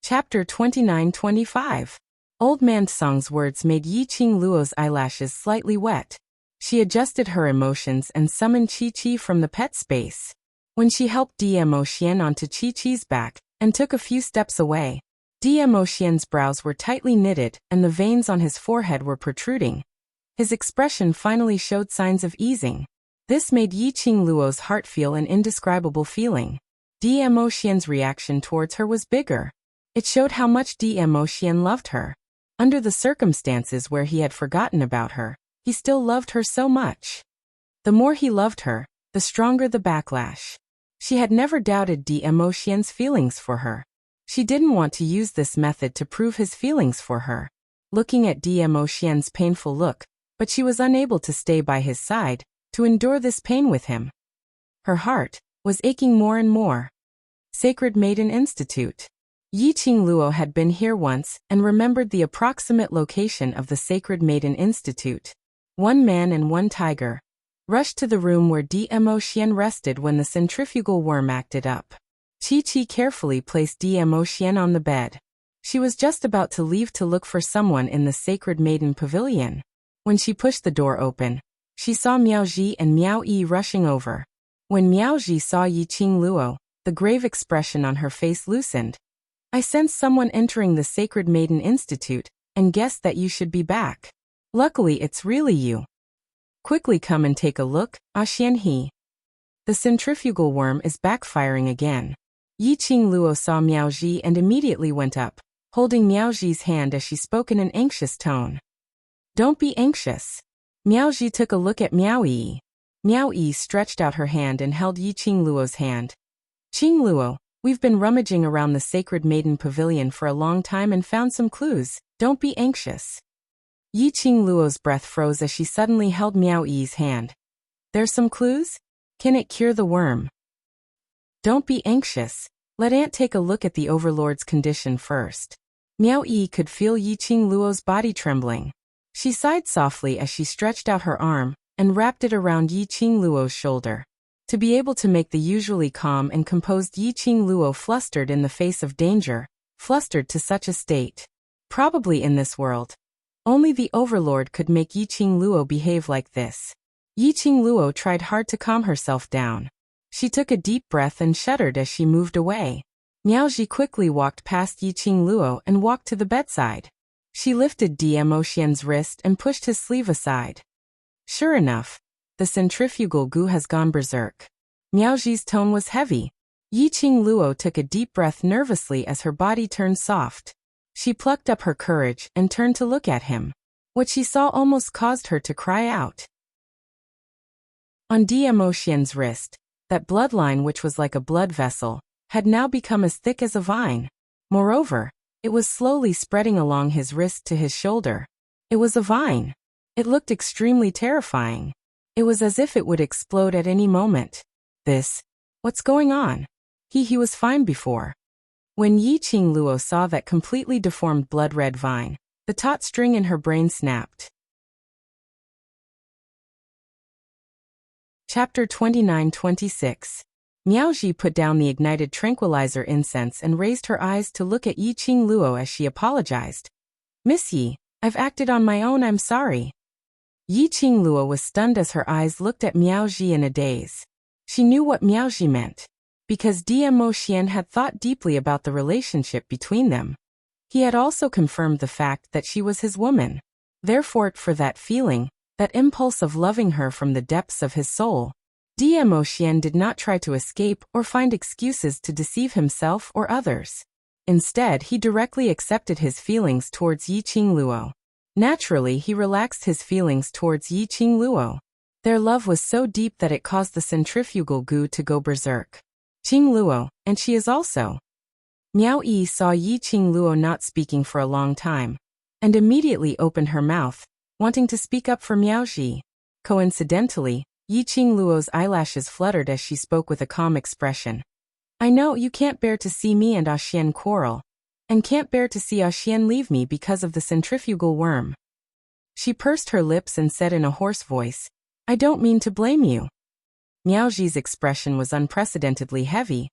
Chapter 29-25. Old Man Song's words made Yiqing Luo's eyelashes slightly wet. She adjusted her emotions and summoned Chi-Chi from the pet space. When she helped Dmo Xian onto Chi-Chi's back and took a few steps away, Dmo Xian's brows were tightly knitted and the veins on his forehead were protruding. His expression finally showed signs of easing. This made Yiqing Luo's heart feel an indescribable feeling. Dmo Xian's reaction towards her was bigger. It showed how much Dmo Xian loved her. Under the circumstances where he had forgotten about her, he still loved her so much. The more he loved her, the stronger the backlash. She had never doubted Dmo Xian's feelings for her. She didn't want to use this method to prove his feelings for her. Looking at Dmo Xian's painful look, but she was unable to stay by his side, to endure this pain with him. Her heart was aching more and more. Sacred Maiden Institute. Yiqing Luo had been here once and remembered the approximate location of the Sacred Maiden Institute. One man and one tiger rushed to the room where Dmo Xian rested when the centrifugal worm acted up. Chi-Chi carefully placed Dmo Xian on the bed. She was just about to leave to look for someone in the Sacred Maiden Pavilion. When she pushed the door open, she saw Miaoji and Miao Yi rushing over. When Miaoji saw Yiqing Luo, the grave expression on her face loosened. "I sensed someone entering the Sacred Maiden Institute, and guessed that you should be back. Luckily it's really you. Quickly come and take a look, Xian He. The centrifugal worm is backfiring again." Yiqing Luo saw Miaoji and immediately went up, holding Miaoji's hand as she spoke in an anxious tone. "Don't be anxious." Miaoji took a look at Miao Yi. Miao Yi stretched out her hand and held Yiqing Luo's hand. "Qing Luo, we've been rummaging around the Sacred Maiden Pavilion for a long time and found some clues. Don't be anxious." Yiqing Luo's breath froze as she suddenly held Miao Yi's hand. "There's some clues? Can it cure the worm?" "Don't be anxious. Let Aunt take a look at the Overlord's condition first." Miao Yi could feel Yiqing Luo's body trembling. She sighed softly as she stretched out her arm and wrapped it around Yiqing Luo's shoulder. To be able to make the usually calm and composed Yiqing Luo flustered in the face of danger, flustered to such a state. Probably in this world, only the Overlord could make Yiqing Luo behave like this. Yiqing Luo tried hard to calm herself down. She took a deep breath and shuddered as she moved away. Miaoji quickly walked past Yiqing Luo and walked to the bedside. She lifted Dmo Xian's wrist and pushed his sleeve aside. Sure enough, the centrifugal goo has gone berserk. Miaoji's tone was heavy. Yiqing Luo took a deep breath nervously as her body turned soft. She plucked up her courage and turned to look at him. What she saw almost caused her to cry out. On Dmo Xian's wrist, that bloodline which was like a blood vessel, had now become as thick as a vine. Moreover, it was slowly spreading along his wrist to his shoulder. It was a vine. It looked extremely terrifying. It was as if it would explode at any moment. What's going on? He was fine before. When Yiqing Luo saw that completely deformed blood-red vine, the taut string in her brain snapped. Chapter 29-26. Miaoji put down the ignited tranquilizer incense and raised her eyes to look at Yiqing Luo as she apologized. "Miss Yi, I've acted on my own, I'm sorry." Yiqing Luo was stunned as her eyes looked at Miaoji in a daze. She knew what Miaoji meant, because Dmo Xian had thought deeply about the relationship between them. He had also confirmed the fact that she was his woman. Therefore, for that feeling, that impulse of loving her from the depths of his soul, Dmo Xian did not try to escape or find excuses to deceive himself or others. Instead, he directly accepted his feelings towards Yiqing Luo. Naturally, he relaxed his feelings towards Yiqing Luo. Their love was so deep that it caused the centrifugal goo to go berserk. Qing Luo, and she is also. Miao Yi saw Yiqing Luo not speaking for a long time, and immediately opened her mouth, wanting to speak up for Miaoji. Coincidentally, Yiqing Luo's eyelashes fluttered as she spoke with a calm expression. "I know you can't bear to see me and Xian quarrel, and can't bear to see Xian leave me because of the centrifugal worm." She pursed her lips and said in a hoarse voice, "I don't mean to blame you." Miaoji's expression was unprecedentedly heavy.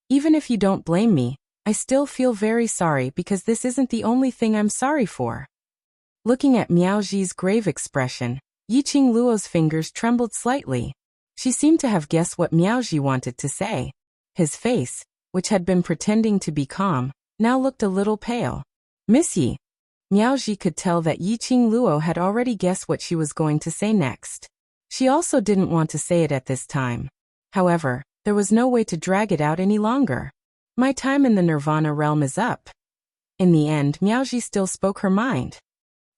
"Even if you don't blame me, I still feel very sorry because this isn't the only thing I'm sorry for. Looking at Miao Ji's grave expression, Yiqing Luo's fingers trembled slightly. She seemed to have guessed what Miao Ji wanted to say. His face, which had been pretending to be calm, now looked a little pale. Miss Yi. Miao Ji could tell that Yiqing Luo had already guessed what she was going to say next. She also didn't want to say it at this time. However, there was no way to drag it out any longer. My time in the Nirvana realm is up. In the end, Miao Ji still spoke her mind.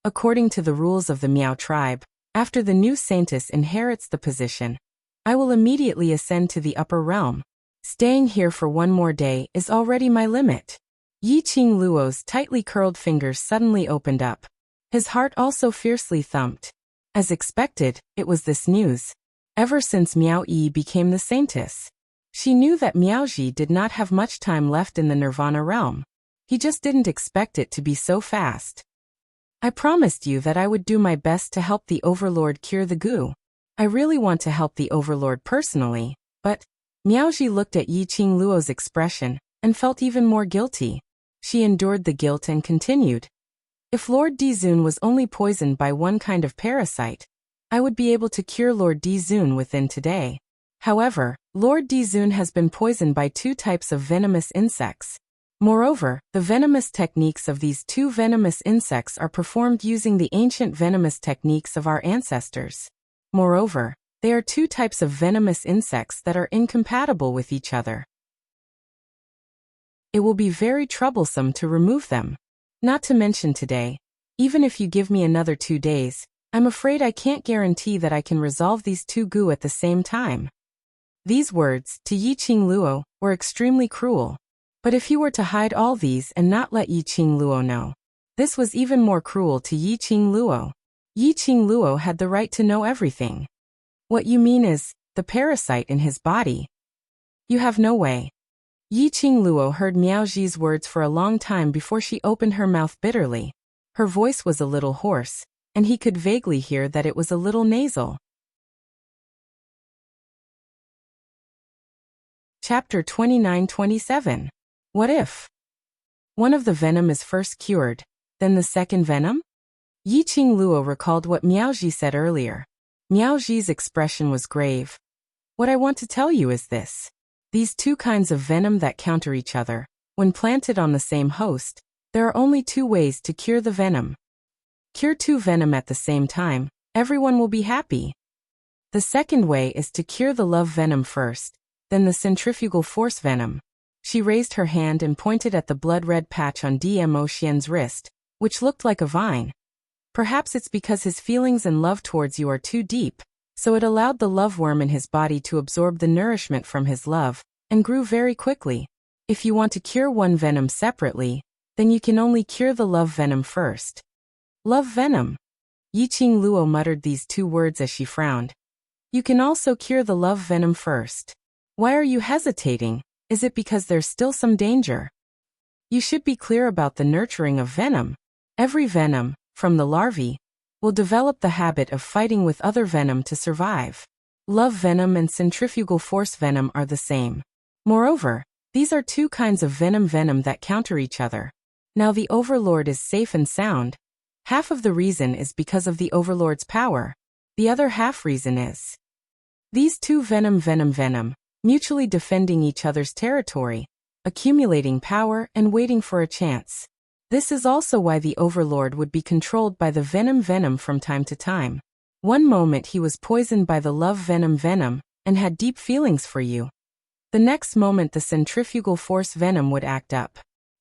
According to the rules of the Miao tribe, after the new saintess inherits the position, I will immediately ascend to the upper realm. Staying here for one more day is already my limit. Yiqing Luo's tightly curled fingers suddenly opened up. His heart also fiercely thumped. As expected, it was this news. Ever since Miao Yi became the saintess, she knew that Miao Ji did not have much time left in the Nirvana realm. He just didn't expect it to be so fast. I promised you that I would do my best to help the Overlord cure the goo. I really want to help the Overlord personally, but Miao Ji looked at Yiqing Luo's expression and felt even more guilty. She endured the guilt and continued. If Lord Dizun was only poisoned by one kind of parasite, I would be able to cure Lord Dizun within today. However, Lord Dizun has been poisoned by 2 types of venomous insects. Moreover, the venomous techniques of these 2 venomous insects are performed using the ancient venomous techniques of our ancestors. Moreover, they are 2 types of venomous insects that are incompatible with each other. It will be very troublesome to remove them. Not to mention today, even if you give me another 2 days, I'm afraid I can't guarantee that I can resolve these 2 goo at the same time. These words, to Yiqing Luo, were extremely cruel. But if he were to hide all these and not let Yiqing Luo know, this was even more cruel to Yiqing Luo. Yiqing Luo had the right to know everything. What you mean is, the parasite in his body. You have no way. Yiqing Luo heard Miao Ji's words for a long time before she opened her mouth bitterly. Her voice was a little hoarse, and he could vaguely hear that it was a little nasal. Chapter 29-27. What if one of the venom is first cured, then the second venom? Yiqing Luo recalled what Miao Ji said earlier. Miao Ji's expression was grave. What I want to tell you is this. These 2 kinds of venom that counter each other, when planted on the same host, there are only 2 ways to cure the venom. Cure 2 venom at the same time, everyone will be happy. The second way is to cure the love venom first, then the centrifugal force venom. She raised her hand and pointed at the blood-red patch on Dmo Xian's wrist, which looked like a vine. Perhaps it's because his feelings and love towards you are too deep, so it allowed the love worm in his body to absorb the nourishment from his love, and grew very quickly. If you want to cure one venom separately, then you can only cure the love venom first. Love venom. Yiqing Luo muttered these 2 words as she frowned. You can also cure the love venom first. Why are you hesitating? Is it because there's still some danger? You should be clear about the nurturing of venom. Every venom, from the larvae, will develop the habit of fighting with other venom to survive. Love venom and centrifugal force venom are the same. Moreover, these are 2 kinds of venom that counter each other. Now the Overlord is safe and sound. Half of the reason is because of the Overlord's power. The other half reason is these 2 venom, mutually defending each other's territory, accumulating power and waiting for a chance. This is also why the Overlord would be controlled by the venom from time to time. One moment he was poisoned by the love venom and had deep feelings for you. The next moment the centrifugal force venom would act up.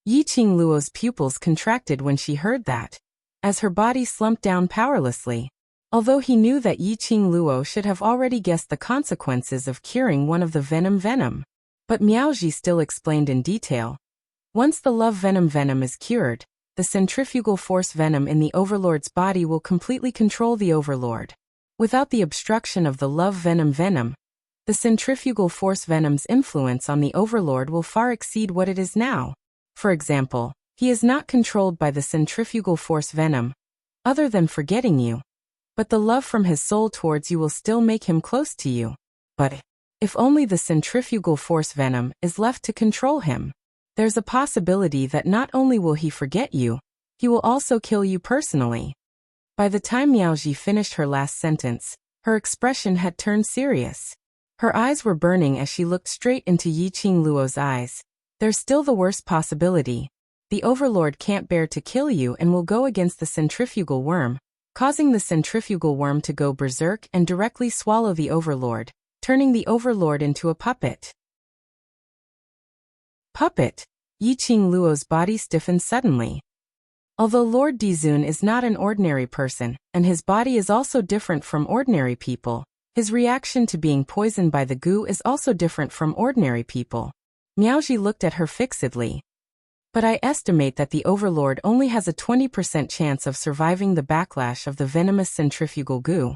Yiqing Luo's pupils contracted when she heard that, as her body slumped down powerlessly. Although he knew that Yiqing Luo should have already guessed the consequences of curing one of the venom, but Miao Ji still explained in detail. Once the love venom is cured, the centrifugal force venom in the Overlord's body will completely control the Overlord. Without the obstruction of the love venom, the centrifugal force venom's influence on the Overlord will far exceed what it is now. For example, he is not controlled by the centrifugal force venom, other than forgetting you. But the love from his soul towards you will still make him close to you. But if only the centrifugal force venom is left to control him. There's a possibility that not only will he forget you, he will also kill you personally. By the time Miaoji finished her last sentence, her expression had turned serious. Her eyes were burning as she looked straight into Yiqing Luo's eyes. There's still the worst possibility. The Overlord can't bear to kill you and will go against the centrifugal worm, causing the centrifugal worm to go berserk and directly swallow the Overlord, turning the Overlord into a puppet. Puppet. Yiqing Luo's body stiffened suddenly. Although Lord Dizun is not an ordinary person, and his body is also different from ordinary people, his reaction to being poisoned by the goo is also different from ordinary people. Miaoji looked at her fixedly. But I estimate that the Overlord only has a 20% chance of surviving the backlash of the venomous centrifugal goo.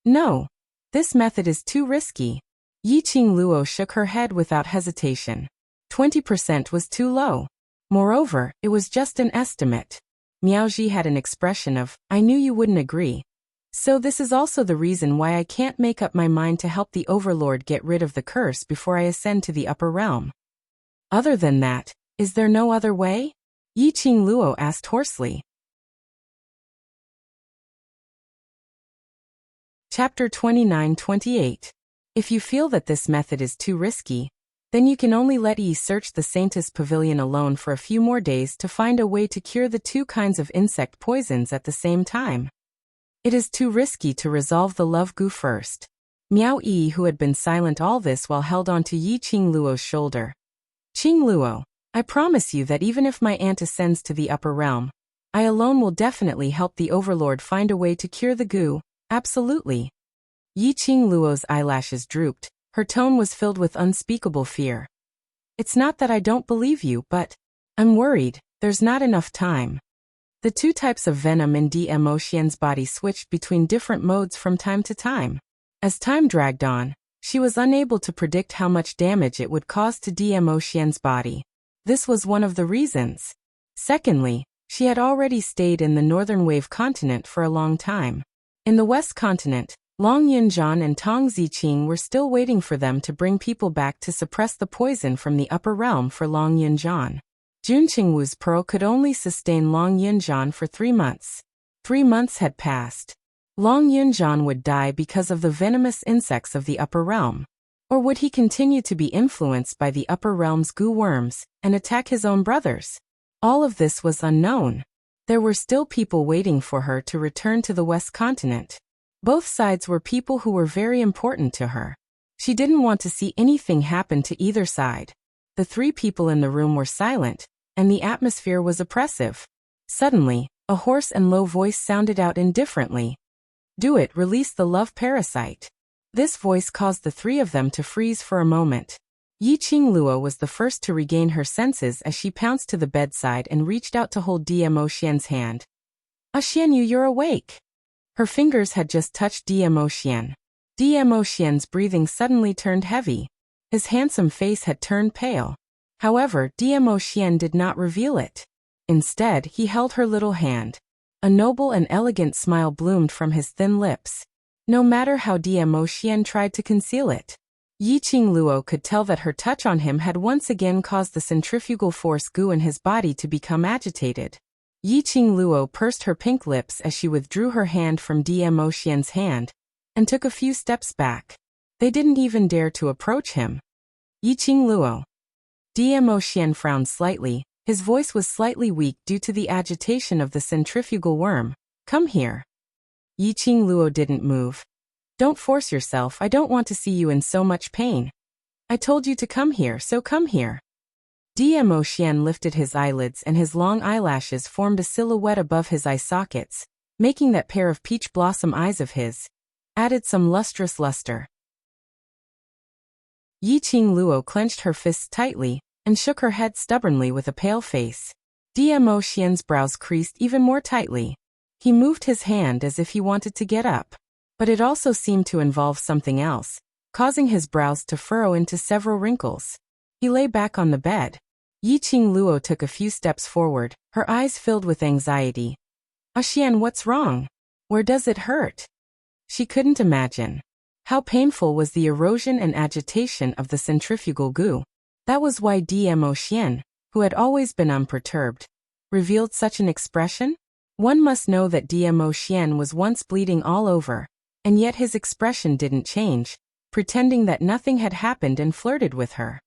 No. This method is too risky. Yiqing Luo shook her head without hesitation. 20% was too low. Moreover, it was just an estimate. Miaoji had an expression of, I knew you wouldn't agree. So this is also the reason why I can't make up my mind to help the Overlord get rid of the curse before I ascend to the upper realm. Other than that, is there no other way? Yiqing Luo asked hoarsely. Chapter 29-28. If you feel that this method is too risky, then you can only let Yi search the Saintess Pavilion alone for a few more days to find a way to cure the two kinds of insect poisons at the same time. It is too risky to resolve the love goo first. Miao Yi, who had been silent all this while, held on to Yiqing Luo's shoulder. Qing Luo, I promise you that even if my aunt ascends to the upper realm, I alone will definitely help the Overlord find a way to cure the goo, absolutely. Yiqing Luo's eyelashes drooped. Her tone was filled with unspeakable fear. It's not that I don't believe you, but I'm worried, there's not enough time. The two types of venom in DM Ocean's body switched between different modes from time to time. As time dragged on, she was unable to predict how much damage it would cause to DM Ocean's body. This was one of the reasons. Secondly, she had already stayed in the Northern Wave continent for a long time. In the West continent, Long Yunjian and Tong Ziqing were still waiting for them to bring people back to suppress the poison from the upper realm for Long Yunjian. Jun Qingwu's pearl could only sustain Long Yunjian for 3 months. 3 months had passed. Long Yunjian would die because of the venomous insects of the upper realm. Or would he continue to be influenced by the upper realm's goo worms and attack his own brothers? All of this was unknown. There were still people waiting for her to return to the West continent. Both sides were people who were very important to her. She didn't want to see anything happen to either side. The 3 people in the room were silent, and the atmosphere was oppressive. Suddenly, a hoarse and low voice sounded out indifferently. Do it, release the love parasite. This voice caused the 3 of them to freeze for a moment. Yiqing Luo was the first to regain her senses as she pounced to the bedside and reached out to hold DM Ocean's hand. Xianyu, you're awake. Her fingers had just touched DM Ocean. DM Ocean's breathing suddenly turned heavy. His handsome face had turned pale. However, DM Ocean did not reveal it. Instead, he held her little hand. A noble and elegant smile bloomed from his thin lips. No matter how DM Ocean tried to conceal it, Yiqing Luo could tell that her touch on him had once again caused the centrifugal force goo in his body to become agitated. Yiqing Luo pursed her pink lips as she withdrew her hand from DM Ocean's hand and took a few steps back. They didn't even dare to approach him. Yiqing Luo. DM Ocean frowned slightly. His voice was slightly weak due to the agitation of the centrifugal worm. Come here. Yiqing Luo didn't move. Don't force yourself, I don't want to see you in so much pain. I told you to come here, so come here. DM Ocean lifted his eyelids and his long eyelashes formed a silhouette above his eye sockets, making that pair of peach blossom eyes of his added some lustrous luster. Yiqing Luo clenched her fists tightly and shook her head stubbornly with a pale face. DM Ocean's brows creased even more tightly. He moved his hand as if he wanted to get up, but it also seemed to involve something else, causing his brows to furrow into several wrinkles. He lay back on the bed. Yiqing Luo took a few steps forward, her eyes filled with anxiety. Xian, what's wrong? Where does it hurt? She couldn't imagine. How painful was the erosion and agitation of the centrifugal goo. That was why DM Ocean, who had always been unperturbed, revealed such an expression? One must know that Dmo Xian was once bleeding all over, and yet his expression didn't change, pretending that nothing had happened and flirted with her.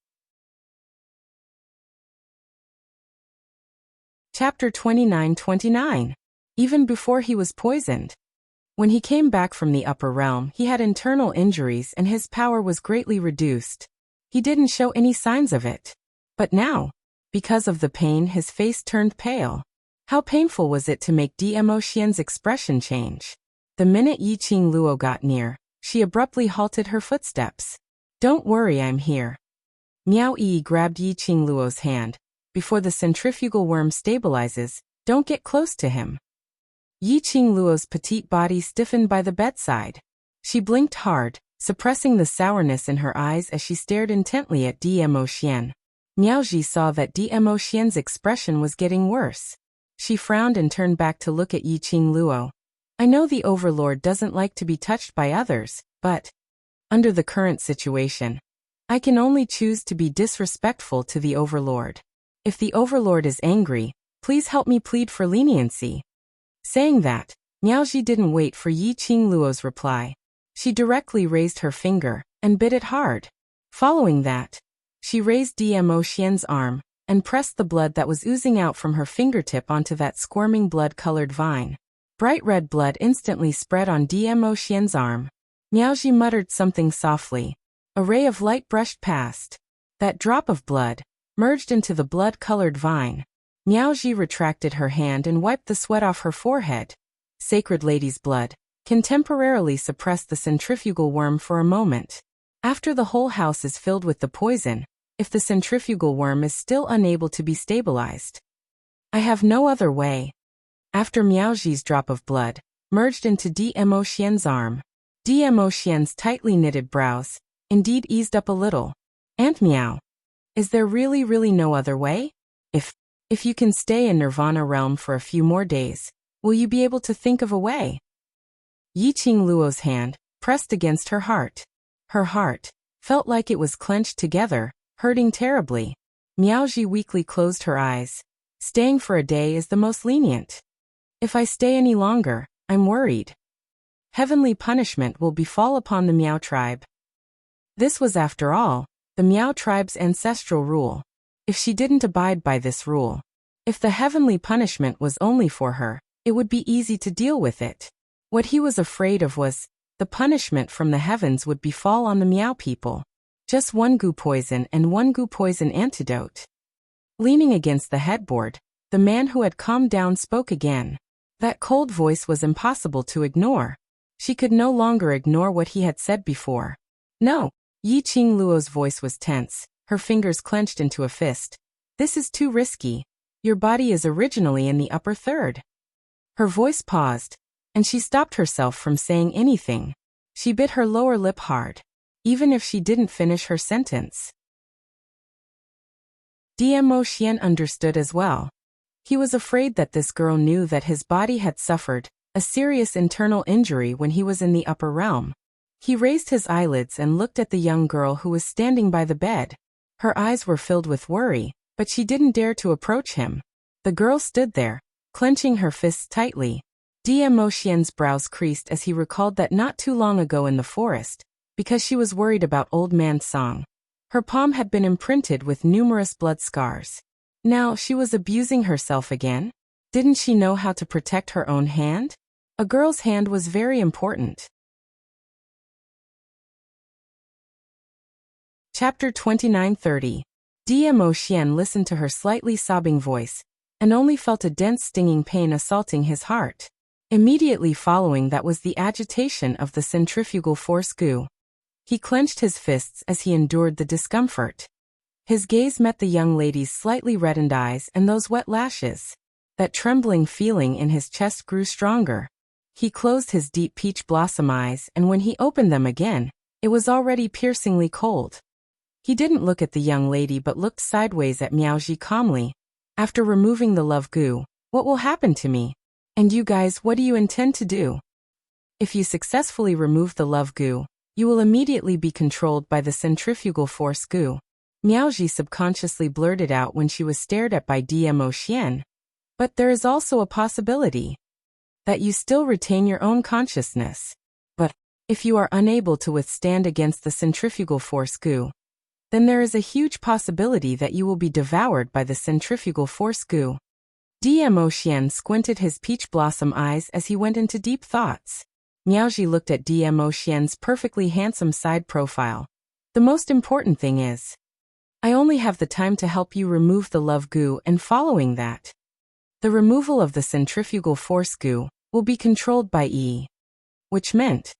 Chapter 29-29. Even before he was poisoned. When he came back from the upper realm, he had internal injuries and his power was greatly reduced. He didn't show any signs of it. But now, because of the pain, his face turned pale. How painful was it to make Dmo Xian's expression change? The minute Yiqing Luo got near, she abruptly halted her footsteps. "Don't worry, I'm here." Miao Yi grabbed Yiqing Luo's hand. "Before the centrifugal worm stabilizes, don't get close to him." Yiqing Luo's petite body stiffened by the bedside. She blinked hard, suppressing the sourness in her eyes as she stared intently at Dmo Xian. Miao Ji saw that Dmo Xian's expression was getting worse. She frowned and turned back to look at Yiqing Luo. "I know the Overlord doesn't like to be touched by others, but under the current situation, I can only choose to be disrespectful to the Overlord. If the Overlord is angry, please help me plead for leniency." Saying that, Miaoji didn't wait for Yiqing Luo's reply. She directly raised her finger and bit it hard. Following that, she raised Dmo Xian's arm and pressed the blood that was oozing out from her fingertip onto that squirming blood-colored vine. Bright red blood instantly spread on Dmo Xian's arm. Miaoji muttered something softly. A ray of light brushed past. That drop of blood merged into the blood-colored vine. Miaoji retracted her hand and wiped the sweat off her forehead. Sacred Lady's blood can temporarily suppress the centrifugal worm for a moment. After the whole house is filled with the poison, if the centrifugal worm is still unable to be stabilized, I have no other way. After Miaoji's drop of blood merged into Dmo Xian's arm, Dmo Xian's tightly knitted brows indeed eased up a little. "Aunt Miao, is there really no other way? If you can stay in Nirvana realm for a few more days, will you be able to think of a way?" Yiqing Luo's hand pressed against her heart. Her heart felt like it was clenched together, hurting terribly. Miaoji weakly closed her eyes. "Staying for a day is the most lenient. If I stay any longer, I'm worried. Heavenly punishment will befall upon the Miao tribe." This was, after all, the Miao tribe's ancestral rule. If she didn't abide by this rule, if the heavenly punishment was only for her, it would be easy to deal with it. What he was afraid of was the punishment from the heavens would befall on the Miao people. Just one goo poison and one goo poison antidote. Leaning against the headboard, the man who had calmed down spoke again. That cold voice was impossible to ignore. She could no longer ignore what he had said before. "No." Yiqing Luo's voice was tense, her fingers clenched into a fist. "This is too risky. Your body is originally in the upper third." Her voice paused, and she stopped herself from saying anything. She bit her lower lip hard, even if she didn't finish her sentence. Dmo Xian understood as well. He was afraid that this girl knew that his body had suffered a serious internal injury when he was in the upper realm. He raised his eyelids and looked at the young girl who was standing by the bed. Her eyes were filled with worry, but she didn't dare to approach him. The girl stood there, clenching her fists tightly. Dmo Xian's brows creased as he recalled that not too long ago in the forest, because she was worried about Old Man Song, her palm had been imprinted with numerous blood scars. Now she was abusing herself again? Didn't she know how to protect her own hand? A girl's hand was very important. Chapter 29-30. Dmo Xian listened to her slightly sobbing voice, and only felt a dense stinging pain assaulting his heart. Immediately following that was the agitation of the centrifugal force goo. He clenched his fists as he endured the discomfort. His gaze met the young lady's slightly reddened eyes and those wet lashes. That trembling feeling in his chest grew stronger. He closed his deep peach blossom eyes, and when he opened them again, it was already piercingly cold. He didn't look at the young lady but looked sideways at Miaoji calmly. "After removing the love goo, what will happen to me? And you guys, what do you intend to do?" "If you successfully remove the love goo, you will immediately be controlled by the centrifugal force goo. Miaoji subconsciously blurted out when she was stared at by Dmo Xian. But there is also a possibility that you still retain your own consciousness. But if you are unable to withstand against the centrifugal force Gu, then there is a huge possibility that you will be devoured by the centrifugal force Gu. Dmo Xian squinted his peach blossom eyes as he went into deep thoughts. Miaoji looked at Dmo Xian's perfectly handsome side profile. The most important thing is, I only have the time to help you remove the love Gu, and following that, the removal of the centrifugal force Gu will be controlled by Yi. Which meant,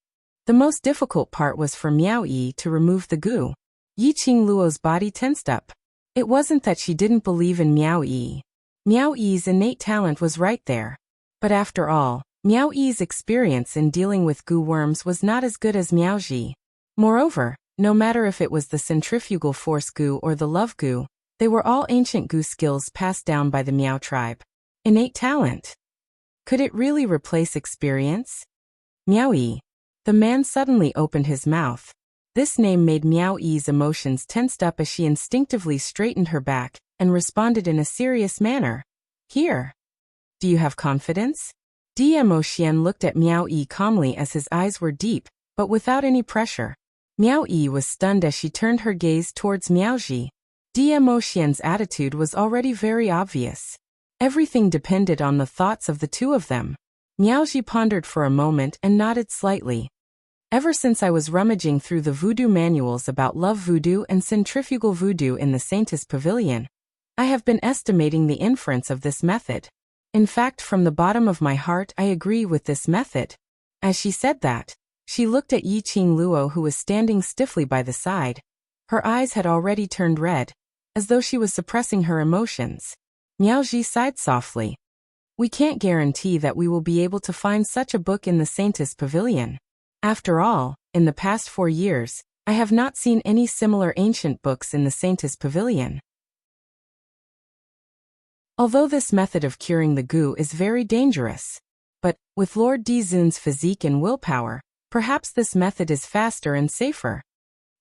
the most difficult part was for Miao Yi to remove the Gu. Yiqing Luo's body tensed up. It wasn't that she didn't believe in Miao Yi. Miao Yi's innate talent was right there. But after all, Miao Yi's experience in dealing with Gu worms was not as good as Miaoji. Moreover, no matter if it was the centrifugal force Gu or the love Gu, they were all ancient Gu skills passed down by the Miao tribe. Innate talent. Could it really replace experience? Miao Yi. The man suddenly opened his mouth. This name made Miao Yi's emotions tensed up as she instinctively straightened her back and responded in a serious manner. Here. Do you have confidence? Dmo Xian looked at Miao Yi calmly as his eyes were deep, but without any pressure. Miao Yi was stunned as she turned her gaze towards Miaoji. Dmo Xian's attitude was already very obvious. Everything depended on the thoughts of the two of them. Miaoji pondered for a moment and nodded slightly. Ever since I was rummaging through the voodoo manuals about love voodoo and centrifugal voodoo in the Saintess Pavilion, I have been estimating the inference of this method. In fact, from the bottom of my heart, I agree with this method. As she said that, she looked at Yiqing Luo, who was standing stiffly by the side. Her eyes had already turned red, as though she was suppressing her emotions. Miaoji sighed softly. We can't guarantee that we will be able to find such a book in the Saintess Pavilion. After all, in the past 4 years, I have not seen any similar ancient books in the Saintess Pavilion. Although this method of curing the Gu is very dangerous, but, with Lord Dizun's physique and willpower, perhaps this method is faster and safer.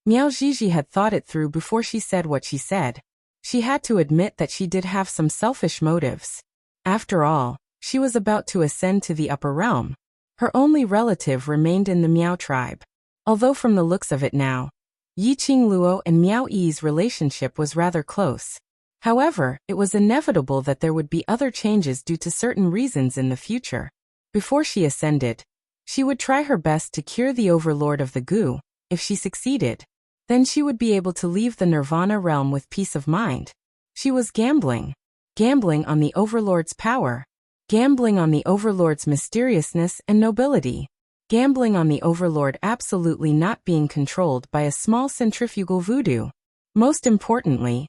Miao Jiji had thought it through before she said what she said. She had to admit that she did have some selfish motives. After all, she was about to ascend to the upper realm. Her only relative remained in the Miao tribe. Although from the looks of it now, Yiqing Luo and Miao Yi's relationship was rather close. However, it was inevitable that there would be other changes due to certain reasons in the future. Before she ascended, she would try her best to cure the overlord of the Gu. If she succeeded, then she would be able to leave the Nirvana realm with peace of mind. She was gambling. Gambling on the overlord's power. Gambling on the overlord's mysteriousness and nobility. Gambling on the overlord absolutely not being controlled by a small centrifugal voodoo. Most importantly,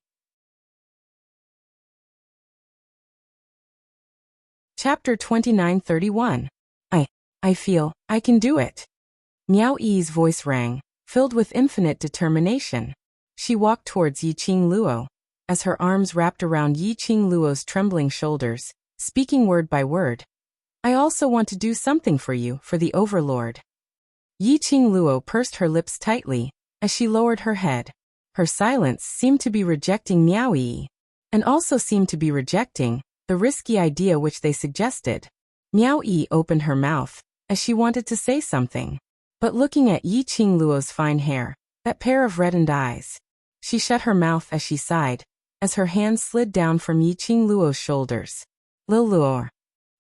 Chapter 2931. I feel, I can do it. Miao Yi's voice rang, filled with infinite determination. She walked towards Yiqing Luo. As her arms wrapped around Yiqing Luo's trembling shoulders, speaking word by word. I also want to do something for you, for the overlord. Yiqing Luo pursed her lips tightly, as she lowered her head. Her silence seemed to be rejecting Miao Yi, and also seemed to be rejecting the risky idea which they suggested. Miao Yi opened her mouth, as she wanted to say something. But looking at Yiqing Luo's fine hair, that pair of reddened eyes, she shut her mouth as she sighed, as her hands slid down from Yiqing Luo's shoulders. Lil Luor.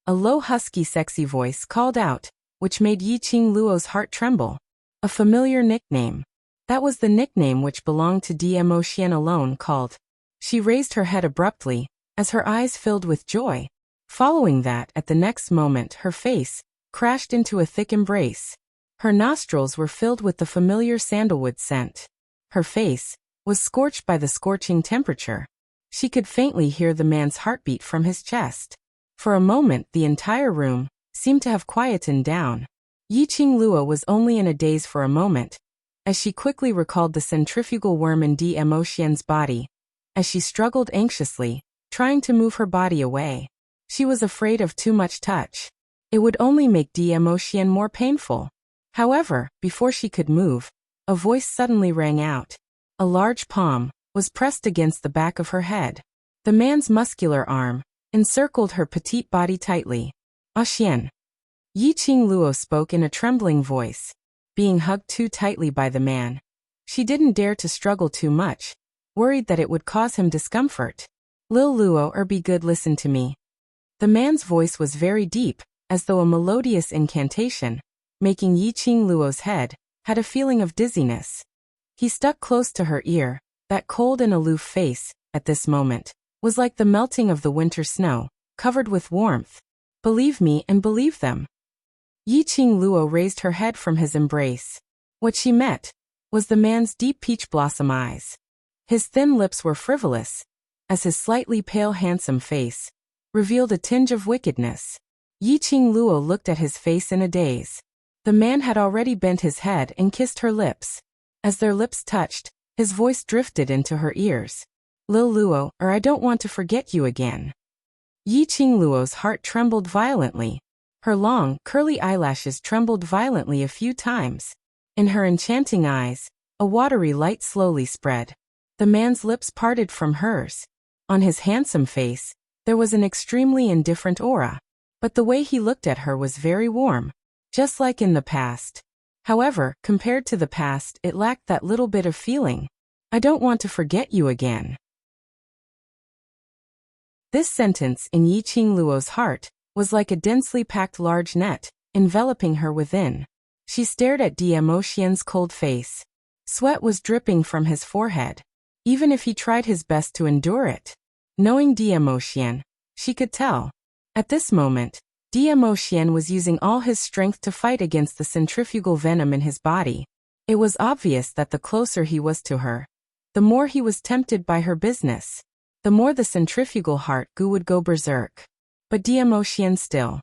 A low husky sexy voice called out, which made Yiqing Luo's heart tremble. A familiar nickname. That was the nickname which belonged to Dmo Xian alone called. She raised her head abruptly, as her eyes filled with joy. Following that, at the next moment, her face crashed into a thick embrace. Her nostrils were filled with the familiar sandalwood scent. Her face was scorched by the scorching temperature. She could faintly hear the man's heartbeat from his chest. For a moment, the entire room seemed to have quietened down. Yiqing Luo was only in a daze for a moment, as she quickly recalled the centrifugal worm in Dmo Xian's body. As she struggled anxiously, trying to move her body away, she was afraid of too much touch. It would only make Dmo Xian more painful. However, before she could move, a voice suddenly rang out. A large palm was pressed against the back of her head. The man's muscular arm encircled her petite body tightly. "Ah chien." Yiqing Luo spoke in a trembling voice, being hugged too tightly by the man. She didn't dare to struggle too much, worried that it would cause him discomfort. "Lil Luo be good, listen to me." The man's voice was very deep, as though a melodious incantation, making Yiqing Luo's head had a feeling of dizziness. He stuck close to her ear. That cold and aloof face, at this moment, was like the melting of the winter snow, covered with warmth. "Believe me and believe them." Yiqing Luo raised her head from his embrace. What she met was the man's deep peach blossom eyes. His thin lips were frivolous, as his slightly pale handsome face revealed a tinge of wickedness. Yiqing Luo looked at his face in a daze. The man had already bent his head and kissed her lips. As their lips touched, his voice drifted into her ears. "Lil Luo, I don't want to forget you again." Yiqing Luo's heart trembled violently. Her long, curly eyelashes trembled violently a few times. In her enchanting eyes, a watery light slowly spread. The man's lips parted from hers. On his handsome face, there was an extremely indifferent aura. But the way he looked at her was very warm, just like in the past. However, compared to the past, it lacked that little bit of feeling. "I don't want to forget you again." This sentence in Yiqing Luo's heart was like a densely packed large net, enveloping her within. She stared at Dmo Xian's cold face. Sweat was dripping from his forehead, even if he tried his best to endure it. Knowing Dmo Xian, she could tell. At this moment, Dmo Xian was using all his strength to fight against the centrifugal venom in his body. It was obvious that the closer he was to her, the more he was tempted by her business, the more the centrifugal heart goo would go berserk. But Dmo Xian still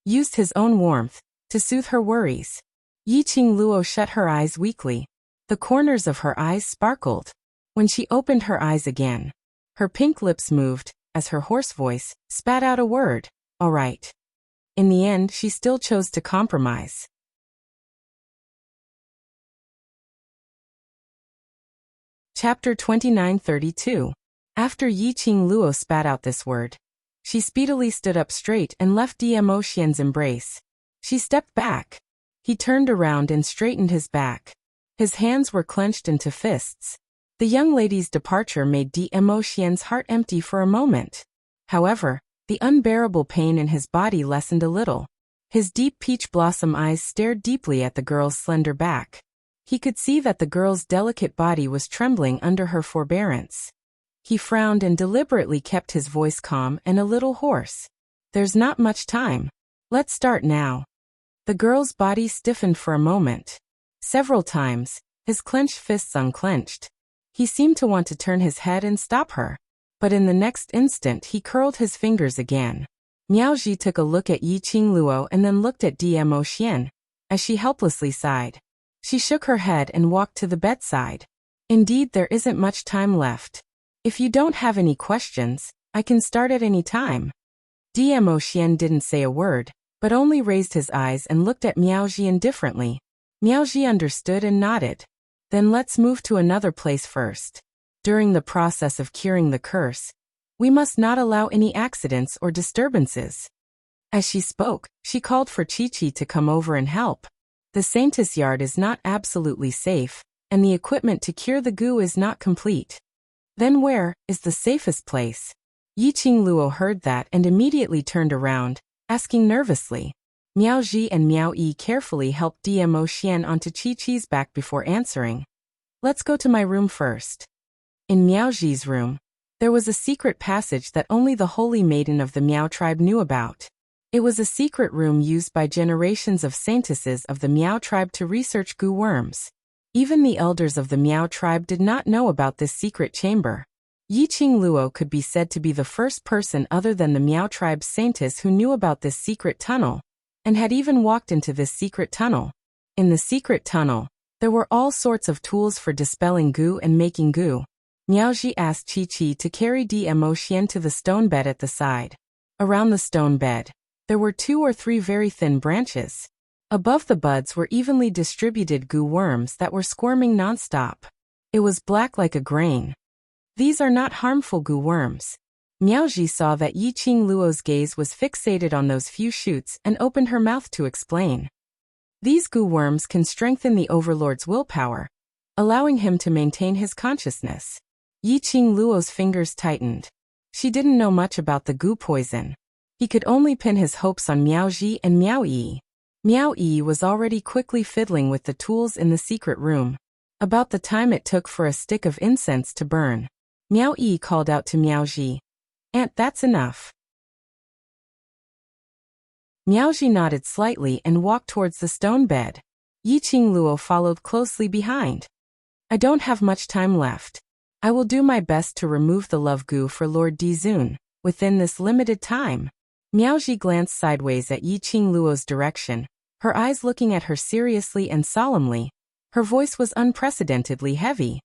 used his own warmth to soothe her worries. Yiqing Luo shut her eyes weakly. The corners of her eyes sparkled. When she opened her eyes again, her pink lips moved, as her hoarse voice spat out a word, "All right." In the end, she still chose to compromise. Chapter 2932. After Yiqing Luo spat out this word, she speedily stood up straight and left Dmo Xian's embrace. She stepped back. He turned around and straightened his back. His hands were clenched into fists. The young lady's departure made Dmo Xian's heart empty for a moment. However, the unbearable pain in his body lessened a little. His deep peach blossom eyes stared deeply at the girl's slender back. He could see that the girl's delicate body was trembling under her forbearance. He frowned and deliberately kept his voice calm and a little hoarse. "There's not much time. Let's start now." The girl's body stiffened for a moment. Several times, his clenched fists unclenched. He seemed to want to turn his head and stop her. But in the next instant he curled his fingers again. Miaoji took a look at Yiqing Luo and then looked at Dmo Xian, as she helplessly sighed. She shook her head and walked to the bedside. "Indeed, there isn't much time left. If you don't have any questions, I can start at any time." Dmo Xian didn't say a word, but only raised his eyes and looked at Miaoji indifferently. Miaoji understood and nodded. "Then let's move to another place first. During the process of curing the curse, we must not allow any accidents or disturbances." As she spoke, she called for Chi-Chi to come over and help. The Saintess yard is not absolutely safe, and the equipment to cure the goo is not complete. "Then where is the safest place?" Yiqing Luo heard that and immediately turned around, asking nervously. Miao Ji and Miao Yi carefully helped Dmo Xian onto Chi-Chi's back before answering. "Let's go to my room first." In Miao Ji's room, there was a secret passage that only the holy maiden of the Miao tribe knew about. It was a secret room used by generations of saintesses of the Miao tribe to research goo worms. Even the elders of the Miao tribe did not know about this secret chamber. Yiqing Luo could be said to be the first person other than the Miao tribe's saintess who knew about this secret tunnel, and had even walked into this secret tunnel. In the secret tunnel, there were all sorts of tools for dispelling goo and making goo. Miaoji asked Chi-Chi to carry Dmo Xian to the stone bed at the side. Around the stone bed, there were 2 or 3 very thin branches. Above the buds were evenly distributed goo worms that were squirming non-stop. It was black like a grain. These are not harmful goo worms. Miaoji saw that Yiqing Luo's gaze was fixated on those few shoots and opened her mouth to explain. These goo worms can strengthen the overlord's willpower, allowing him to maintain his consciousness. Yiqing Luo's fingers tightened. She didn't know much about the goo poison. He could only pin his hopes on Miaoji and Miao Yi. Miao Yi was already quickly fiddling with the tools in the secret room. About the time it took for a stick of incense to burn, Miao Yi called out to Miaoji, "Aunt, that's enough." Miaoji nodded slightly and walked towards the stone bed. Yiqing Luo followed closely behind. "I don't have much time left. I will do my best to remove the love goo for Lord Dizun within this limited time." Miaoji glanced sideways at Yiqing Luo's direction, her eyes looking at her seriously and solemnly. Her voice was unprecedentedly heavy.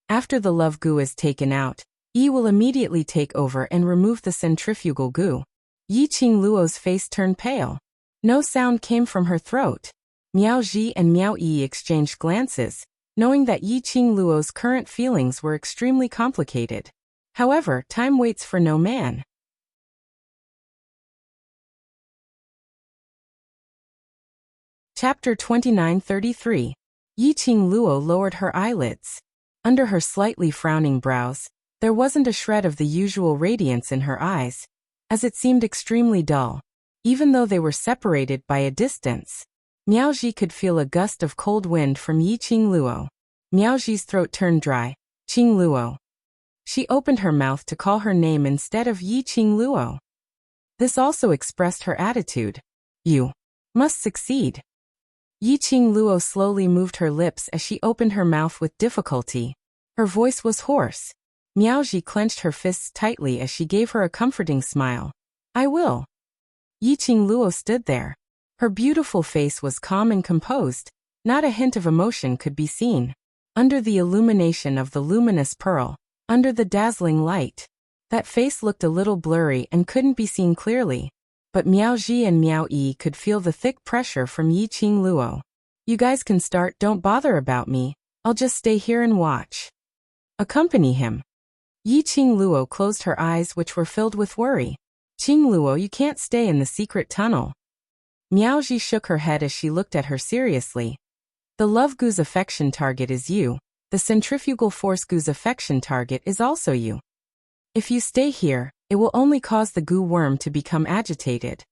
"After the love goo is taken out, Yi will immediately take over and remove the centrifugal goo." Yiqing Luo's face turned pale. No sound came from her throat. Miaoji and Miao Yi exchanged glances, knowing that Yiqing Luo's current feelings were extremely complicated. However, time waits for no man. Chapter 29:33. Yiqing Luo lowered her eyelids. Under her slightly frowning brows, there wasn't a shred of the usual radiance in her eyes, as it seemed extremely dull. Even though they were separated by a distance, Miaoji could feel a gust of cold wind from Yiqing Luo. Miaoji's throat turned dry. "Qing Luo." She opened her mouth to call her name instead of Yiqing Luo. This also expressed her attitude. "You must succeed." Yiqing Luo slowly moved her lips as she opened her mouth with difficulty. Her voice was hoarse. Miaoji clenched her fists tightly as she gave her a comforting smile. "I will." Yiqing Luo stood there. Her beautiful face was calm and composed. Not a hint of emotion could be seen. Under the illumination of the luminous pearl, under the dazzling light, that face looked a little blurry and couldn't be seen clearly. But Miaoji and Miao Yi could feel the thick pressure from Yiqing Luo. "You guys can start, don't bother about me. I'll just stay here and watch." "Accompany him." Yiqing Luo closed her eyes, which were filled with worry. "Qing Luo, you can't stay in the secret tunnel." Miaoji shook her head as she looked at her seriously. "The love goo's affection target is you. The centrifugal force goo's affection target is also you. If you stay here, it will only cause the goo worm to become agitated."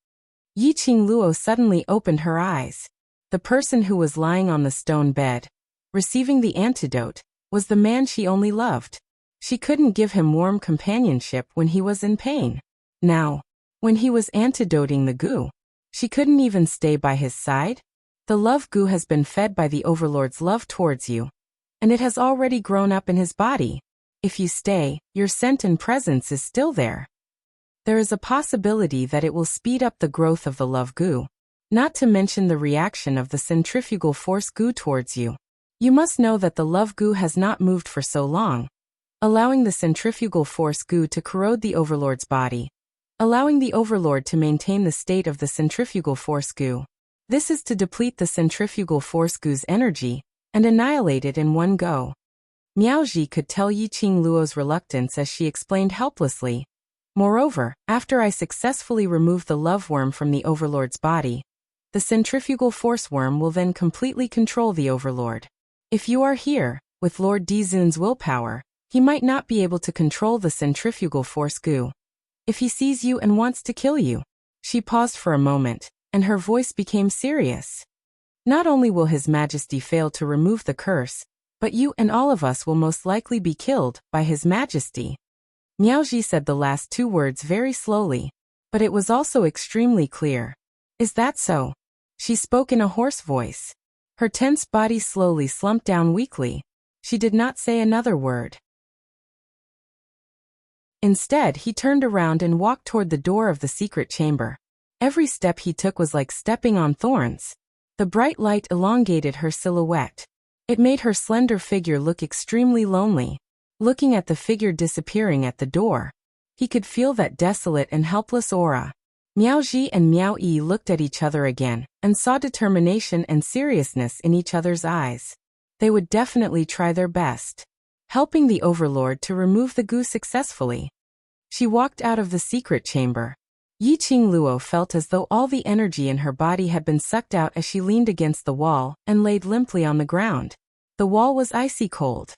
Yiqing Luo suddenly opened her eyes. The person who was lying on the stone bed, receiving the antidote, was the man she only loved. She couldn't give him warm companionship when he was in pain. Now, when he was antidoting the goo, she couldn't even stay by his side. The love goo has been fed by the overlord's love towards you, and it has already grown up in his body. If you stay, your scent and presence is still there. There is a possibility that it will speed up the growth of the love goo, not to mention the reaction of the centrifugal force goo towards you. You must know that the love goo has not moved for so long, allowing the centrifugal force goo to corrode the overlord's body, allowing the overlord to maintain the state of the centrifugal force goo. This is to deplete the centrifugal force goo's energy and annihilate it in one go. Miaoji could tell Yiqing Luo's reluctance as she explained helplessly. "Moreover, after I successfully remove the love worm from the overlord's body, the centrifugal force worm will then completely control the overlord. If you are here, with Lord Dizun's willpower, he might not be able to control the centrifugal force goo. If he sees you and wants to kill you." She paused for a moment, and her voice became serious. "Not only will His Majesty fail to remove the curse, but you and all of us will most likely be killed by His Majesty." Miaoji said the last two words very slowly, but it was also extremely clear. "Is that so?" She spoke in a hoarse voice. Her tense body slowly slumped down weakly. She did not say another word. Instead, he turned around and walked toward the door of the secret chamber. Every step he took was like stepping on thorns. The bright light elongated her silhouette. It made her slender figure look extremely lonely. Looking at the figure disappearing at the door, he could feel that desolate and helpless aura. Miaoji and Miao Yi looked at each other again and saw determination and seriousness in each other's eyes. They would definitely try their best. helping the overlord to remove the goo successfully. She walked out of the secret chamber. Yiqing Luo felt as though all the energy in her body had been sucked out as she leaned against the wall and laid limply on the ground. The wall was icy cold.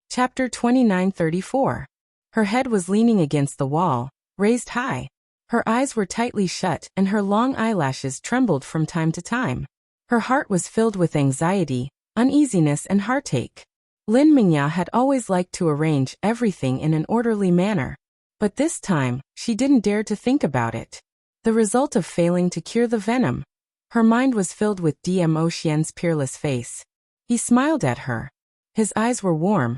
Chapter 29:34. Her head was leaning against the wall, raised high. Her eyes were tightly shut and her long eyelashes trembled from time to time. Her heart was filled with anxiety, uneasiness and heartache. Lin Mingya had always liked to arrange everything in an orderly manner. But this time, she didn't dare to think about it. The result of failing to cure the venom. Her mind was filled with Dmo Xian's peerless face. He smiled at her. His eyes were warm,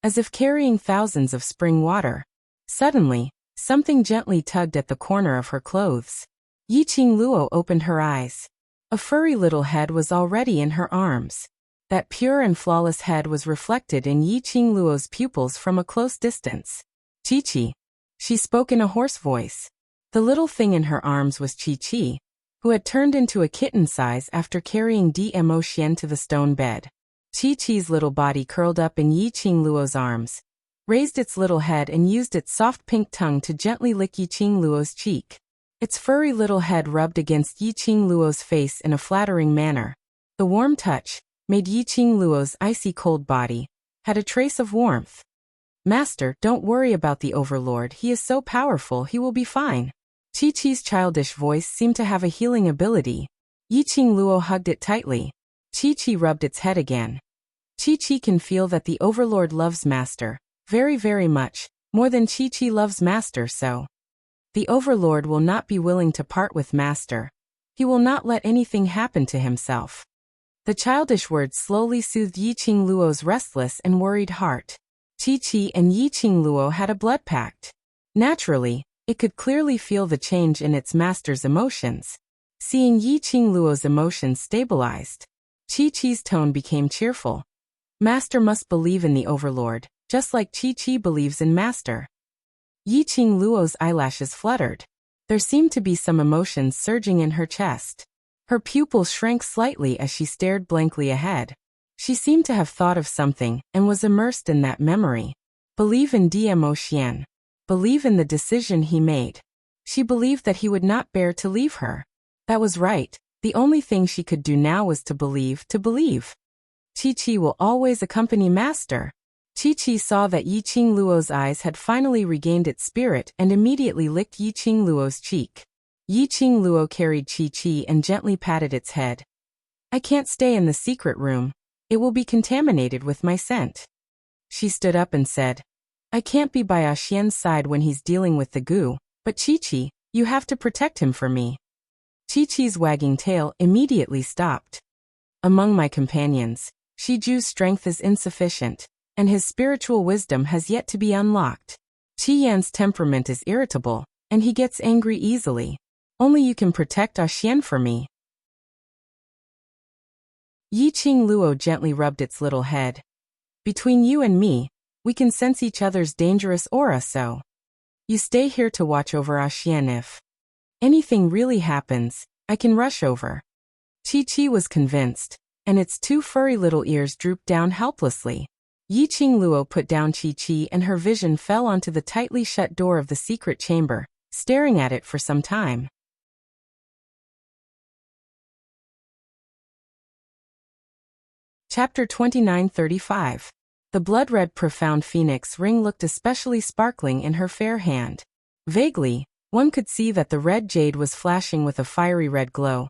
as if carrying thousands of spring water. Suddenly, something gently tugged at the corner of her clothes. Yiqing Luo opened her eyes. A furry little head was already in her arms. That pure and flawless head was reflected in Yiqing Luo's pupils from a close distance. Chi-Chi. She spoke in a hoarse voice. The little thing in her arms was Chi-Chi, who had turned into a kitten size after carrying Dmo Xian to the stone bed. Chi-Chi's little body curled up in Yiqing Luo's arms, raised its little head and used its soft pink tongue to gently lick Yiqing Luo's cheek. Its furry little head rubbed against Yiqing Luo's face in a flattering manner. The warm touch, made Yiqing Luo's icy cold body, had a trace of warmth. Master, don't worry about the overlord, he is so powerful, he will be fine. Chi-Chi's childish voice seemed to have a healing ability. Yiqing Luo hugged it tightly. Chi-Chi rubbed its head again. Chi-Chi can feel that the overlord loves Master, very very much, more than Chi-Chi loves Master, so. The overlord will not be willing to part with Master. He will not let anything happen to himself. The childish words slowly soothed Yiqing Luo's restless and worried heart. Chi-Chi and Yiqing Luo had a blood pact. Naturally, it could clearly feel the change in its master's emotions. Seeing Yiqing Luo's emotions stabilized, Chi-Chi's tone became cheerful. Master must believe in the overlord, just like Chi-Chi believes in Master. Yiqing Luo's eyelashes fluttered. There seemed to be some emotions surging in her chest. Her pupils shrank slightly as she stared blankly ahead. She seemed to have thought of something and was immersed in that memory. Believe in Dmo Xian. Believe in the decision he made. She believed that he would not bear to leave her. That was right. The only thing she could do now was to believe. Chi-Chi will always accompany Master. Chi-Chi saw that Yiqing Luo's eyes had finally regained its spirit and immediately licked Yiqing Luo's cheek. Yiqing Luo carried Chi-Chi and gently patted its head. I can't stay in the secret room. It will be contaminated with my scent. She stood up and said, I can't be by Xian's side when he's dealing with the goo, but Chi-Chi, you have to protect him for me. Chi-Chi's wagging tail immediately stopped. Among my companions, Shiju's strength is insufficient, and his spiritual wisdom has yet to be unlocked. Qiyan's temperament is irritable, and he gets angry easily. Only you can protect Xian for me. Yiqing Luo gently rubbed its little head. Between you and me, we can sense each other's dangerous aura, so. You stay here to watch over Xian. If anything really happens, I can rush over. Chi-Chi was convinced, and its two furry little ears drooped down helplessly. Yiqing Luo put down Chi-Chi and her vision fell onto the tightly shut door of the secret chamber, staring at it for some time. Chapter 29:35. The blood-red profound phoenix ring looked especially sparkling in her fair hand. Vaguely, one could see that the red jade was flashing with a fiery red glow,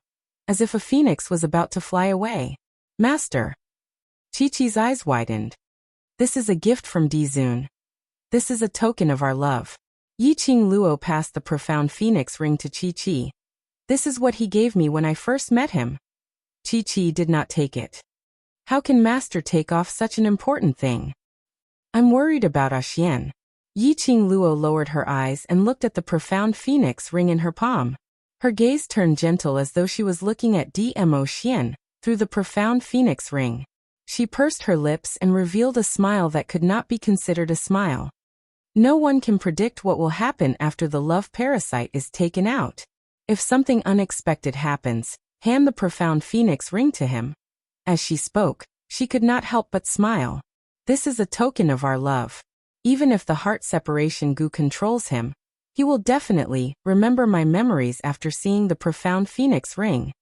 as if a phoenix was about to fly away. Master! Chi-Chi's eyes widened. This is a gift from Dizun. This is a token of our love. Yiqing Luo passed the profound phoenix ring to Chi-Chi. This is what he gave me when I first met him. Chi-Chi did not take it. How can Master take off such an important thing? I'm worried about Xian. Yiqing Luo lowered her eyes and looked at the profound phoenix ring in her palm. Her gaze turned gentle as though she was looking at Dmo Xian through the profound phoenix ring. She pursed her lips and revealed a smile that could not be considered a smile. No one can predict what will happen after the love parasite is taken out. If something unexpected happens, hand the profound phoenix ring to him. As she spoke, she could not help but smile. This is a token of our love. Even if the heart separation goo controls him, he will definitely remember my memories after seeing the profound phoenix ring.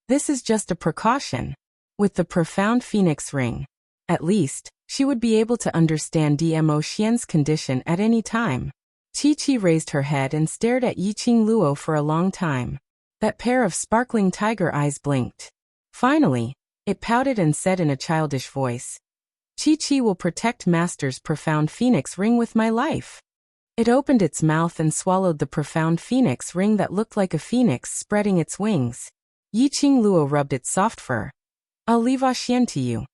This is just a precaution. With the profound phoenix ring, at least, she would be able to understand Dmo Xian's condition at any time. Chi-Chi raised her head and stared at Yiqing Luo for a long time. That pair of sparkling tiger eyes blinked. Finally, it pouted and said in a childish voice, Chi-Chi will protect Master's profound phoenix ring with my life. It opened its mouth and swallowed the profound phoenix ring that looked like a phoenix spreading its wings. Yiqing Luo rubbed its soft fur. I'll leave Xian to you.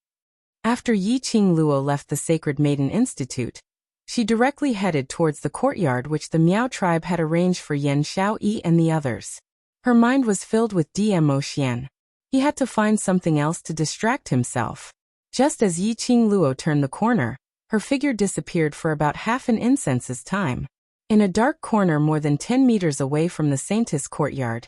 After Yiqing Luo left the Sacred Maiden Institute, she directly headed towards the courtyard which the Miao tribe had arranged for Yan Xiaoyi and the others. Her mind was filled with Dmo Xian. He had to find something else to distract himself. Just as Yiqing Luo turned the corner, her figure disappeared for about half an incense's time. In a dark corner more than 10 meters away from the Saintess courtyard,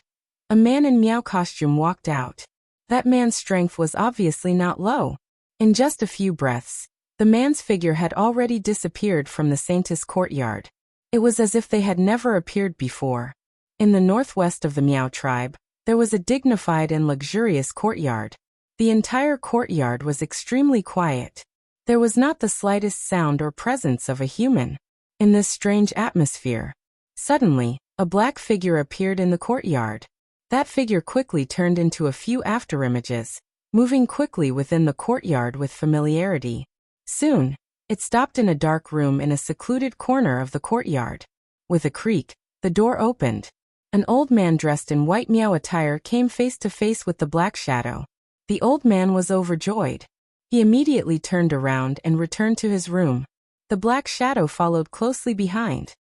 a man in Miao costume walked out. That man's strength was obviously not low. In just a few breaths, the man's figure had already disappeared from the Saintess courtyard. It was as if they had never appeared before. In the northwest of the Miao tribe, there was a dignified and luxurious courtyard. The entire courtyard was extremely quiet. There was not the slightest sound or presence of a human. In this strange atmosphere, suddenly, a black figure appeared in the courtyard. That figure quickly turned into a few afterimages, moving quickly within the courtyard with familiarity. Soon, it stopped in a dark room in a secluded corner of the courtyard. With a creak, the door opened. An old man dressed in white Miao attire came face to face with the black shadow. The old man was overjoyed. He immediately turned around and returned to his room. The black shadow followed closely behind.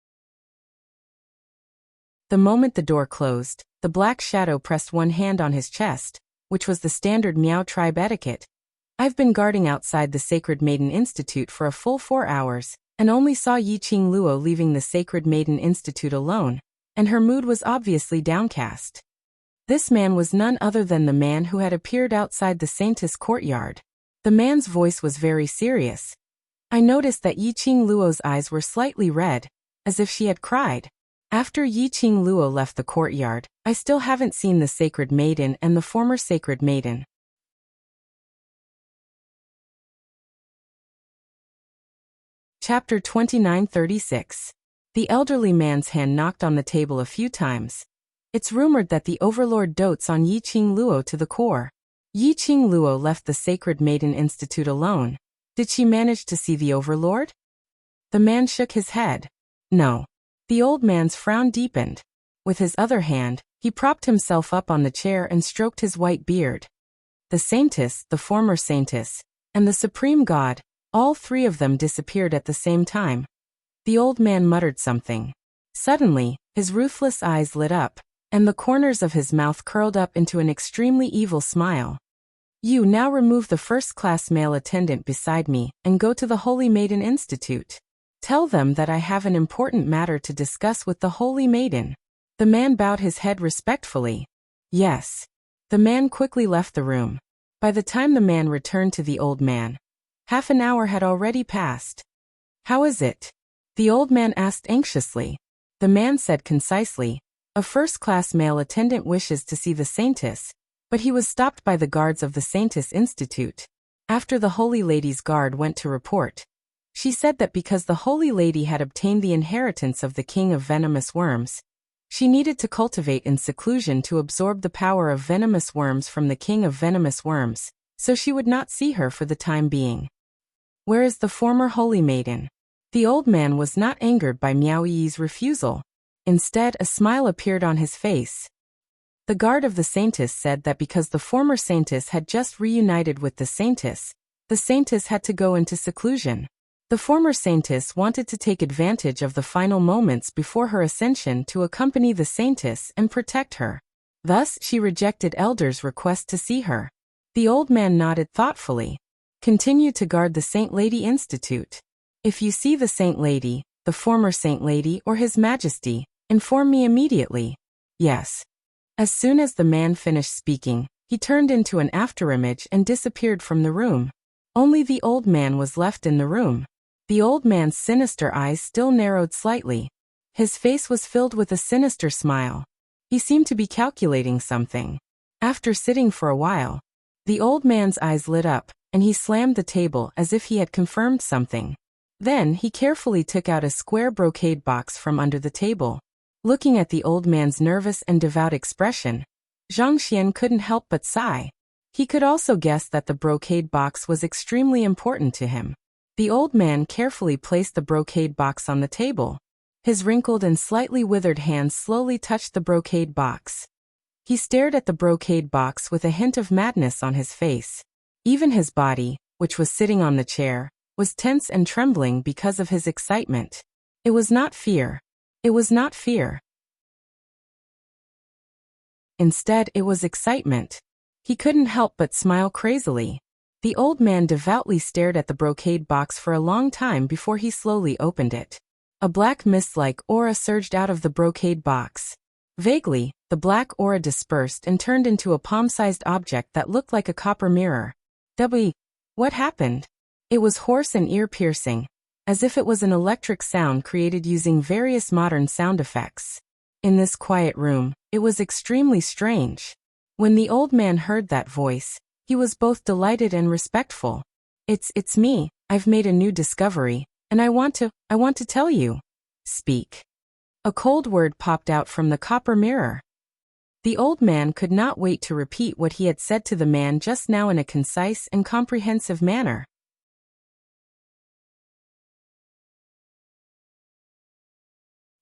The moment the door closed, the black shadow pressed one hand on his chest, which was the standard Miao tribe etiquette. I've been guarding outside the Sacred Maiden Institute for a full 4 hours, and only saw Yiqing Luo leaving the Sacred Maiden Institute alone, and her mood was obviously downcast. This man was none other than the man who had appeared outside the Saintess courtyard. The man's voice was very serious. I noticed that Yiqing Luo's eyes were slightly red, as if she had cried. After Yiqing Luo left the courtyard, I still haven't seen the Sacred Maiden and the former Sacred Maiden. Chapter 2936. The elderly man's hand knocked on the table a few times. It's rumored that the Overlord dotes on Yiqing Luo to the core. Yiqing Luo left the Sacred Maiden Institute alone. Did she manage to see the Overlord? The man shook his head. No. The old man's frown deepened. With his other hand, he propped himself up on the chair and stroked his white beard. The Saintess, the former Saintess, and the Supreme God, all three of them disappeared at the same time. The old man muttered something. Suddenly, his ruthless eyes lit up, and the corners of his mouth curled up into an extremely evil smile. You now remove the first-class male attendant beside me and go to the Holy Maiden Institute. Tell them that I have an important matter to discuss with the Holy Maiden. The man bowed his head respectfully. Yes. The man quickly left the room. By the time the man returned to the old man, half an hour had already passed. How is it? The old man asked anxiously. The man said concisely, a first-class male attendant wishes to see the Saintess, but he was stopped by the guards of the Saintess Institute. After the Holy Lady's guard went to report, she said that because the Holy Lady had obtained the inheritance of the King of Venomous Worms, she needed to cultivate in seclusion to absorb the power of venomous worms from the King of Venomous Worms, so she would not see her for the time being. Where is the former Holy Maiden? The old man was not angered by Miao Yi's refusal. Instead, a smile appeared on his face. The guard of the Saintess said that because the former Saintess had just reunited with the Saintess had to go into seclusion. The former Saintess wanted to take advantage of the final moments before her ascension to accompany the Saintess and protect her. Thus, she rejected Elder's request to see her. The old man nodded thoughtfully. Continue to guard the Saint Lady Institute. If you see the Saint Lady, the former Saint Lady or His Majesty, inform me immediately. Yes. As soon as the man finished speaking, he turned into an afterimage and disappeared from the room. Only the old man was left in the room. The old man's sinister eyes still narrowed slightly. His face was filled with a sinister smile. He seemed to be calculating something. After sitting for a while, the old man's eyes lit up, and he slammed the table as if he had confirmed something. Then he carefully took out a square brocade box from under the table. Looking at the old man's nervous and devout expression, Zhang Xian couldn't help but sigh. He could also guess that the brocade box was extremely important to him. The old man carefully placed the brocade box on the table. His wrinkled and slightly withered hands slowly touched the brocade box. He stared at the brocade box with a hint of madness on his face. Even his body, which was sitting on the chair, was tense and trembling because of his excitement. It was not fear. It was not fear. Instead, it was excitement. He couldn't help but smile crazily. The old man devoutly stared at the brocade box for a long time before he slowly opened it. A black mist-like aura surged out of the brocade box. Vaguely, the black aura dispersed and turned into a palm-sized object that looked like a copper mirror. What happened? It was hoarse and ear-piercing, as if it was an electric sound created using various modern sound effects. In this quiet room, it was extremely strange. When the old man heard that voice, he was both delighted and respectful. It's me. I've made a new discovery, and I want to tell you. Speak. A cold word popped out from the copper mirror. The old man could not wait to repeat what he had said to the man just now in a concise and comprehensive manner.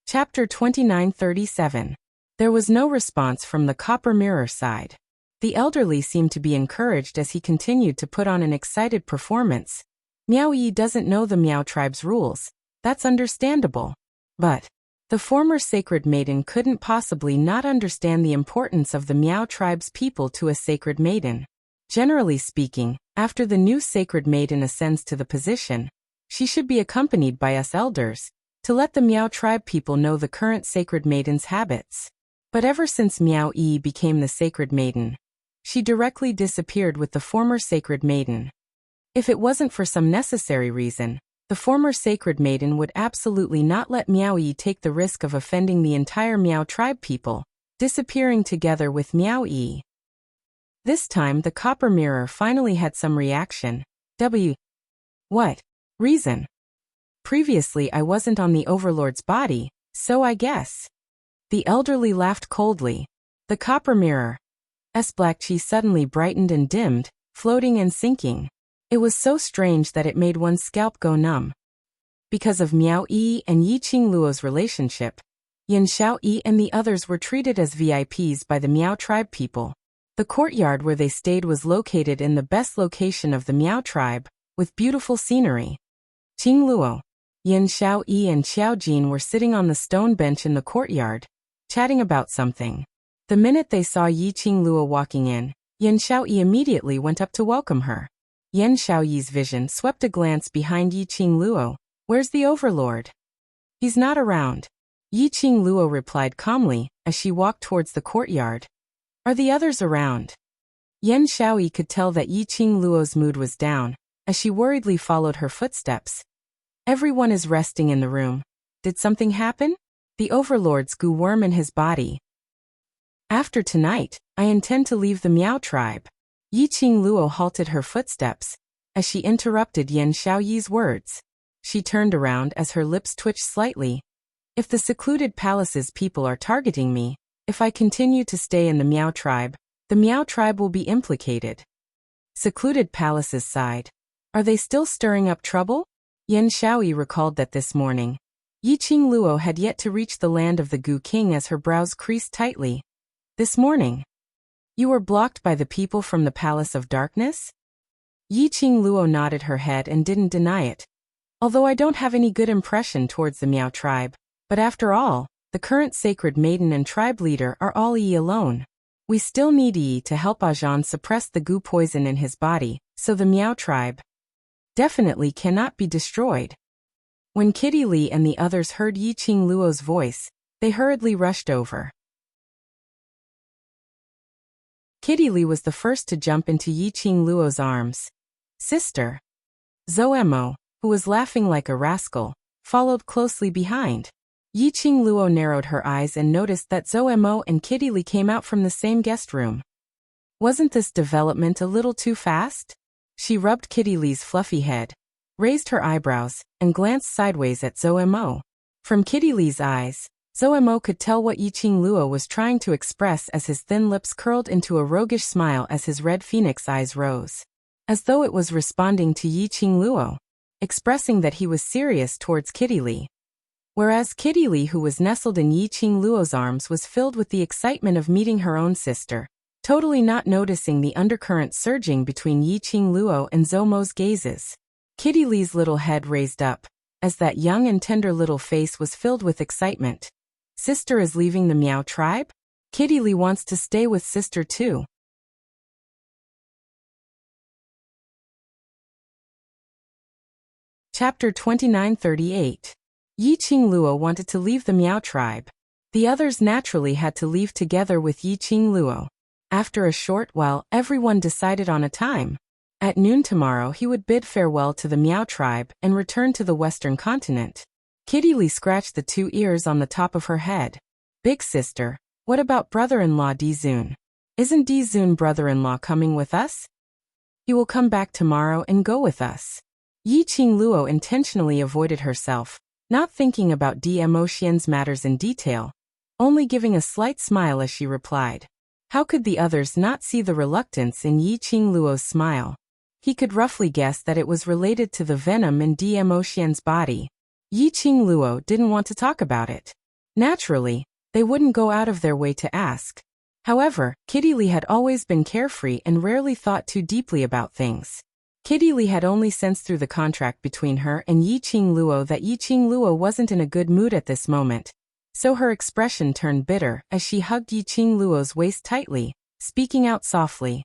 Chapter 2937. There was no response from the copper mirror side. The elderly seemed to be encouraged as he continued to put on an excited performance. Miao Yi doesn't know the Miao tribe's rules. That's understandable. But the former sacred maiden couldn't possibly not understand the importance of the Miao tribe's people to a sacred maiden. Generally speaking, after the new sacred maiden ascends to the position, she should be accompanied by us elders, to let the Miao tribe people know the current sacred maiden's habits. But ever since Miao Yi became the sacred maiden, she directly disappeared with the former sacred maiden. If it wasn't for some necessary reason, the former sacred maiden would absolutely not let Miao Yi take the risk of offending the entire Miao tribe people, disappearing together with Miao Yi. This time the copper mirror finally had some reaction. What? Reason? Previously I wasn't on the overlord's body, so I guess. The elderly laughed coldly. The copper mirror's black chi suddenly brightened and dimmed, floating and sinking. It was so strange that it made one's scalp go numb. Because of Miao Yi and Yi Qingluo's relationship, Yin Xiaoyi and the others were treated as VIPs by the Miao tribe people. The courtyard where they stayed was located in the best location of the Miao tribe, with beautiful scenery. Qingluo, Yin Xiaoyi and Xiaojin were sitting on the stone bench in the courtyard, chatting about something. The minute they saw Yi Qingluo walking in, Yin Xiaoyi immediately went up to welcome her. Yin Xiaoyi's vision swept a glance behind Yi Qingluo. Where's the overlord? He's not around. Yi Qingluo replied calmly, as she walked towards the courtyard. Are the others around? Yin Xiaoyi could tell that Yi Qingluo's mood was down, as she worriedly followed her footsteps. Everyone is resting in the room. Did something happen? The overlord's goo worm in his body. After tonight, I intend to leave the Miao tribe. Yi Qingluo halted her footsteps, as she interrupted Yin Xiaoyi's words. She turned around as her lips twitched slightly. If the secluded palace's people are targeting me, if I continue to stay in the Miao tribe will be implicated. Secluded palace's side. Are they still stirring up trouble? Yin Xiaoyi recalled that this morning, Yi Qingluo had yet to reach the land of the Gu King as her brows creased tightly. This morning. You were blocked by the people from the Palace of Darkness? Yi Qingluo nodded her head and didn't deny it. Although I don't have any good impression towards the Miao tribe, but after all, the current sacred maiden and tribe leader are all Yi alone. We still need Yi to help Ajahn suppress the Gu poison in his body, so the Miao tribe definitely cannot be destroyed. When Kitty Li and the others heard Yi Qingluo's voice, they hurriedly rushed over. Kitty Lee was the first to jump into Yiqing Luo's arms. Sister. Zoemo, who was laughing like a rascal, followed closely behind. Yiqing Luo narrowed her eyes and noticed that Zoemo and Kitty Lee came out from the same guest room. Wasn't this development a little too fast? She rubbed Kitty Lee's fluffy head, raised her eyebrows, and glanced sideways at Zoemo. From Kitty Lee's eyes, Zoemo could tell what Yiqing Luo was trying to express as his thin lips curled into a roguish smile as his red phoenix eyes rose. As though it was responding to Yiqing Luo, expressing that he was serious towards Kitty Lee. Whereas Kitty Lee, who was nestled in Yiqing Luo's arms, was filled with the excitement of meeting her own sister, totally not noticing the undercurrent surging between Yiqing Luo and Zoemo's gazes. Kitty Lee's little head raised up, as that young and tender little face was filled with excitement. Sister is leaving the Meow tribe? Kitty Lee wants to stay with sister too. Chapter 2938. Yiqing Luo wanted to leave the Meow tribe. The others naturally had to leave together with Yiqing Luo. After a short while, everyone decided on a time. At noon tomorrow he would bid farewell to the Meow tribe and return to the western continent. Kitty Lee scratched the two ears on the top of her head. Big sister, what about brother-in-law Dizun? Isn't Dizun brother-in-law coming with us? He will come back tomorrow and go with us. Yiqing Luo intentionally avoided herself, not thinking about Dmo Xian's matters in detail, only giving a slight smile as she replied. How could the others not see the reluctance in Yiqing Luo's smile? He could roughly guess that it was related to the venom in Dmo Xian's body. Yiqing Luo didn't want to talk about it. Naturally, they wouldn't go out of their way to ask. However, Kitty Lee had always been carefree and rarely thought too deeply about things. Kitty Lee had only sensed through the contract between her and Yiqing Luo that Yiqing Luo wasn't in a good mood at this moment, so her expression turned bitter as she hugged Yiqing Luo's waist tightly, speaking out softly.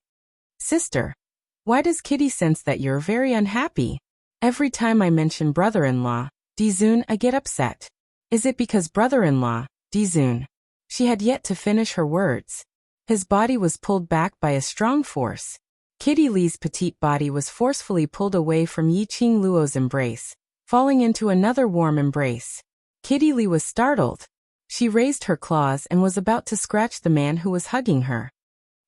Sister, why does Kitty sense that you're very unhappy? Every time I mention brother-in-law, Dizun, I get upset. Is it because brother-in-law, Dizun? She had yet to finish her words. His body was pulled back by a strong force. Kitty Lee's petite body was forcefully pulled away from Yiqing Luo's embrace, falling into another warm embrace. Kitty Lee was startled. She raised her claws and was about to scratch the man who was hugging her.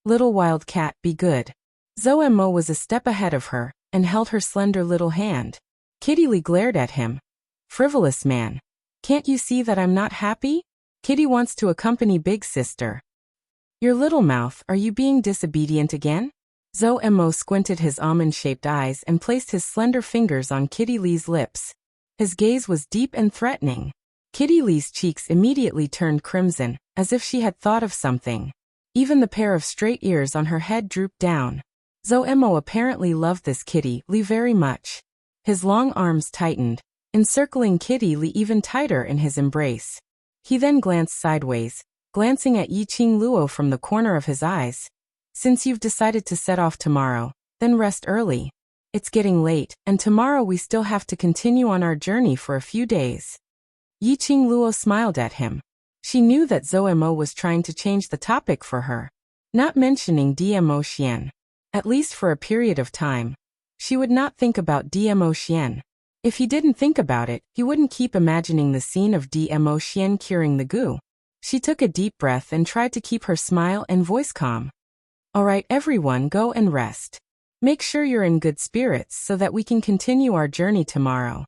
Little wild cat, be good. Zoemo was a step ahead of her and held her slender little hand. Kitty Lee glared at him. Frivolous man. Can't you see that I'm not happy? Kitty wants to accompany big sister. Your little mouth, are you being disobedient again? Zoemo squinted his almond-shaped eyes and placed his slender fingers on Kitty Lee's lips. His gaze was deep and threatening. Kitty Lee's cheeks immediately turned crimson, as if she had thought of something. Even the pair of straight ears on her head drooped down. Zoemo apparently loved this Kitty Lee very much. His long arms tightened, encircling Kitty Lee even tighter in his embrace. He then glanced sideways, glancing at Yiqing Luo from the corner of his eyes. Since you've decided to set off tomorrow, then rest early. It's getting late, and tomorrow we still have to continue on our journey for a few days. Yiqing Luo smiled at him. She knew that Zoemo was trying to change the topic for her, not mentioning Dmo Xian. At least for a period of time. She would not think about Dmo Xian. If he didn't think about it, he wouldn't keep imagining the scene of Dmo Xian curing the goo. She took a deep breath and tried to keep her smile and voice calm. Alright everyone, go and rest. Make sure you're in good spirits so that we can continue our journey tomorrow.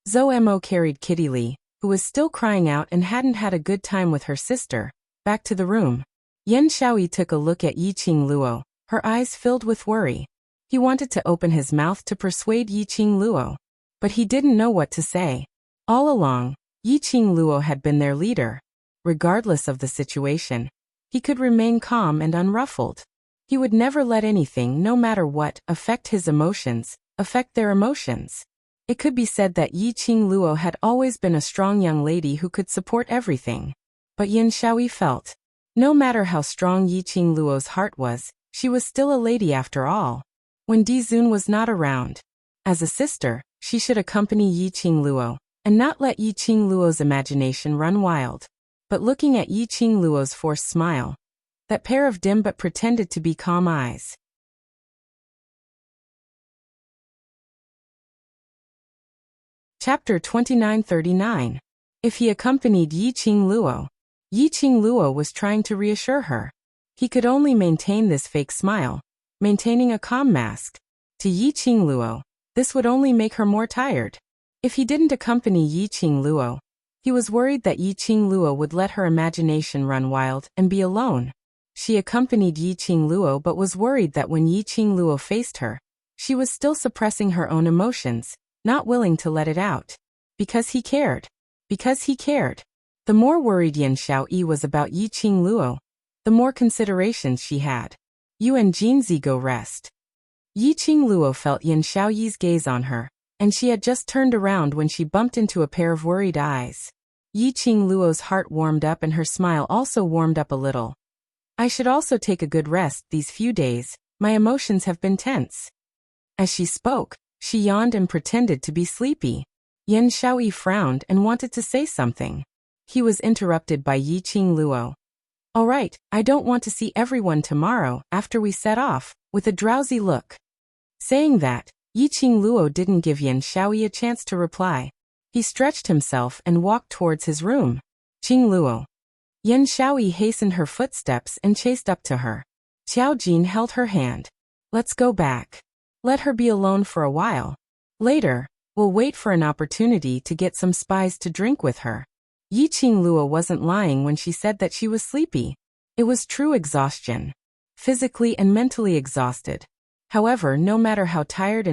Zoemo carried Kitty Lee, who was still crying out and hadn't had a good time with her sister, back to the room. Yan Xiaoyi took a look at Yiqing Luo, her eyes filled with worry. He wanted to open his mouth to persuade Yiqing Luo, but he didn't know what to say. All along, Yiqing Luo had been their leader. Regardless of the situation, he could remain calm and unruffled. He would never let anything, no matter what, affect his emotions, affect their emotions. It could be said that Yiqing Luo had always been a strong young lady who could support everything. But Yan Xiaoyi felt, no matter how strong Yiqing Luo's heart was, she was still a lady after all. When Dizun was not around, as a sister, she should accompany Yiqing Luo, and not let Yiqing Luo's imagination run wild. but looking at Yi Qing Luo's forced smile. That pair of dim but pretended to be calm eyes. Chapter 2939. If he accompanied Yi Qing Luo. Yi Qing Luo was trying to reassure her. He could only maintain this fake smile, maintaining a calm mask. To Yi Qing Luo, this would only make her more tired. If he didn't accompany Yi Qing Luo, he was worried that Yi Qing Luo would let her imagination run wild and be alone. She accompanied Yi Qing Luo but was worried that when Yi Qing Luo faced her, she was still suppressing her own emotions, not willing to let it out. Because he cared. Because he cared. The more worried Yan Xiaoyi was about Yi Qing Luo, the more considerations she had. Yuan Jin's ego rest. Yi Qing Luo felt Yan Xiaoyi's gaze on her, and she had just turned around when she bumped into a pair of worried eyes. Yi Qing Luo's heart warmed up and her smile also warmed up a little. I should also take a good rest these few days, my emotions have been tense. As she spoke, she yawned and pretended to be sleepy. Yan Xiaoyi frowned and wanted to say something. He was interrupted by Yi Qing Luo. All right, I don't want to see everyone tomorrow after we set off, with a drowsy look. Saying that, Yi Qing Luo didn't give Yan Xiaoyi a chance to reply. He stretched himself and walked towards his room. Qing Luo. Yan Xiaoyi hastened her footsteps and chased up to her. Xiao Jin held her hand. Let's go back. Let her be alone for a while. Later, we'll wait for an opportunity to get some spice to drink with her. Yi Qing Luo wasn't lying when she said that she was sleepy. It was true exhaustion. Physically and mentally exhausted. However, no matter how tired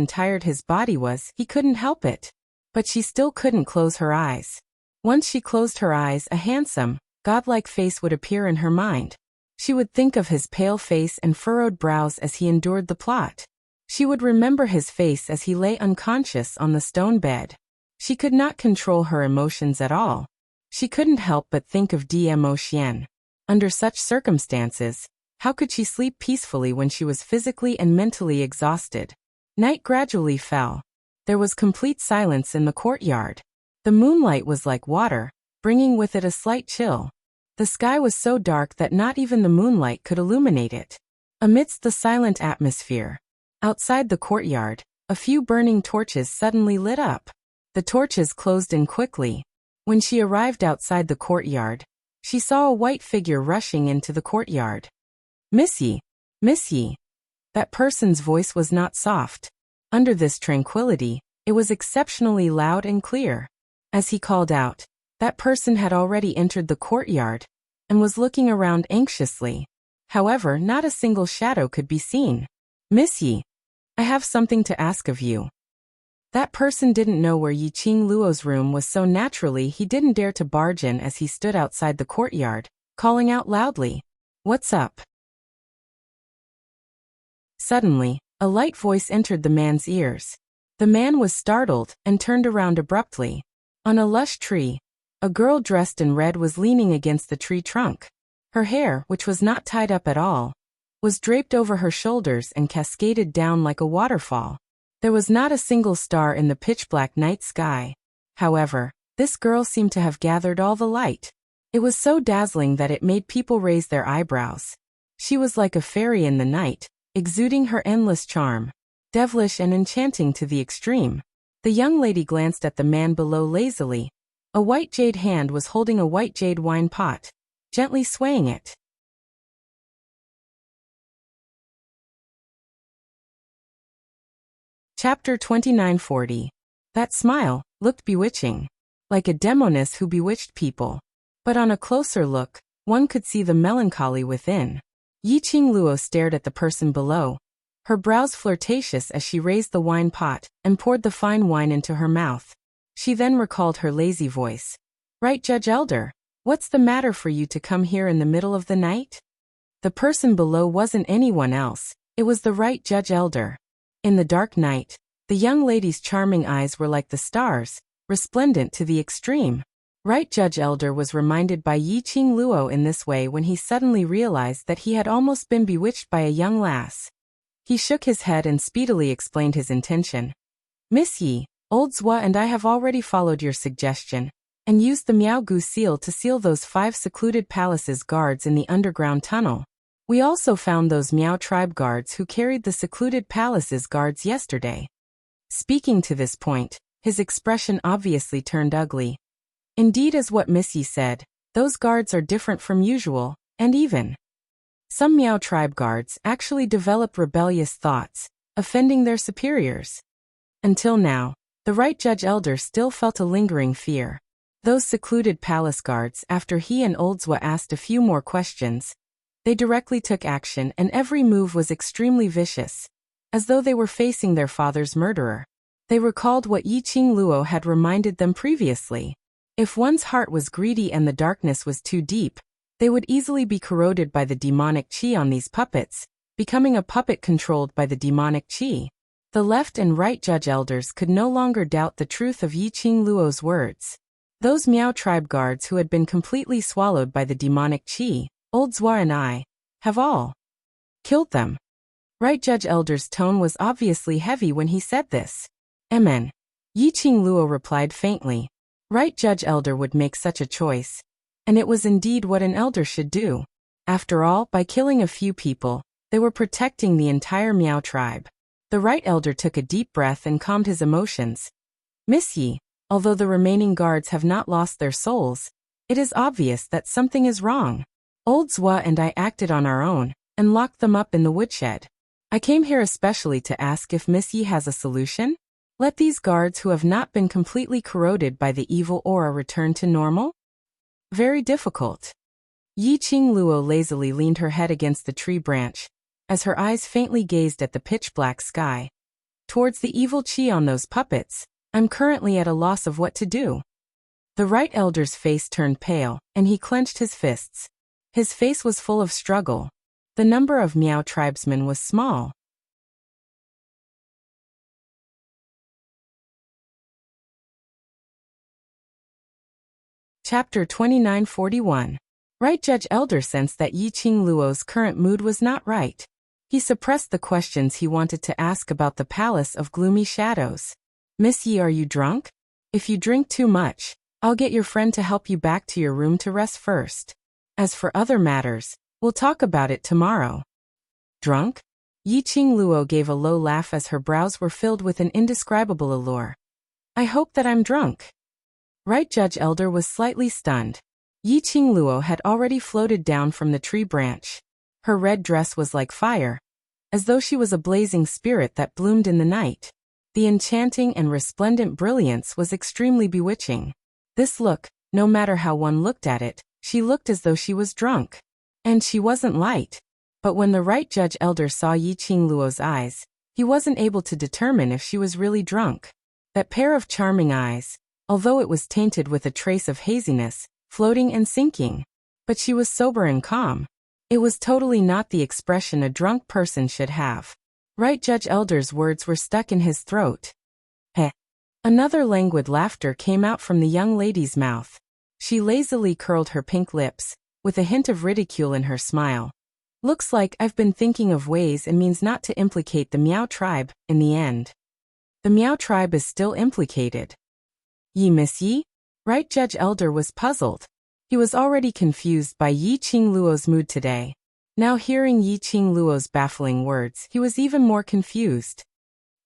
his body was, he couldn't help it. But she still couldn't close her eyes. Once she closed her eyes, a handsome, godlike face would appear in her mind. She would think of his pale face and furrowed brows as he endured the plot. She would remember his face as he lay unconscious on the stone bed. She could not control her emotions at all. She couldn't help but think of Dmo Xian. Under such circumstances, how could she sleep peacefully when she was physically and mentally exhausted? Night gradually fell. There was complete silence in the courtyard. The moonlight was like water, bringing with it a slight chill. The sky was so dark that not even the moonlight could illuminate it. Amidst the silent atmosphere, outside the courtyard, a few burning torches suddenly lit up. The torches closed in quickly. When she arrived outside the courtyard, she saw a white figure rushing into the courtyard. Miss Yi. Miss Yi. That person's voice was not soft. Under this tranquility, it was exceptionally loud and clear. As he called out, that person had already entered the courtyard and was looking around anxiously. However, not a single shadow could be seen. Miss Yi, I have something to ask of you. That person didn't know where Yi Qing Luo's room was, so naturally he didn't dare to barge in as he stood outside the courtyard, calling out loudly, "What's up?" Suddenly, a light voice entered the man's ears. The man was startled and turned around abruptly. On a lush tree, a girl dressed in red was leaning against the tree trunk. Her hair, which was not tied up at all, was draped over her shoulders and cascaded down like a waterfall. There was not a single star in the pitch-black night sky. However, this girl seemed to have gathered all the light. It was so dazzling that it made people raise their eyebrows. She was like a fairy in the night, exuding her endless charm, devilish and enchanting to the extreme. The young lady glanced at the man below lazily. A white jade hand was holding a white jade wine pot, gently swaying it. Chapter 2940. That smile looked bewitching, like a demoness who bewitched people. But on a closer look, one could see the melancholy within. Yi Qing Luo stared at the person below, her brows flirtatious as she raised the wine pot and poured the fine wine into her mouth. She then recalled her lazy voice. Right, Judge Elder, what's the matter for you to come here in the middle of the night? The person below wasn't anyone else, it was the right Judge Elder. In the dark night, the young lady's charming eyes were like the stars, resplendent to the extreme. Right Judge Elder was reminded by Yi Qing Luo in this way when he suddenly realized that he had almost been bewitched by a young lass. He shook his head and speedily explained his intention. Miss Yi, old Zhua and I have already followed your suggestion, and used the Miao Gu seal to seal those 5 secluded palaces guards in the underground tunnel. We also found those Miao tribe guards who carried the secluded palaces guards yesterday. Speaking to this point, his expression obviously turned ugly. Indeed, as what Miss Yi said, those guards are different from usual, and even some Miao tribe guards actually develop rebellious thoughts, offending their superiors. Until now, the right judge elder still felt a lingering fear. Those secluded palace guards, after he and Old Zwa asked a few more questions, they directly took action, and every move was extremely vicious, as though they were facing their father's murderer. They recalled what Yi Qing Luo had reminded them previously. If one's heart was greedy and the darkness was too deep, they would easily be corroded by the demonic qi on these puppets, becoming a puppet controlled by the demonic qi. The left and right judge elders could no longer doubt the truth of Yi Qing Luo's words. Those Miao tribe guards who had been completely swallowed by the demonic qi, Old Zwa and I, have all killed them. Right judge elder's tone was obviously heavy when he said this. Amen. Yi Qing Luo replied faintly. Right judge elder would make such a choice. And it was indeed what an elder should do. After all, by killing a few people, they were protecting the entire Miao tribe. The right elder took a deep breath and calmed his emotions. Miss Yi, although the remaining guards have not lost their souls, it is obvious that something is wrong. Old Zwa and I acted on our own, and locked them up in the woodshed. I came here especially to ask if Miss Yi has a solution? Let these guards who have not been completely corroded by the evil aura return to normal? Very difficult. Yi Qing Luo lazily leaned her head against the tree branch, as her eyes faintly gazed at the pitch-black sky. Towards the evil qi on those puppets, I'm currently at a loss of what to do. The right elder's face turned pale, and he clenched his fists. His face was full of struggle. The number of Miao tribesmen was small. Chapter 2941. Right judge elder sensed that Yi Qing Luo's current mood was not right. He suppressed the questions he wanted to ask about the palace of gloomy shadows. Miss Yi, are you drunk? If you drink too much, I'll get your friend to help you back to your room to rest first. As for other matters, we'll talk about it tomorrow. Drunk? Yi Qing Luo gave a low laugh as her brows were filled with an indescribable allure. I hope that I'm drunk. Right judge elder was slightly stunned. Yi Qing Luo had already floated down from the tree branch. Her red dress was like fire, as though she was a blazing spirit that bloomed in the night. The enchanting and resplendent brilliance was extremely bewitching. This look, no matter how one looked at it, she looked as though she was drunk. And she wasn't light. But when the right judge elder saw Yi Qing Luo's eyes, he wasn't able to determine if she was really drunk. That pair of charming eyes, although it was tainted with a trace of haziness, floating and sinking. But she was sober and calm. It was totally not the expression a drunk person should have. Right judge elder's words were stuck in his throat. Heh. Another languid laughter came out from the young lady's mouth. She lazily curled her pink lips, with a hint of ridicule in her smile. Looks like I've been thinking of ways and means not to implicate the Miao tribe, in the end. The Miao tribe is still implicated. Yi Miss Yi? Right judge elder was puzzled. He was already confused by Yi Qing Luo's mood today. Now hearing Yi Qing Luo's baffling words, he was even more confused.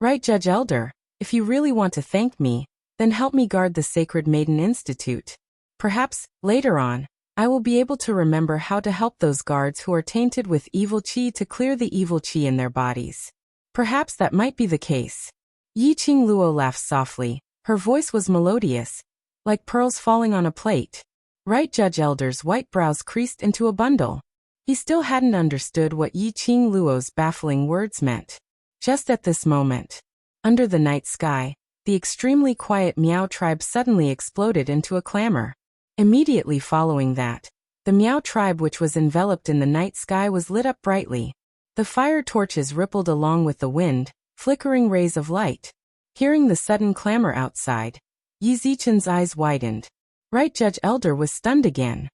Right judge elder, if you really want to thank me, then help me guard the Sacred Maiden Institute. Perhaps, later on, I will be able to remember how to help those guards who are tainted with evil qi to clear the evil qi in their bodies. Perhaps that might be the case. Yi Qing Luo laughed softly. Her voice was melodious, like pearls falling on a plate. Right judge elder's white brows creased into a bundle. He still hadn't understood what Yi Qing Luo's baffling words meant. Just at this moment, under the night sky, the extremely quiet Miao tribe suddenly exploded into a clamor. Immediately following that, the Miao tribe which was enveloped in the night sky was lit up brightly. The fire torches rippled along with the wind, flickering rays of light. Hearing the sudden clamor outside, Yi Zichen's eyes widened. Right judge elder was stunned again.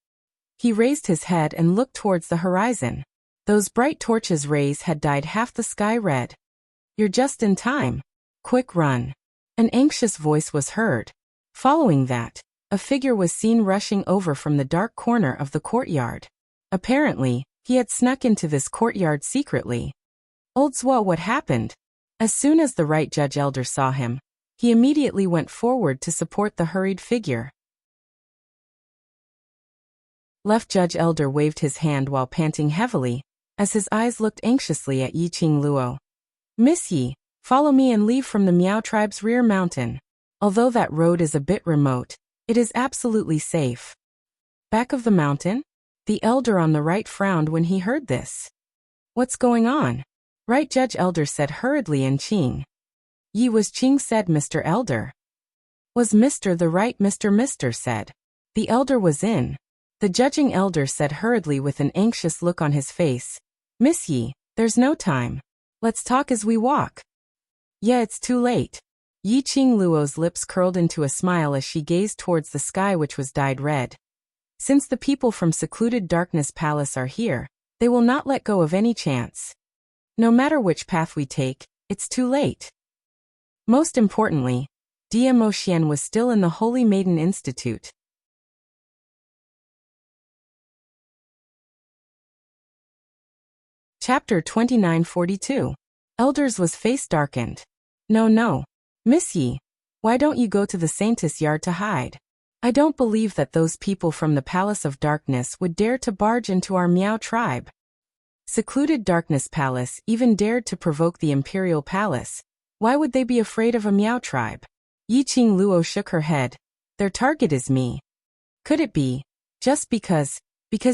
He raised his head and looked towards the horizon. Those bright torches' rays had dyed half the sky red. You're just in time. Quick run. An anxious voice was heard. Following that, a figure was seen rushing over from the dark corner of the courtyard. Apparently, he had snuck into this courtyard secretly. Old Zwa, what happened? As soon as the right judge elder saw him, he immediately went forward to support the hurried figure. Left judge elder waved his hand while panting heavily, as his eyes looked anxiously at Yiqing Luo. Miss Yi, follow me and leave from the Miao tribe's rear mountain. Although that road is a bit remote, it is absolutely safe. Back of the mountain? The elder on the right frowned when he heard this. What's going on? Right judge elder said hurriedly in Qing. Yi was Qing said Mr. Elder. Was Mr. the right Mr. said. The elder was in. The judging elder said hurriedly with an anxious look on his face. Miss Yi, there's no time. Let's talk as we walk. Yeah, it's too late. Yiqing Luo's lips curled into a smile as she gazed towards the sky which was dyed red. Since the people from secluded Darkness Palace are here, they will not let go of any chance. No matter which path we take, it's too late. Most importantly, Dmo Xian was still in the Holy Maiden Institute. Chapter 2942. Elder's was face darkened. No. Miss Yi, why don't you go to the Saintess Yard to hide? I don't believe that those people from the Palace of Darkness would dare to barge into our Miao tribe. Secluded Darkness Palace even dared to provoke the Imperial Palace. Why would they be afraid of a Miao tribe? Yiqing Luo shook her head. Their target is me. Could it be? Just because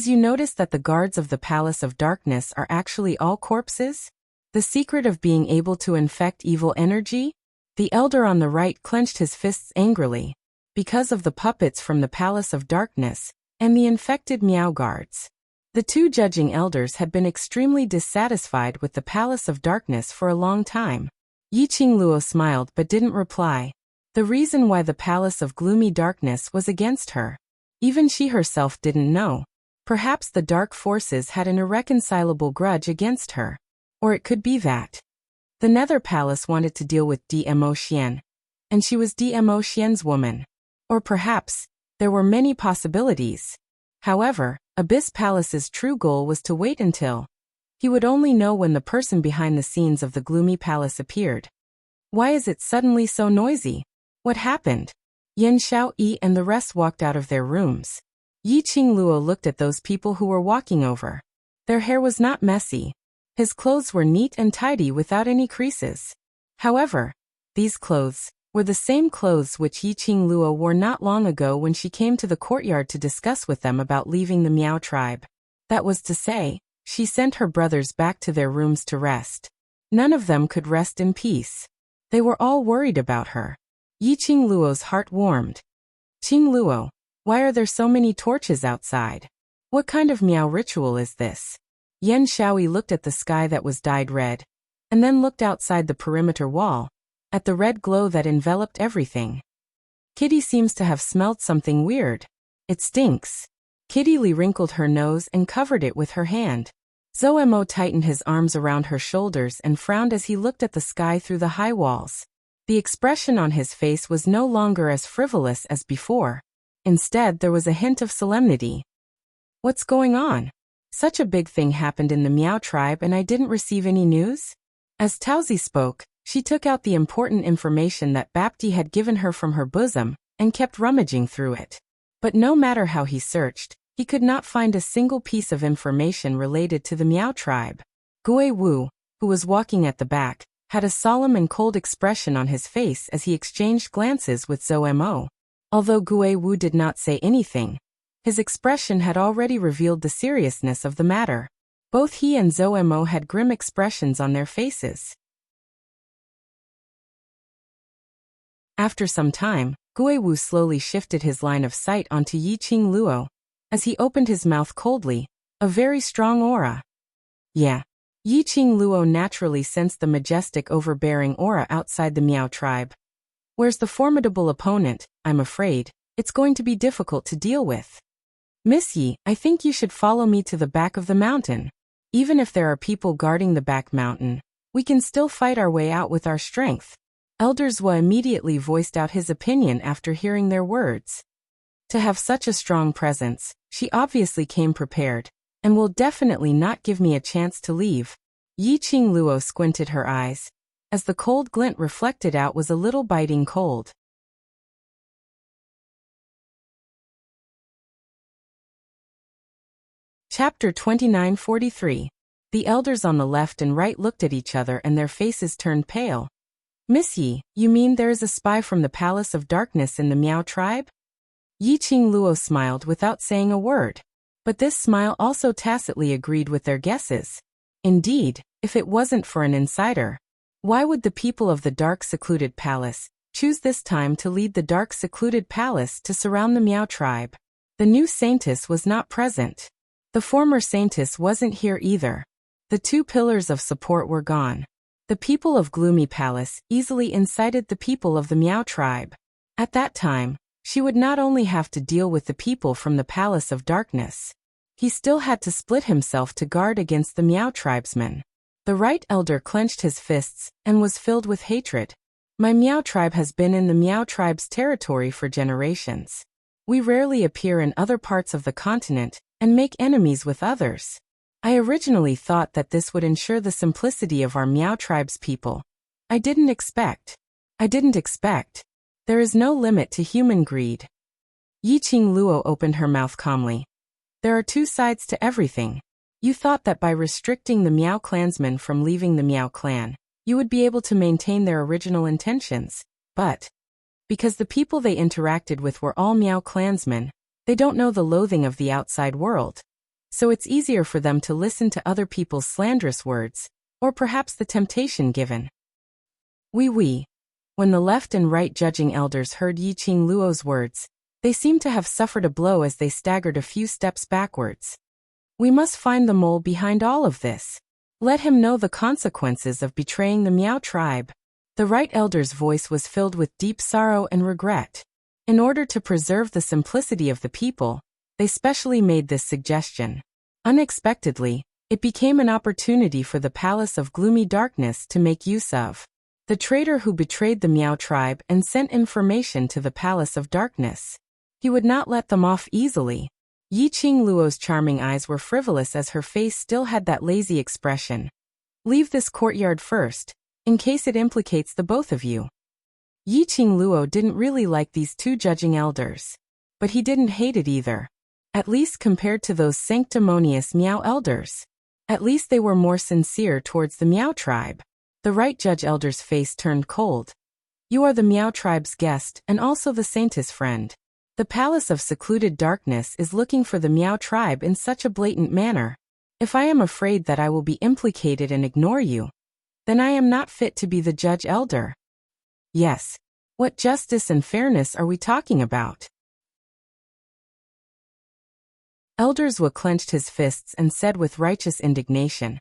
you noticed that the guards of the Palace of Darkness are actually all corpses? The secret of being able to infect evil energy? The elder on the right clenched his fists angrily. Because of the puppets from the Palace of Darkness, and the infected Miao guards. The two judging elders had been extremely dissatisfied with the Palace of Darkness for a long time. Yiqing Luo smiled but didn't reply. The reason why the Palace of Gloomy Darkness was against her. Even she herself didn't know. Perhaps the dark forces had an irreconcilable grudge against her. Or it could be that the Nether Palace wanted to deal with Dmo Xian, and she was Dmo Xian's woman. Or perhaps there were many possibilities. However, Abyss Palace's true goal was to wait until he would only know when the person behind the scenes of the Gloomy Palace appeared. Why is it suddenly so noisy? What happened? Yan Xiaoyi and the rest walked out of their rooms. Yiqing Luo looked at those people who were walking over. Their hair was not messy. His clothes were neat and tidy without any creases. However, these clothes were the same clothes which Yiqing Luo wore not long ago when she came to the courtyard to discuss with them about leaving the Miao tribe. That was to say, she sent her brothers back to their rooms to rest. None of them could rest in peace. They were all worried about her. Yiqing Luo's heart warmed. Qing Luo, why are there so many torches outside? What kind of Miao ritual is this? Yan Xiaoyi looked at the sky that was dyed red, and then looked outside the perimeter wall, at the red glow that enveloped everything. Kitty seems to have smelled something weird. It stinks. Kitty Lee wrinkled her nose and covered it with her hand. Zoemo tightened his arms around her shoulders and frowned as he looked at the sky through the high walls. The expression on his face was no longer as frivolous as before. Instead, there was a hint of solemnity. What's going on? Such a big thing happened in the Miao tribe and I didn't receive any news? As Taozi spoke, she took out the important information that Bapti had given her from her bosom, and kept rummaging through it. But no matter how he searched, he could not find a single piece of information related to the Miao tribe. Gui Wu, who was walking at the back, had a solemn and cold expression on his face as he exchanged glances with Zhou Mo. Although Gui Wu did not say anything, his expression had already revealed the seriousness of the matter. Both he and Zhou Mo had grim expressions on their faces. After some time, Gui Wu slowly shifted his line of sight onto Yiqing Luo. As he opened his mouth coldly, a very strong aura. Yeah. Yiqing Luo naturally sensed the majestic overbearing aura outside the Miao tribe. Where's the formidable opponent? I'm afraid it's going to be difficult to deal with. Miss Yi, I think you should follow me to the back of the mountain. Even if there are people guarding the back mountain, we can still fight our way out with our strength. Elder Zwa immediately voiced out his opinion after hearing their words. To have such a strong presence, she obviously came prepared, and will definitely not give me a chance to leave. Yi-Ching Luo squinted her eyes, as the cold glint reflected out was a little biting cold. Chapter 2943. The elders on the left and right looked at each other and their faces turned pale. Miss Yi, you mean there is a spy from the Palace of Darkness in the Miao tribe? Yi-Ching Luo smiled without saying a word. But this smile also tacitly agreed with their guesses. Indeed, if it wasn't for an insider, why would the people of the dark secluded palace choose this time to lead the dark secluded palace to surround the Miao tribe? The new saintess was not present. The former saintess wasn't here either. The two pillars of support were gone. The people of Gloomy Palace easily incited the people of the Miao tribe. At that time, she would not only have to deal with the people from the Palace of Darkness. He still had to split himself to guard against the Miao tribesmen. The right elder clenched his fists and was filled with hatred. My Miao tribe has been in the Miao tribe's territory for generations. We rarely appear in other parts of the continent and make enemies with others. I originally thought that this would ensure the simplicity of our Miao tribe's people. I didn't expect. There is no limit to human greed. Yi-Ching Luo opened her mouth calmly. There are two sides to everything. You thought that by restricting the Miao clansmen from leaving the Miao clan, you would be able to maintain their original intentions, but because the people they interacted with were all Miao clansmen, they don't know the loathing of the outside world. So it's easier for them to listen to other people's slanderous words, or perhaps the temptation given. Oui. When the left and right judging elders heard Yi-Ching Luo's words, they seemed to have suffered a blow as they staggered a few steps backwards. We must find the mole behind all of this. Let him know the consequences of betraying the Miao tribe. The right elder's voice was filled with deep sorrow and regret. In order to preserve the simplicity of the people, they specially made this suggestion. Unexpectedly, it became an opportunity for the Palace of Gloomy Darkness to make use of. The traitor who betrayed the Miao tribe and sent information to the Palace of Darkness. He would not let them off easily. Yi-Ching Luo's charming eyes were frivolous as her face still had that lazy expression. Leave this courtyard first, in case it implicates the both of you. Yi-Ching Luo didn't really like these two judging elders. But he didn't hate it either. At least compared to those sanctimonious Miao elders. At least they were more sincere towards the Miao tribe. The right judge elder's face turned cold. You are the Miao tribe's guest and also the saintess friend. The Palace of Secluded Darkness is looking for the Miao tribe in such a blatant manner. If I am afraid that I will be implicated and ignore you, then I am not fit to be the judge elder. Yes. What justice and fairness are we talking about? Elder Zhuo clenched his fists and said with righteous indignation.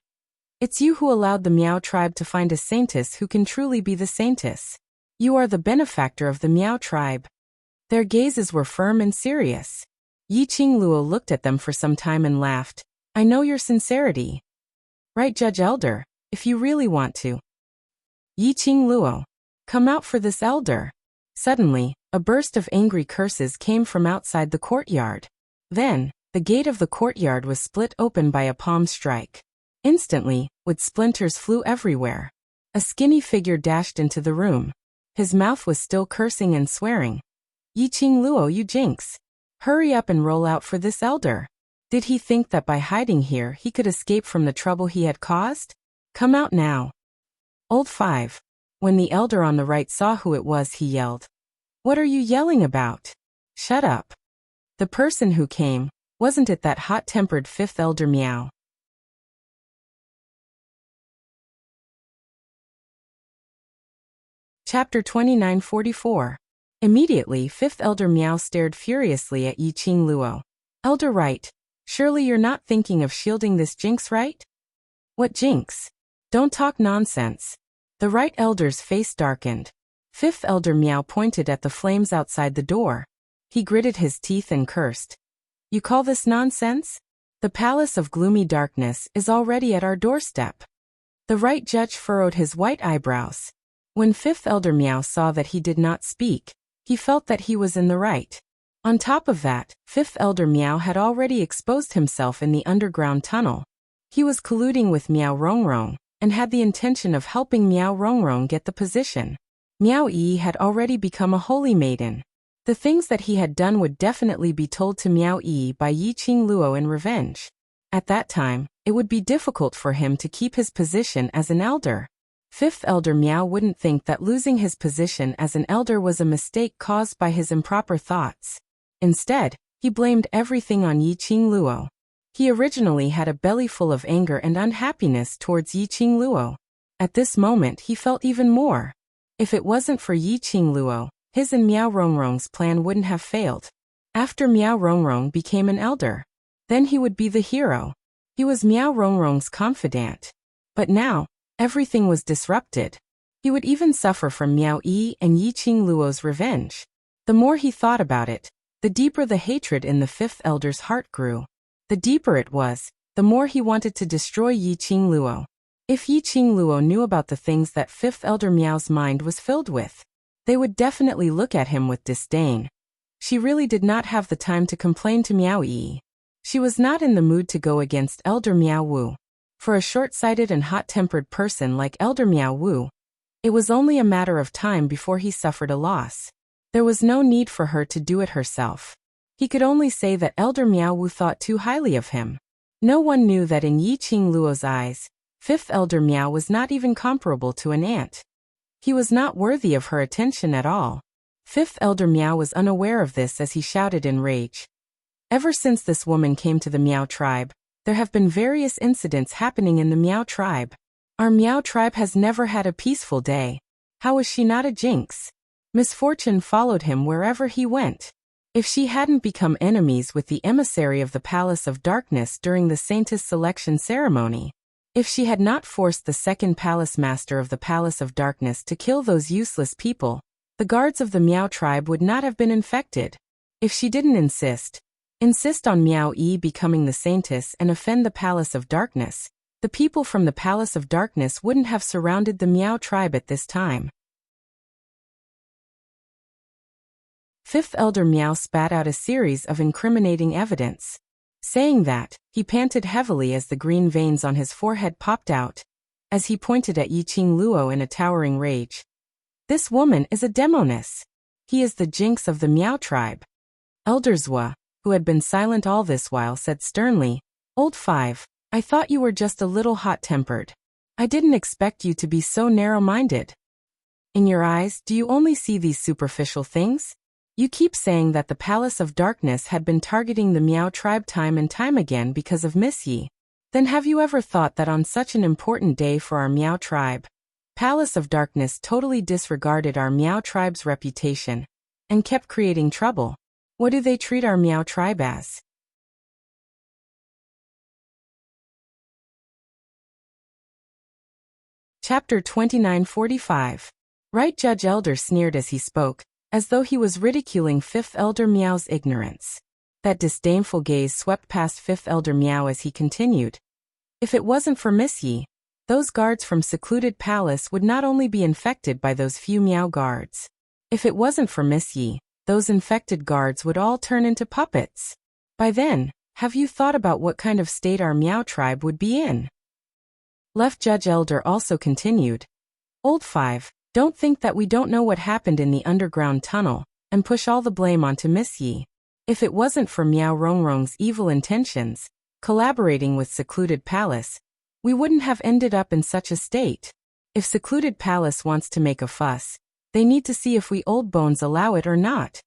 It's you who allowed the Miao tribe to find a saintess who can truly be the saintess. You are the benefactor of the Miao tribe. Their gazes were firm and serious. Yi-Ching Luo looked at them for some time and laughed. I know your sincerity. Right, Judge Elder, if you really want to. Yi-Ching Luo, come out for this elder. Suddenly, a burst of angry curses came from outside the courtyard. Then, the gate of the courtyard was split open by a palm strike. Instantly, wood splinters flew everywhere. A skinny figure dashed into the room. His mouth was still cursing and swearing. Yi-Ching Luo, you jinx. Hurry up and roll out for this elder. Did he think that by hiding here he could escape from the trouble he had caused? Come out now. Old 5. When the elder on the right saw who it was, he yelled. What are you yelling about? Shut up. The person who came, wasn't it that hot-tempered fifth elder Miao? Chapter 2944. Immediately, fifth elder Miao stared furiously at Yi-Ching Luo. Elder Right, surely you're not thinking of shielding this jinx, right? What jinx? Don't talk nonsense. The right elder's face darkened. Fifth elder Miao pointed at the flames outside the door. He gritted his teeth and cursed. You call this nonsense? The Palace of Gloomy Darkness is already at our doorstep. The right judge furrowed his white eyebrows. When fifth elder Miao saw that he did not speak, he felt that he was in the right. On top of that, Fifth Elder Meow had already exposed himself in the underground tunnel. He was colluding with Meow Rongrong, and had the intention of helping Meow Rongrong get the position. Meow Yi had already become a holy maiden. The things that he had done would definitely be told to Meow Yi by Yiqing Luo in revenge. At that time, it would be difficult for him to keep his position as an elder. Fifth Elder Meow wouldn't think that losing his position as an elder was a mistake caused by his improper thoughts. Instead, he blamed everything on Yiqing Luo. He originally had a belly full of anger and unhappiness towards Yiqing Luo. At this moment he felt even more. If it wasn't for Yiqing Luo, his and Meow Rongrong's plan wouldn't have failed. After Meow Rongrong became an elder, then he would be the hero. He was Meow Rongrong's confidant. But now, everything was disrupted. He would even suffer from Meow Yi and Yiqing Luo's revenge. The more he thought about it, the deeper the hatred in the Fifth Elder's heart grew. The deeper it was, the more he wanted to destroy Yiqing Luo. If Yiqing Luo knew about the things that Fifth Elder Meow's mind was filled with, they would definitely look at him with disdain. She really did not have the time to complain to Meow Yi. She was not in the mood to go against Elder Meow Wu. For a short-sighted and hot-tempered person like Elder Meow Wu, it was only a matter of time before he suffered a loss. There was no need for her to do it herself. He could only say that Elder Meow Wu thought too highly of him. No one knew that in Yiqing Luo's eyes, Fifth Elder Meow was not even comparable to an ant. He was not worthy of her attention at all. Fifth Elder Meow was unaware of this as he shouted in rage. Ever since this woman came to the Meow tribe, there have been various incidents happening in the Meow tribe. Our Meow tribe has never had a peaceful day. How is she not a jinx? Misfortune followed him wherever he went. If she hadn't become enemies with the emissary of the Palace of Darkness during the Saintess selection ceremony, if she had not forced the second Palace Master of the Palace of Darkness to kill those useless people, the guards of the Meow tribe would not have been infected. If she didn't insist on Meow Yi becoming the Saintess and offend the Palace of Darkness, the people from the Palace of Darkness wouldn't have surrounded the Meow tribe at this time. Fifth Elder Meow spat out a series of incriminating evidence. Saying that, he panted heavily as the green veins on his forehead popped out, as he pointed at Yiqing Luo in a towering rage. This woman is a demoness. He is the jinx of the Meow tribe. Elder Zhua, who had been silent all this while, said sternly, "Old Five, I thought you were just a little hot-tempered. I didn't expect you to be so narrow-minded. In your eyes, do you only see these superficial things? You keep saying that the Palace of Darkness had been targeting the Meow tribe time and time again because of Miss Yi. Then have you ever thought that on such an important day for our Meow tribe, Palace of Darkness totally disregarded our Meow tribe's reputation and kept creating trouble? What do they treat our Meow tribe as?" Chapter 2945. Right Judge Elder sneered as he spoke, as though he was ridiculing Fifth Elder Meow's ignorance. That disdainful gaze swept past Fifth Elder Meow as he continued. If it wasn't for Miss Yi, those guards from Secluded Palace would not only be infected by those few Meow guards. If it wasn't for Miss Yi, those infected guards would all turn into puppets. By then, have you thought about what kind of state our Meow tribe would be in? Left Judge Elder also continued. Old Five, don't think that we don't know what happened in the underground tunnel, and push all the blame onto Miss Yi. If it wasn't for Meow Rongrong's evil intentions, collaborating with Secluded Palace, we wouldn't have ended up in such a state. If Secluded Palace wants to make a fuss, they need to see if we old bones allow it or not.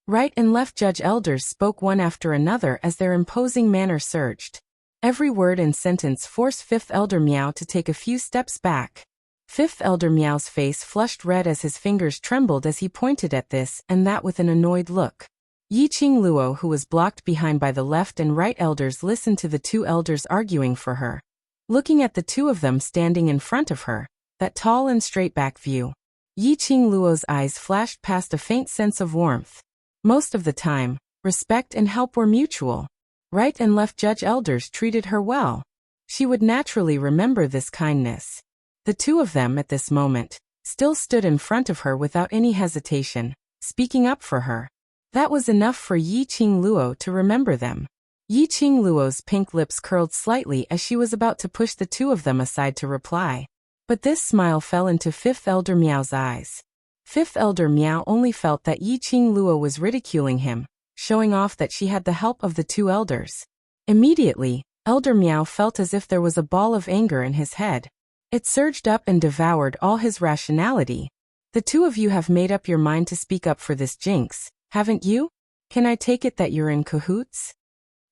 Right and left Judge Elders spoke one after another as their imposing manner surged. Every word and sentence forced Fifth Elder Meow to take a few steps back. Fifth Elder Meow's face flushed red as his fingers trembled as he pointed at this and that with an annoyed look. Yiqing Luo, who was blocked behind by the left and right elders, listened to the two elders arguing for her. Looking at the two of them standing in front of her, that tall and straight back view, Yiqing Luo's eyes flashed past a faint sense of warmth. Most of the time, respect and help were mutual. Right and left Judge Elders treated her well. She would naturally remember this kindness. The two of them at this moment still stood in front of her without any hesitation, speaking up for her. That was enough for Yiqing Luo to remember them. Yiqing Luo's pink lips curled slightly as she was about to push the two of them aside to reply. But this smile fell into Fifth Elder Miao's eyes. Fifth Elder Miao only felt that Yiqing Luo was ridiculing him, showing off that she had the help of the two elders. Immediately, Elder Miao felt as if there was a ball of anger in his head. It surged up and devoured all his rationality. The two of you have made up your mind to speak up for this jinx, haven't you? Can I take it that you're in cahoots?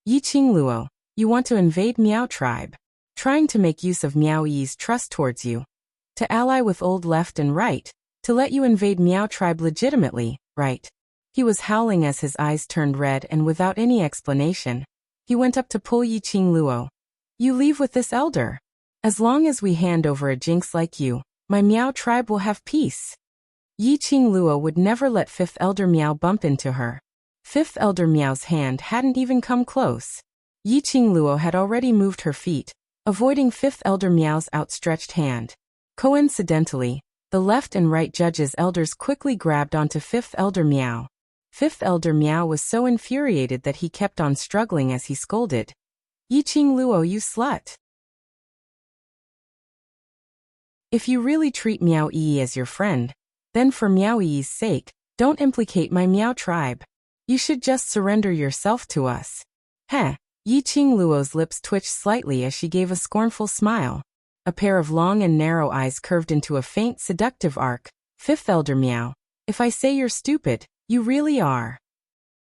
Yiqing Luo, you want to invade Miao tribe, trying to make use of Miao Yi's trust towards you. To ally with old left and right, to let you invade Miao tribe legitimately, right? He was howling as his eyes turned red, and without any explanation, he went up to pull Yiqing Luo. You leave with this elder. As long as we hand over a jinx like you, my Miao tribe will have peace. Yiqing Luo would never let Fifth Elder Miao bump into her. Fifth Elder Miao's hand hadn't even come close. Yiqing Luo had already moved her feet, avoiding Fifth Elder Miao's outstretched hand. Coincidentally, the left and right judges' elders quickly grabbed onto Fifth Elder Miao. Fifth Elder Miao was so infuriated that he kept on struggling as he scolded. Yiqing Luo, you slut! If you really treat Miao Yi as your friend, then for Miao Yi's sake, don't implicate my Miao tribe. You should just surrender yourself to us. Heh. Yiqing Luo's lips twitched slightly as she gave a scornful smile. A pair of long and narrow eyes curved into a faint, seductive arc. Fifth Elder Miao, if I say you're stupid, you really are.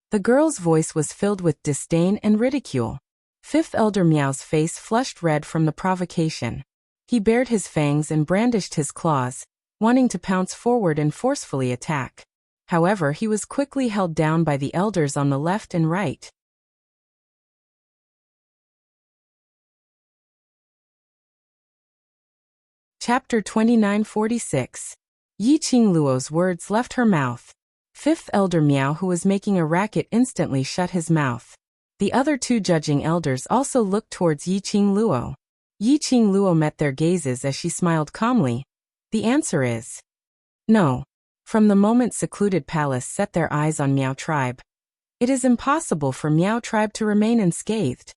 The girl's voice was filled with disdain and ridicule. Fifth Elder Miao's face flushed red from the provocation. He bared his fangs and brandished his claws, wanting to pounce forward and forcefully attack. However, he was quickly held down by the elders on the left and right. Chapter 2946. Yiqing Luo's words left her mouth. Fifth Elder Miao, who was making a racket, instantly shut his mouth. The other two judging elders also looked towards Yiqing Luo. Yiqing Luo met their gazes as she smiled calmly. The answer is no. From the moment Secluded Palace set their eyes on Miao tribe, it is impossible for Miao tribe to remain unscathed.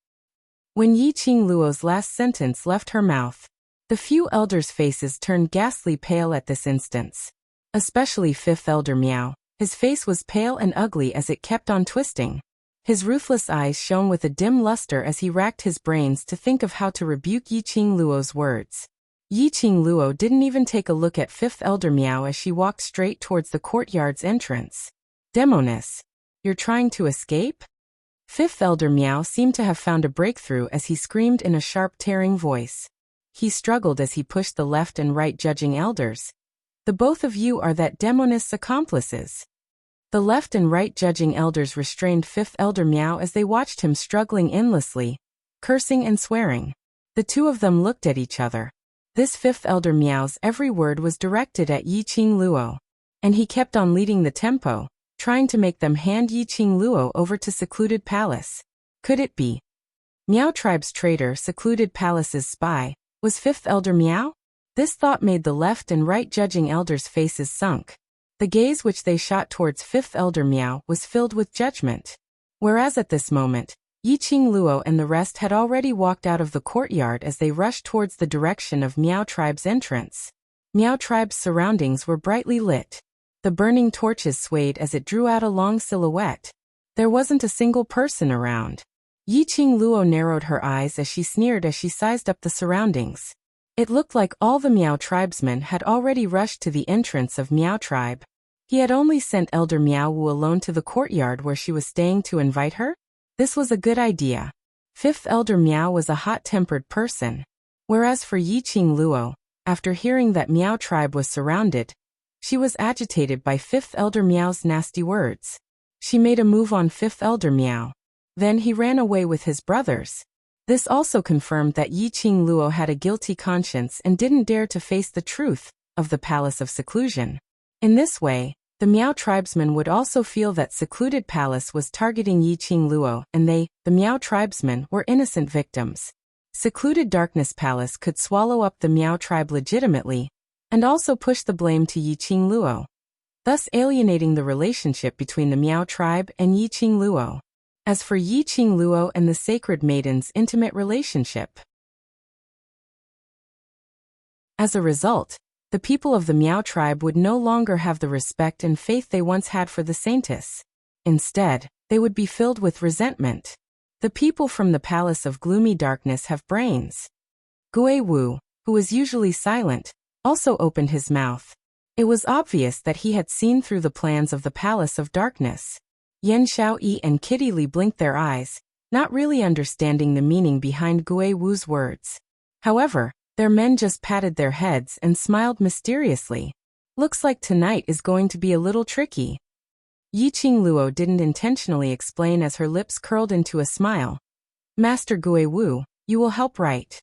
When Yiqing Luo's last sentence left her mouth, the few elders' faces turned ghastly pale at this instance. Especially Fifth Elder Miao. His face was pale and ugly as it kept on twisting. His ruthless eyes shone with a dim luster as he racked his brains to think of how to rebuke Yiqing Luo's words. Yiqing Luo didn't even take a look at Fifth Elder Miao as she walked straight towards the courtyard's entrance. Demoness, you're trying to escape? Fifth Elder Miao seemed to have found a breakthrough as he screamed in a sharp, tearing voice. He struggled as he pushed the left and right judging elders. The both of you are that demoness accomplices. The left and right judging elders restrained Fifth Elder Miao as they watched him struggling endlessly, cursing and swearing. The two of them looked at each other. This Fifth Elder Miao's every word was directed at Yiqing Luo, and he kept on leading the tempo, trying to make them hand Yiqing Luo over to Secluded Palace. Could it be Miao tribe's traitor, Secluded Palace's spy, was Fifth Elder Miao? This thought made the left and right judging elders' faces sunk. The gaze which they shot towards Fifth Elder Miao was filled with judgment. Whereas at this moment, Yiqing Luo and the rest had already walked out of the courtyard as they rushed towards the direction of Miao tribe's entrance. Miao tribe's surroundings were brightly lit. The burning torches swayed as it drew out a long silhouette. There wasn't a single person around. Yiqing Luo narrowed her eyes as she sneered as she sized up the surroundings. It looked like all the Miao tribesmen had already rushed to the entrance of Miao tribe. He had only sent Elder Miao Wu alone to the courtyard where she was staying to invite her? This was a good idea. Fifth Elder Miao was a hot-tempered person. Whereas for Yiqing Luo, after hearing that Miao tribe was surrounded, she was agitated by Fifth Elder Miao's nasty words. She made a move on Fifth Elder Miao. Then he ran away with his brothers. This also confirmed that Yiqing Luo had a guilty conscience and didn't dare to face the truth of the Palace of Seclusion. In this way, the Miao tribesmen would also feel that Secluded Palace was targeting Yiqing Luo, and they, the Miao tribesmen, were innocent victims. Secluded Darkness Palace could swallow up the Miao tribe legitimately, and also push the blame to Yiqing Luo. thus alienating the relationship between the Miao tribe and Yiqing Luo. As for Yiqing Luo and the Sacred Maiden's intimate relationship, as a result, the people of the Miao tribe would no longer have the respect and faith they once had for the saintess. Instead, they would be filled with resentment. The people from the Palace of Gloomy Darkness have brains. Gui Wu, who was usually silent, also opened his mouth. It was obvious that he had seen through the plans of the Palace of Darkness. Yan Xiaoyi and Kitty Li blinked their eyes, not really understanding the meaning behind Gui Wu's words. However, their men just patted their heads and smiled mysteriously. Looks like tonight is going to be a little tricky. Yiqing Luo didn't intentionally explain as her lips curled into a smile. Master Gui Wu, you will help, right?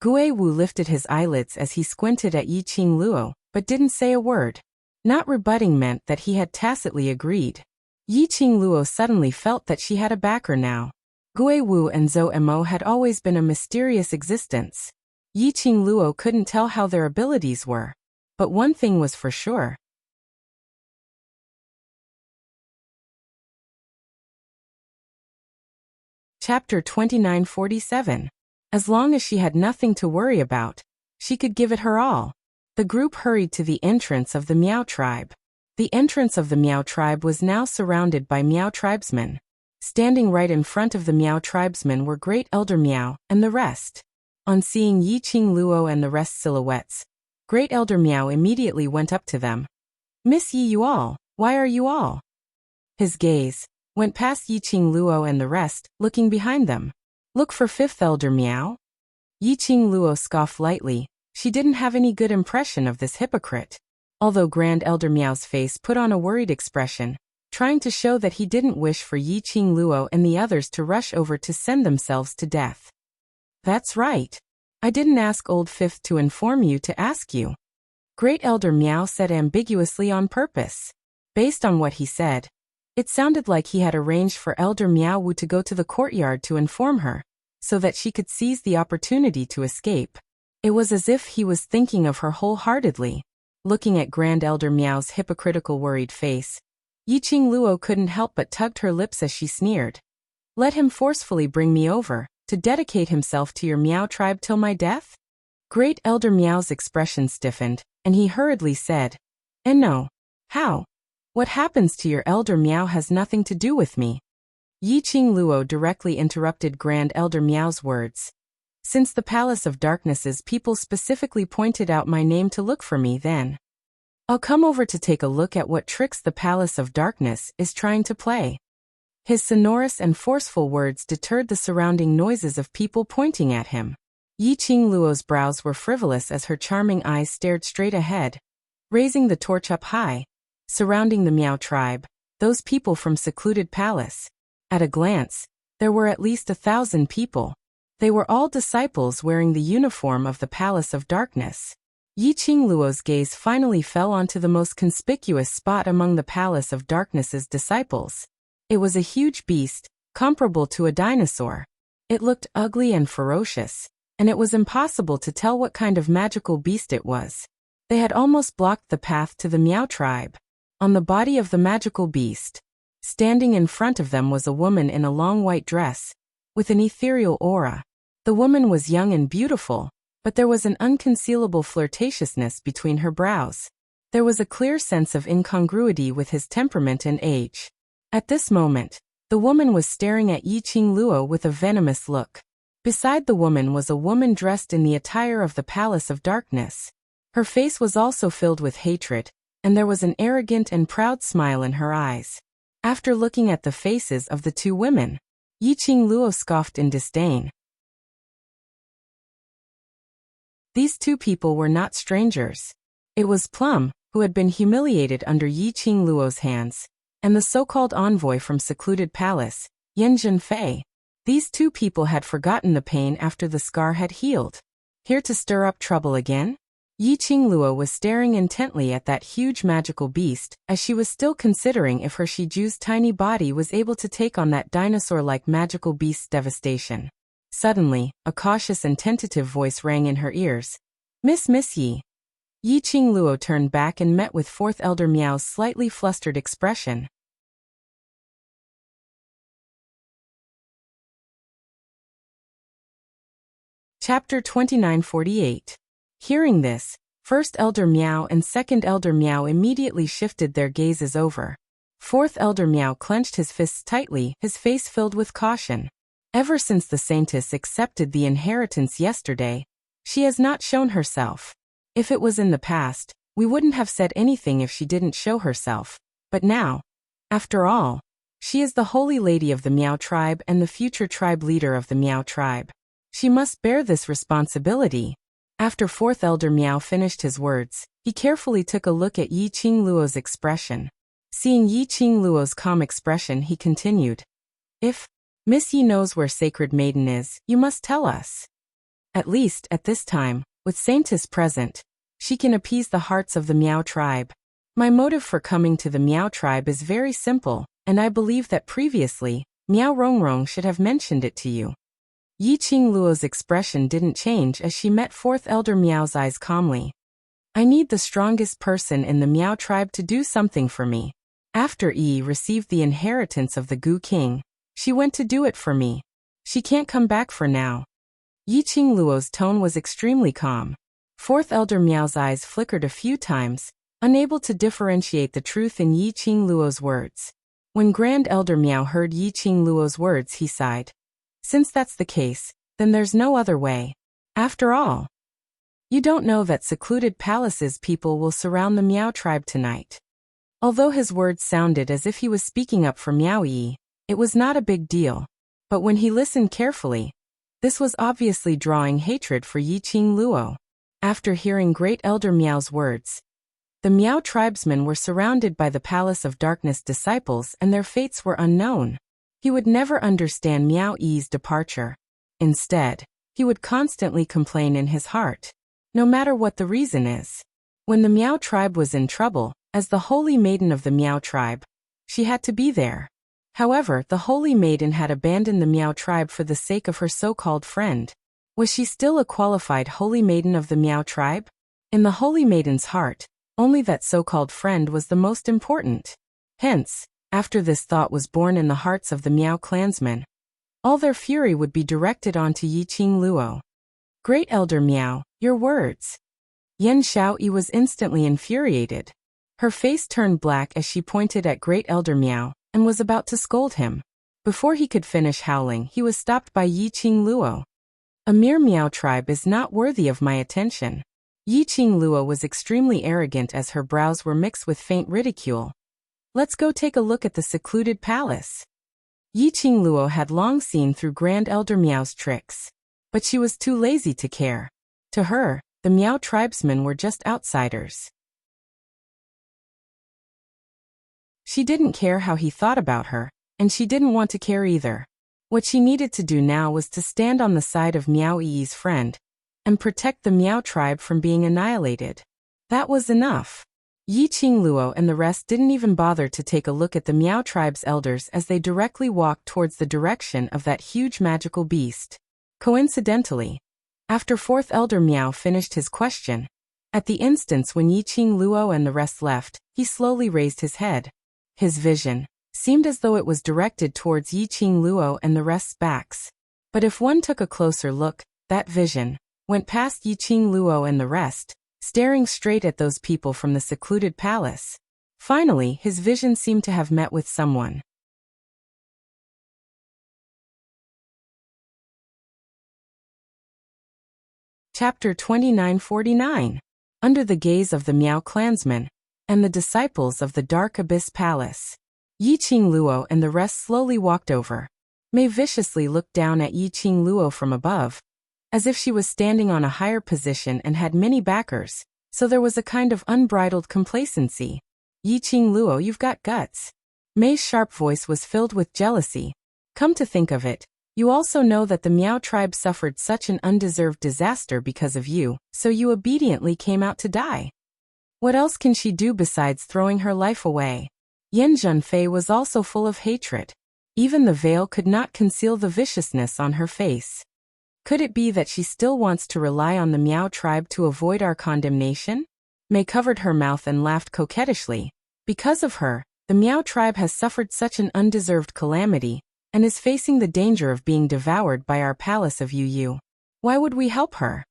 Gui Wu lifted his eyelids as he squinted at Yiqing Luo, but didn't say a word. Not rebutting meant that he had tacitly agreed. Yiqing Luo suddenly felt that she had a backer now. Gui Wu and Zhou Mo had always been a mysterious existence. Yiqing Luo couldn't tell how their abilities were. But one thing was for sure. Chapter 2947. As long as she had nothing to worry about, she could give it her all. The group hurried to the entrance of the Miao tribe. The entrance of the Miao tribe was now surrounded by Miao tribesmen. Standing right in front of the Miao tribesmen were Great Elder Miao and the rest. On seeing Yiqing Luo and the rest silhouettes, Great Elder Miao immediately went up to them. Miss Yi, you all, why are you all? His gaze went past Yiqing Luo and the rest, looking behind them. Look for Fifth Elder Miao? Yiqing Luo scoffed lightly. She didn't have any good impression of this hypocrite. Although Grand Elder Miao's face put on a worried expression, trying to show that he didn't wish for Yiqing Luo and the others to rush over to send themselves to death. That's right. I didn't ask Old Fifth to inform you to ask you. Great Elder Miao said ambiguously on purpose. Based on what he said, it sounded like he had arranged for Elder Miao Wu to go to the courtyard to inform her, so that she could seize the opportunity to escape. It was as if he was thinking of her wholeheartedly. Looking at Grand Elder Miao's hypocritical worried face, Yiqing Luo couldn't help but tugged her lips as she sneered. Let him forcefully bring me over, to dedicate himself to your Miao tribe till my death? Great Elder Miao's expression stiffened, and he hurriedly said, And no. How? What happens to your Elder Miao has nothing to do with me. Yiqing Luo directly interrupted Grand Elder Miao's words. Since the Palace of Darkness's people specifically pointed out my name to look for me, then I'll come over to take a look at what tricks the Palace of Darkness is trying to play. His sonorous and forceful words deterred the surrounding noises of people pointing at him. Yiqing Luo's brows were frivolous as her charming eyes stared straight ahead, raising the torch up high, surrounding the Miao tribe, those people from secluded palace. At a glance, there were at least 1,000 people. They were all disciples wearing the uniform of the Palace of Darkness. Yiqing Luo's gaze finally fell onto the most conspicuous spot among the Palace of Darkness's disciples. It was a huge beast, comparable to a dinosaur. It looked ugly and ferocious, and it was impossible to tell what kind of magical beast it was. They had almost blocked the path to the Miao tribe. On the body of the magical beast, standing in front of them was a woman in a long white dress, with an ethereal aura. The woman was young and beautiful, but there was an unconcealable flirtatiousness between her brows. There was a clear sense of incongruity with his temperament and age. At this moment, the woman was staring at Yiqing Luo with a venomous look. Beside the woman was a woman dressed in the attire of the Palace of Darkness. Her face was also filled with hatred, and there was an arrogant and proud smile in her eyes. After looking at the faces of the two women, Yiqing Luo scoffed in disdain. These two people were not strangers. It was Plum, who had been humiliated under Yiqing Luo's hands, and the so-called envoy from secluded palace, Yan Zhenfei. These two people had forgotten the pain after the scar had healed. Here to stir up trouble again? Yiqing Luo was staring intently at that huge magical beast, as she was still considering if her Shiju's tiny body was able to take on that dinosaur-like magical beast's devastation. Suddenly, a cautious and tentative voice rang in her ears. Miss Yi. Yiqing Luo turned back and met with fourth elder Miao's slightly flustered expression. Chapter 2948. Hearing this, first elder Miao and second elder Miao immediately shifted their gazes over. Fourth elder Miao clenched his fists tightly, his face filled with caution. Ever since the saintess accepted the inheritance yesterday, she has not shown herself. If it was in the past, we wouldn't have said anything if she didn't show herself. But now, after all, she is the holy lady of the Miao tribe and the future tribe leader of the Miao tribe. She must bear this responsibility. After fourth elder Miao finished his words, he carefully took a look at Yiqing Luo's expression. Seeing Yiqing Luo's calm expression, he continued, "If Miss Yi knows where Sacred Maiden is, you must tell us. At least, at this time, with Saintess present, she can appease the hearts of the Miao tribe. My motive for coming to the Miao tribe is very simple, and I believe that previously, Miao Rongrong should have mentioned it to you." Yiqing Luo's expression didn't change as she met fourth elder Miao's eyes calmly. "I need the strongest person in the Miao tribe to do something for me. After Yi received the inheritance of the Gu King, she went to do it for me. She can't come back for now." Yiqing Luo's tone was extremely calm. Fourth elder Miao's eyes flickered a few times, unable to differentiate the truth in Yiqing Luo's words. When Grand Elder Miao heard Yiqing Luo's words, he sighed. "Since that's the case, then there's no other way. After all, you don't know that secluded palace's people will surround the Miao tribe tonight." Although his words sounded as if he was speaking up for Miao Yi, it was not a big deal. But when he listened carefully, this was obviously drawing hatred for Yiqing Luo. After hearing Great Elder Miao's words, the Miao tribesmen were surrounded by the Palace of Darkness disciples and their fates were unknown. He would never understand Miao Yi's departure. Instead, he would constantly complain in his heart, no matter what the reason is. When the Miao tribe was in trouble, as the holy maiden of the Miao tribe, she had to be there. However, the holy maiden had abandoned the Miao tribe for the sake of her so-called friend. Was she still a qualified holy maiden of the Miao tribe? In the holy maiden's heart, only that so-called friend was the most important. Hence, after this thought was born in the hearts of the Miao clansmen, all their fury would be directed onto Yiqing Luo. "Great Elder Miao, your words." Yan Xiaoyi was instantly infuriated. Her face turned black as she pointed at Great Elder Miao and was about to scold him. Before he could finish howling, he was stopped by Yiqing Luo. "A mere Miao tribe is not worthy of my attention." Yiqing Luo was extremely arrogant as her brows were mixed with faint ridicule. "Let's go take a look at the secluded palace." Yiqing Luo had long seen through Grand Elder Miao's tricks, but she was too lazy to care. To her, the Miao tribesmen were just outsiders. She didn't care how he thought about her, and she didn't want to care either. What she needed to do now was to stand on the side of Miao Yi's friend and protect the Miao tribe from being annihilated. That was enough. Yiqing Luo and the rest didn't even bother to take a look at the Miao tribe's elders as they directly walked towards the direction of that huge magical beast. Coincidentally, after fourth elder Miao finished his question, at the instance when Yiqing Luo and the rest left, he slowly raised his head. His vision seemed as though it was directed towards Yiqing Luo and the rest's backs. But if one took a closer look, that vision went past Yiqing Luo and the rest, staring straight at those people from the secluded palace. Finally, his vision seemed to have met with someone. Chapter 2949. Under the gaze of the Miao clansmen and the disciples of the Dark Abyss Palace, Yiqing Luo and the rest slowly walked over. Mei viciously looked down at Yiqing Luo from above, as if she was standing on a higher position and had many backers, so there was a kind of unbridled complacency. "Yiqing Luo, you've got guts." Mei's sharp voice was filled with jealousy. "Come to think of it, you also know that the Miao tribe suffered such an undeserved disaster because of you, so you obediently came out to die. What else can she do besides throwing her life away?" Yan Zhenfei was also full of hatred. Even the veil could not conceal the viciousness on her face. Could it be that she still wants to rely on the Miao tribe to avoid our condemnation? Mei covered her mouth and laughed coquettishly. Because of her, the Miao tribe has suffered such an undeserved calamity, and is facing the danger of being devoured by our palace of Yu. Why would we help her?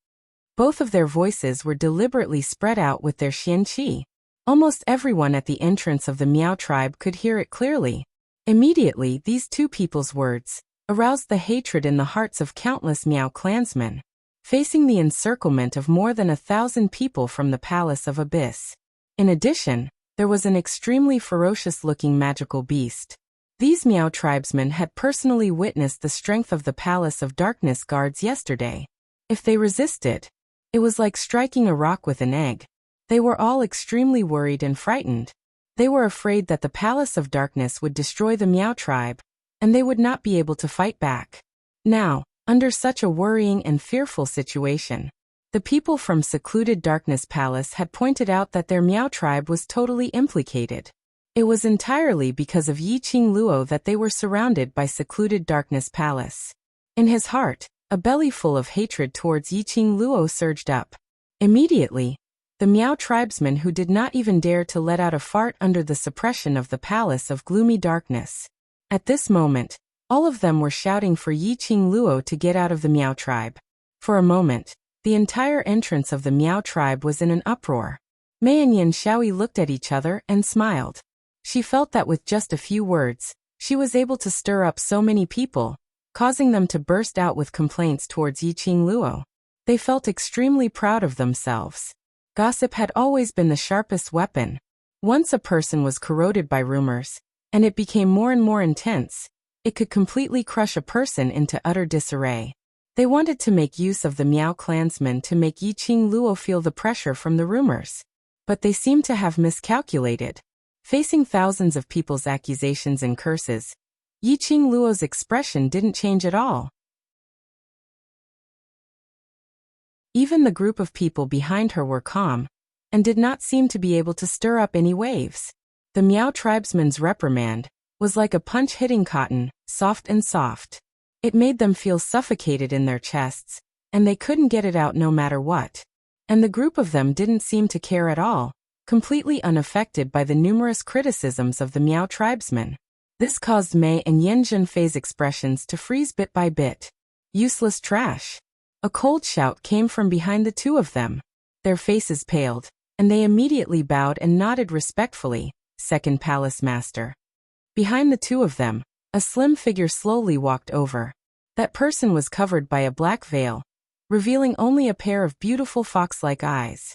Both of their voices were deliberately spread out with their xianqi. Almost everyone at the entrance of the Miao tribe could hear it clearly. Immediately, these two people's words aroused the hatred in the hearts of countless Miao clansmen, facing the encirclement of more than 1,000 people from the Palace of Abyss. In addition, there was an extremely ferocious-looking magical beast. These Miao tribesmen had personally witnessed the strength of the Palace of Darkness guards yesterday. If they resisted, it was like striking a rock with an egg. They were all extremely worried and frightened. They were afraid that the Palace of Darkness would destroy the Miao tribe, and they would not be able to fight back. Now, under such a worrying and fearful situation, the people from Secluded Darkness Palace had pointed out that their Miao tribe was totally implicated. It was entirely because of Yiqing Luo that they were surrounded by Secluded Darkness Palace. In his heart, a belly full of hatred towards Yiqing Luo surged up. Immediately, the Miao tribesmen who did not even dare to let out a fart under the suppression of the Palace of Gloomy Darkness. At this moment, all of them were shouting for Yiqing Luo to get out of the Miao tribe. For a moment, the entire entrance of the Miao tribe was in an uproar. Mei and Yin Xiaoyi looked at each other and smiled. She felt that with just a few words, she was able to stir up so many people, causing them to burst out with complaints towards Yiqing Luo. They felt extremely proud of themselves. Gossip had always been the sharpest weapon. Once a person was corroded by rumors, and it became more and more intense, it could completely crush a person into utter disarray. They wanted to make use of the Miao clansmen to make Yiqing Luo feel the pressure from the rumors. But they seemed to have miscalculated. Facing thousands of people's accusations and curses, Yiqing Luo's expression didn't change at all. Even the group of people behind her were calm, and did not seem to be able to stir up any waves. The Miao tribesman's reprimand was like a punch hitting cotton, soft and soft. It made them feel suffocated in their chests, and they couldn't get it out no matter what. And the group of them didn't seem to care at all, completely unaffected by the numerous criticisms of the Miao tribesmen. This caused Mei and Yan Zhenfei's expressions to freeze bit by bit. Useless trash. A cold shout came from behind the two of them. Their faces paled, and they immediately bowed and nodded respectfully. Second Palace Master. Behind the two of them, a slim figure slowly walked over. That person was covered by a black veil, revealing only a pair of beautiful fox-like eyes.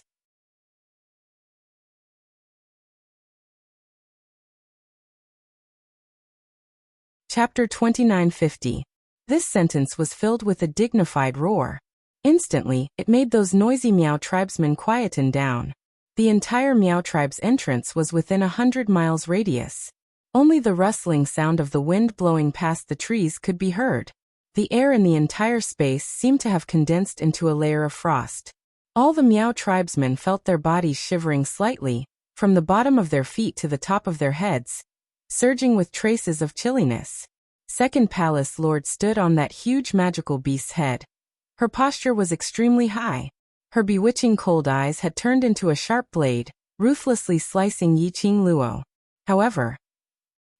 Chapter 2950. This sentence was filled with a dignified roar. Instantly, it made those noisy Miao tribesmen quieten down. The entire Miao tribe's entrance was within 100 miles radius. Only the rustling sound of the wind blowing past the trees could be heard. The air in the entire space seemed to have condensed into a layer of frost. All the Miao tribesmen felt their bodies shivering slightly, from the bottom of their feet to the top of their heads, surging with traces of chilliness. Second Palace Lord stood on that huge magical beast's head. Her posture was extremely high. Her bewitching cold eyes had turned into a sharp blade, ruthlessly slicing Yiqing Luo. However,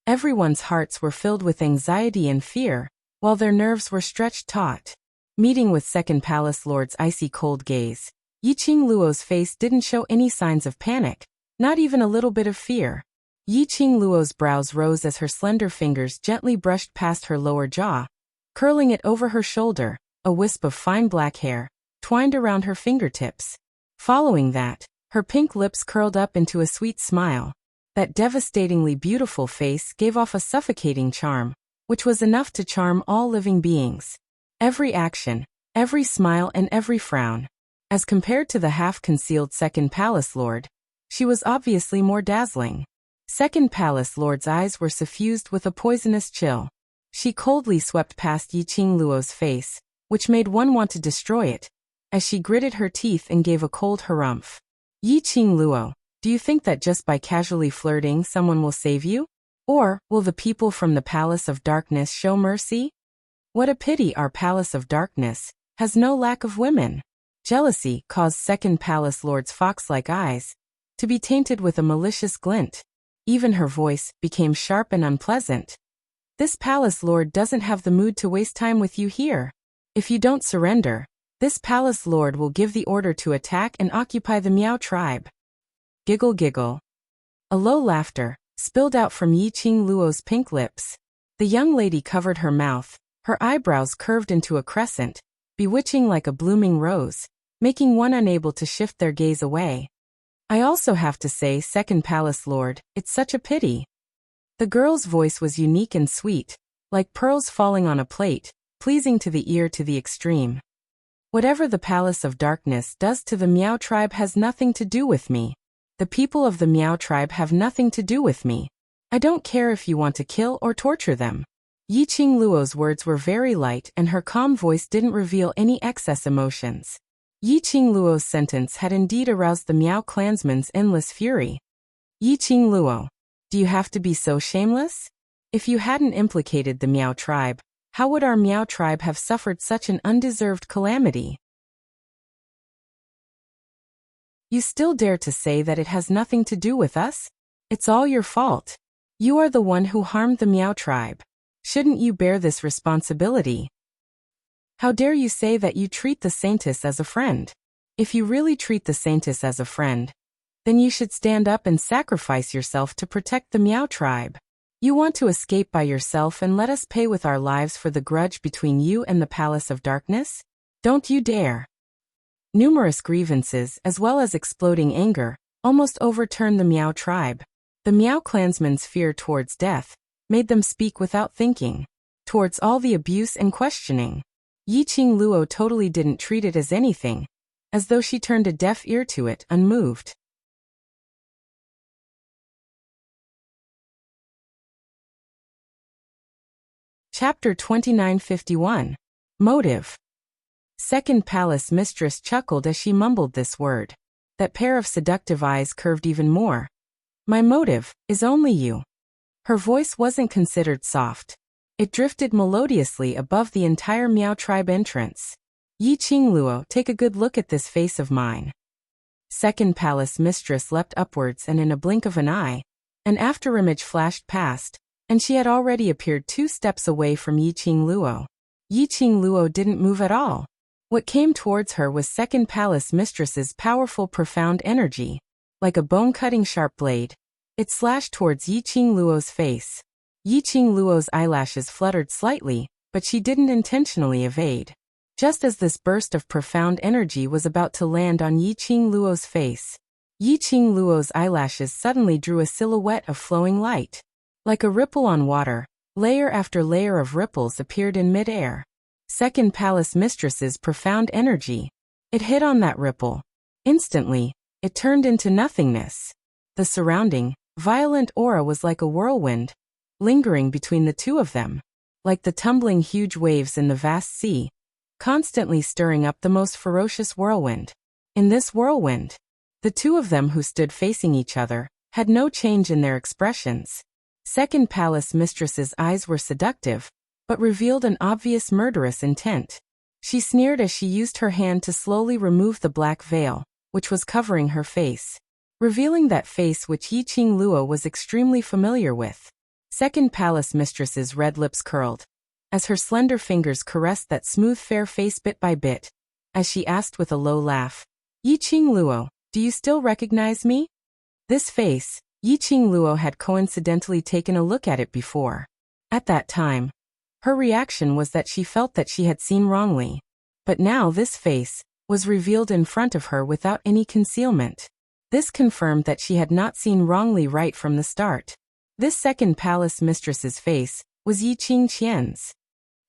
everyone's hearts were filled with anxiety and fear, while their nerves were stretched taut. Meeting with Second Palace Lord's icy cold gaze, Yiqing Luo's face didn't show any signs of panic, not even a little bit of fear. Yiqing Luo's brows rose as her slender fingers gently brushed past her lower jaw, curling it over her shoulder. A wisp of fine black hair twined around her fingertips. Following that, her pink lips curled up into a sweet smile. That devastatingly beautiful face gave off a suffocating charm, which was enough to charm all living beings. Every action, every smile and every frown. As compared to the half-concealed Second Palace Lord, she was obviously more dazzling. Second Palace Lord's eyes were suffused with a poisonous chill. She coldly swept past Yiqing Luo's face, which made one want to destroy it, as she gritted her teeth and gave a cold harumph. Yiqing Luo, do you think that just by casually flirting someone will save you? Or will the people from the Palace of Darkness show mercy? What a pity our Palace of Darkness has no lack of women. Jealousy caused Second Palace Lord's fox-like eyes to be tainted with a malicious glint. Even her voice became sharp and unpleasant. This palace lord doesn't have the mood to waste time with you here. If you don't surrender, this palace lord will give the order to attack and occupy the Miao tribe. Giggle giggle. A low laughter spilled out from Yiqing Luo's pink lips. The young lady covered her mouth, her eyebrows curved into a crescent, bewitching like a blooming rose, making one unable to shift their gaze away. I also have to say, Second Palace Lord, it's such a pity. The girl's voice was unique and sweet, like pearls falling on a plate, pleasing to the ear to the extreme. Whatever the Palace of Darkness does to the Miao tribe has nothing to do with me. The people of the Miao tribe have nothing to do with me. I don't care if you want to kill or torture them. Yiqing Luo's words were very light and her calm voice didn't reveal any excess emotions. Yiqing Luo's sentence had indeed aroused the Miao clansman's endless fury. Yiqing Luo, do you have to be so shameless? If you hadn't implicated the Miao tribe, how would our Miao tribe have suffered such an undeserved calamity? You still dare to say that it has nothing to do with us? It's all your fault. You are the one who harmed the Miao tribe. Shouldn't you bear this responsibility? How dare you say that you treat the Saintess as a friend? If you really treat the Saintess as a friend, then you should stand up and sacrifice yourself to protect the Miao tribe. You want to escape by yourself and let us pay with our lives for the grudge between you and the Palace of Darkness? Don't you dare. Numerous grievances, as well as exploding anger, almost overturned the Miao tribe. The Miao clansmen's fear towards death made them speak without thinking. Towards all the abuse and questioning, Yiqing Luo totally didn't treat it as anything, as though she turned a deaf ear to it, unmoved. Chapter 2951. Motive. Second Palace Mistress chuckled as she mumbled this word. That pair of seductive eyes curved even more. My motive is only you. Her voice wasn't considered soft. It drifted melodiously above the entire Miao tribe entrance. Yiqing Luo, take a good look at this face of mine. Second Palace Mistress leapt upwards and in a blink of an eye, an afterimage flashed past, and she had already appeared 2 steps away from Yiqing Luo. Yiqing Luo didn't move at all. What came towards her was Second Palace Mistress's powerful profound energy. Like a bone-cutting sharp blade, it slashed towards Yiqing Luo's face. Yiqing Luo's eyelashes fluttered slightly, but she didn't intentionally evade. Just as this burst of profound energy was about to land on Yiqing Luo's face, Yiqing Luo's eyelashes suddenly drew a silhouette of flowing light. Like a ripple on water, layer after layer of ripples appeared in mid-air. Second Palace Mistress's profound energy. It hit on that ripple. Instantly, it turned into nothingness. The surrounding, violent aura was like a whirlwind, lingering between the two of them, like the tumbling huge waves in the vast sea, constantly stirring up the most ferocious whirlwind. In this whirlwind, the two of them who stood facing each other had no change in their expressions. Second Palace Mistress's eyes were seductive, but revealed an obvious murderous intent. She sneered as she used her hand to slowly remove the black veil, which was covering her face, revealing that face which Yiqing Luo was extremely familiar with. Second Palace Mistress's red lips curled, as her slender fingers caressed that smooth fair face bit by bit, as she asked with a low laugh, Yiqing Luo, do you still recognize me? This face, Yiqing Luo had coincidentally taken a look at it before. At that time, her reaction was that she felt that she had seen wrongly. But now this face was revealed in front of her without any concealment. This confirmed that she had not seen wrongly right from the start. This Second Palace Mistress's face was Yiqing Qian's.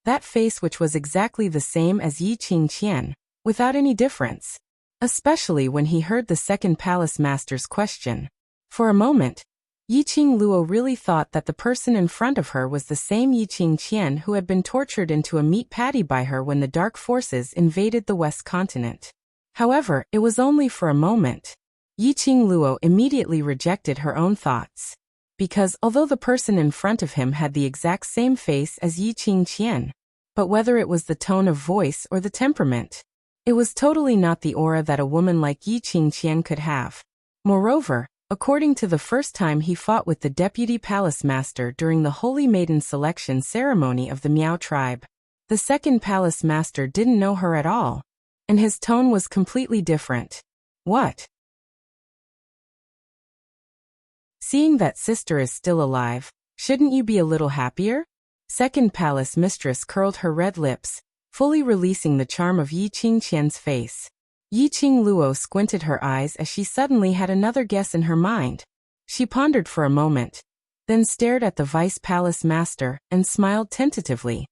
That face which was exactly the same as Yiqing Qian, without any difference. Especially when he heard the Second Palace Master's question. For a moment, Yiqing Luo really thought that the person in front of her was the same Yiqing Qian who had been tortured into a meat patty by her when the dark forces invaded the West continent. However, it was only for a moment. Yiqing Luo immediately rejected her own thoughts. Because although the person in front of him had the exact same face as Yiqing Qian, but whether it was the tone of voice or the temperament, It was totally not the aura that a woman like Yi Qingqian could have. Moreover, according to the first time he fought with the deputy palace master during the Holy Maiden selection ceremony of the Miao tribe, the second palace master didn't know her at all, and his tone was completely different. What? Seeing that sister is still alive, shouldn't you be a little happier? Second palace mistress curled her red lips, fully releasing the charm of Yi Qingqian's face. Yi Qingluo squinted her eyes as she suddenly had another guess in her mind. She pondered for a moment, then stared at the vice palace master and smiled tentatively.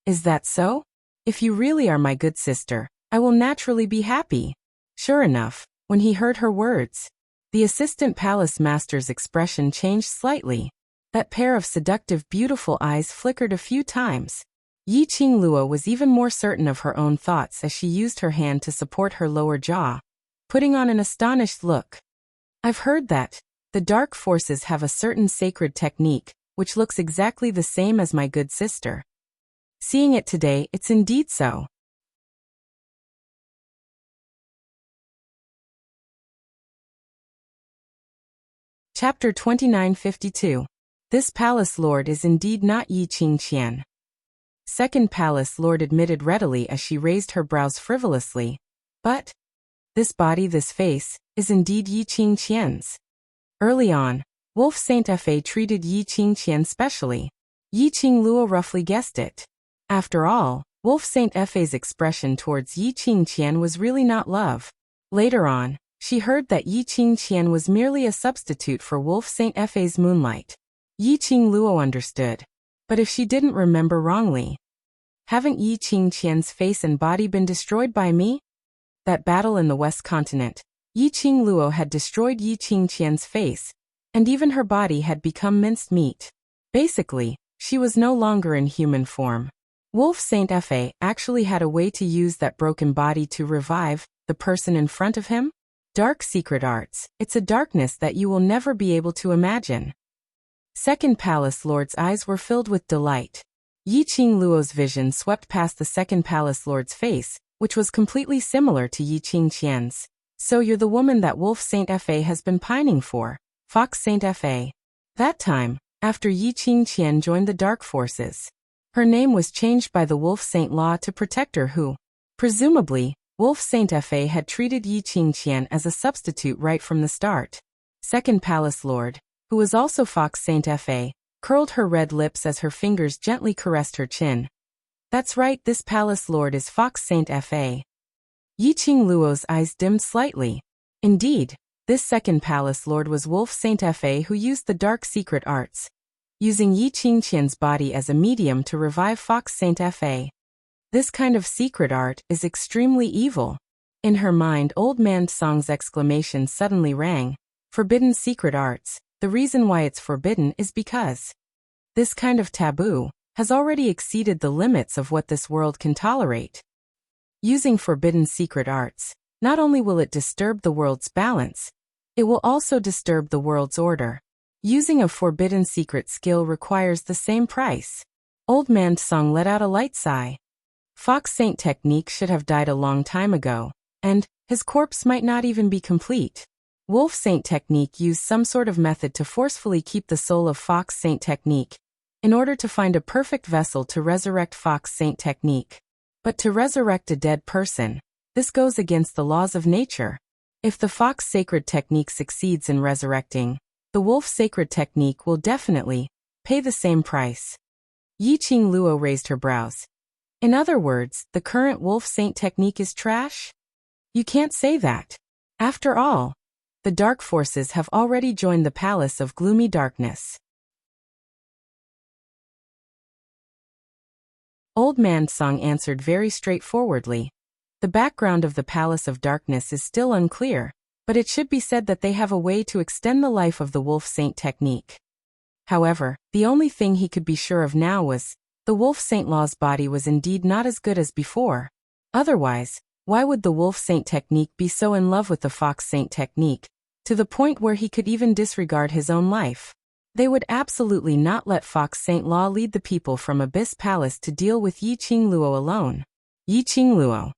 Is that so? If you really are my good sister, I will naturally be happy. Sure enough, when he heard her words, the assistant palace master's expression changed slightly. That pair of seductive, beautiful eyes flickered a few times. Yi Qingluo was even more certain of her own thoughts as she used her hand to support her lower jaw, putting on an astonished look. I've heard that the dark forces have a certain sacred technique, which looks exactly the same as my good sister. Seeing it today, it's indeed so. Chapter 2952. This palace lord is indeed not Yi Qingqian. Second palace lord admitted readily as she raised her brows frivolously. But this body, this face, is indeed Yi Qingqian's. Early on, Wolf Saint Fa treated Yi Qingqian specially. Yi Qingluo roughly guessed it. After all, Wolf Saint Fa's expression towards Yi Qingqian was really not love. Later on, she heard that Yi Qingqian was merely a substitute for Wolf Saint Fa's moonlight. Yi Qingluo understood. But if she didn't remember wrongly, haven't Yi Qingqian's face and body been destroyed by me? That battle in the West Continent, Yi Qingluo had destroyed Yi Qingqian's face, and even her body had become minced meat. Basically, she was no longer in human form. Wolf Saint Fa actually had a way to use that broken body to revive the person in front of him. Dark secret arts, it's a darkness that you will never be able to imagine. Second palace lord's eyes were filled with delight. Yi Qingluo's vision swept past the second palace lord's face, which was completely similar to Yi Qingqian's. So you're the woman that Wolf Saint Fa has been pining for, Fox Saint Fa. That time, after Yi Qingqian joined the dark forces, her name was changed by the Wolf Saint Law to protect her who, presumably, Wolf Saint Fa had treated Yi Qingqian as a substitute right from the start. Second palace lord, who was also Fox Saint Fa, curled her red lips as her fingers gently caressed her chin. That's right, this palace lord is Fox Saint Fa. Yi Qingluo's eyes dimmed slightly. Indeed, this second palace lord was Wolf Saint Fa who used the dark secret arts, using Yi Qingqian's body as a medium to revive Fox Saint Fa. This kind of secret art is extremely evil. In her mind, Old Man Song's exclamation suddenly rang. Forbidden secret arts. The reason why it's forbidden is because this kind of taboo has already exceeded the limits of what this world can tolerate. Using forbidden secret arts, not only will it disturb the world's balance, it will also disturb the world's order. Using a forbidden secret skill requires the same price. Old Man Song let out a light sigh. Fox Saint technique should have died a long time ago, and his corpse might not even be complete. Wolf Saint technique used some sort of method to forcefully keep the soul of Fox Saint technique, in order to find a perfect vessel to resurrect Fox Saint technique. But to resurrect a dead person, this goes against the laws of nature. If the Fox Sacred technique succeeds in resurrecting, the Wolf Sacred technique will definitely pay the same price. Yi Qingluo raised her brows. In other words, the current Wolf Saint technique is trash? You can't say that. After all, the dark forces have already joined the Palace of Gloomy Darkness. Old Man Song answered very straightforwardly. The background of the Palace of Darkness is still unclear, but it should be said that they have a way to extend the life of the Wolf Saint technique. However, the only thing he could be sure of now was, the Wolf Saint Law's body was indeed not as good as before. Otherwise, why would the Wolf Saint technique be so in love with the Fox Saint technique, to the point where he could even disregard his own life? They would absolutely not let Fox Saint Law lead the people from Abyss Palace to deal with Yi Qingluo alone. Yi Qingluo.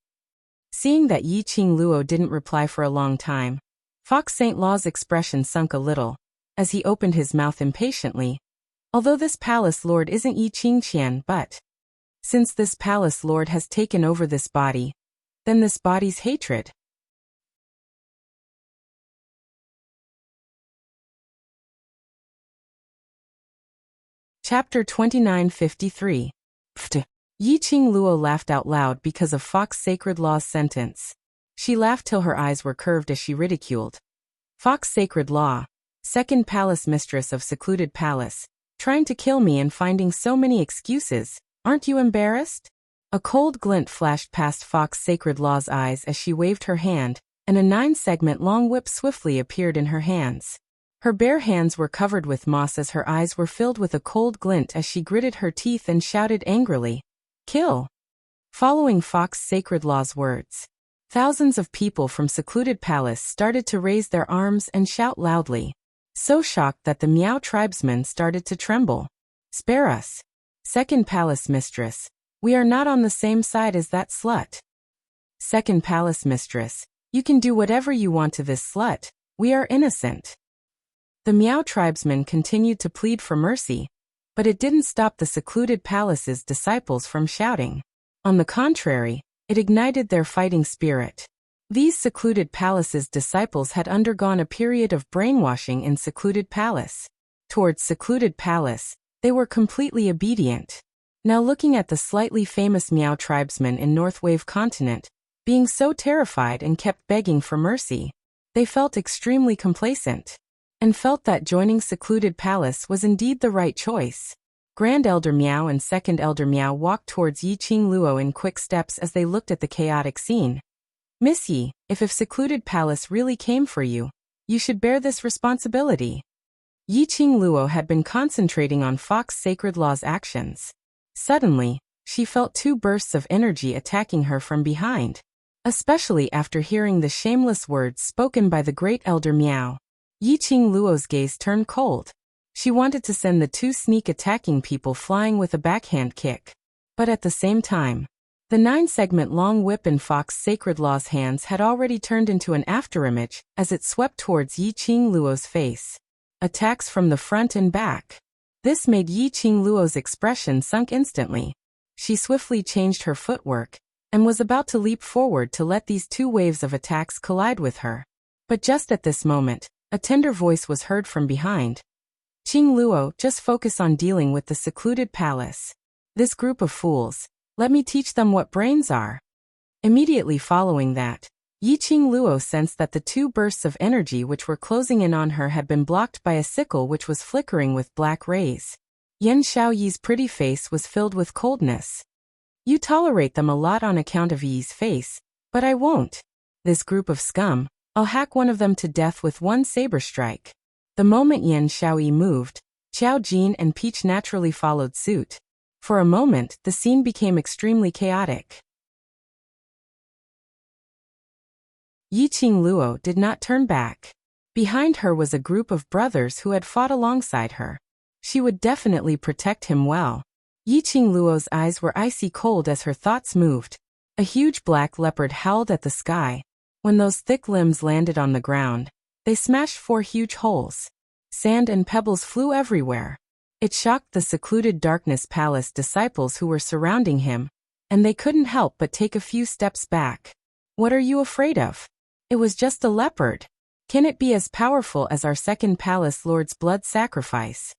Seeing that Yi Qing Luo didn't reply for a long time, Fox St. Law's expression sunk a little, as he opened his mouth impatiently. Although this palace lord isn't Yi Qingqian, but since this palace lord has taken over this body, then this body's hatred. Chapter 2953. Pft. Yi Qing Luo laughed out loud because of Fox Sacred Law's sentence. She laughed till her eyes were curved as she ridiculed. Fox Sacred Law, second palace mistress of secluded palace, trying to kill me and finding so many excuses, aren't you embarrassed? A cold glint flashed past Fox Sacred Law's eyes as she waved her hand, and a 9-segment long whip swiftly appeared in her hands. Her bare hands were covered with moss as her eyes were filled with a cold glint as she gritted her teeth and shouted angrily, "Kill!" Following Fox Sacred Law's words, thousands of people from secluded palace started to raise their arms and shout loudly, so shocked that the Miao tribesmen started to tremble. "Spare us, second palace mistress. We are not on the same side as that slut." "Second palace mistress, you can do whatever you want to this slut. We are innocent." The Miao tribesmen continued to plead for mercy, but it didn't stop the secluded palace's disciples from shouting. On the contrary, it ignited their fighting spirit. These secluded palace's disciples had undergone a period of brainwashing in secluded palace. Towards secluded palace, they were completely obedient. Now looking at the slightly famous Miao tribesmen in North Wave continent, being so terrified and kept begging for mercy, they felt extremely complacent, and felt that joining secluded palace was indeed the right choice. Grand Elder Miao and Second Elder Miao walked towards Yi Qing Luo in quick steps as they looked at the chaotic scene. "Miss Yi, if secluded palace really came for you, you should bear this responsibility." Yi Qing Luo had been concentrating on Fox Sacred Law's actions. Suddenly, she felt 2 bursts of energy attacking her from behind, especially after hearing the shameless words spoken by the great Elder Miao. Yi Qing Luo's gaze turned cold. She wanted to send the 2 sneak-attacking people flying with a backhand kick. But at the same time, the 9-segment long whip in Fox Sacred Law's hands had already turned into an afterimage as it swept towards Yi Qing Luo's face. Attacks from the front and back. This made Yi Qing Luo's expression sunk instantly. She swiftly changed her footwork, and was about to leap forward to let these 2 waves of attacks collide with her. But just at this moment, a tender voice was heard from behind. "Qing Luo, just focus on dealing with the secluded palace. This group of fools, let me teach them what brains are." Immediately following that, Yi Qing Luo sensed that the 2 bursts of energy which were closing in on her had been blocked by a sickle which was flickering with black rays. Yan Xiaoyi's pretty face was filled with coldness. "You tolerate them a lot on account of Yi's face, but I won't. This group of scum, I'll hack one of them to death with one saber strike." The moment Yan Xiaoyi moved, Qiao Jin and Peach naturally followed suit. For a moment, the scene became extremely chaotic. Yi Qing Luo did not turn back. Behind her was a group of brothers who had fought alongside her. She would definitely protect him well. Yi Qing Luo's eyes were icy cold as her thoughts moved. A huge black leopard howled at the sky. When those thick limbs landed on the ground, they smashed 4 huge holes. Sand and pebbles flew everywhere. It shocked the secluded Darkness Palace disciples who were surrounding him, and they couldn't help but take a few steps back. "What are you afraid of? It was just a leopard. Can it be as powerful as our second palace lord's blood sacrifice?"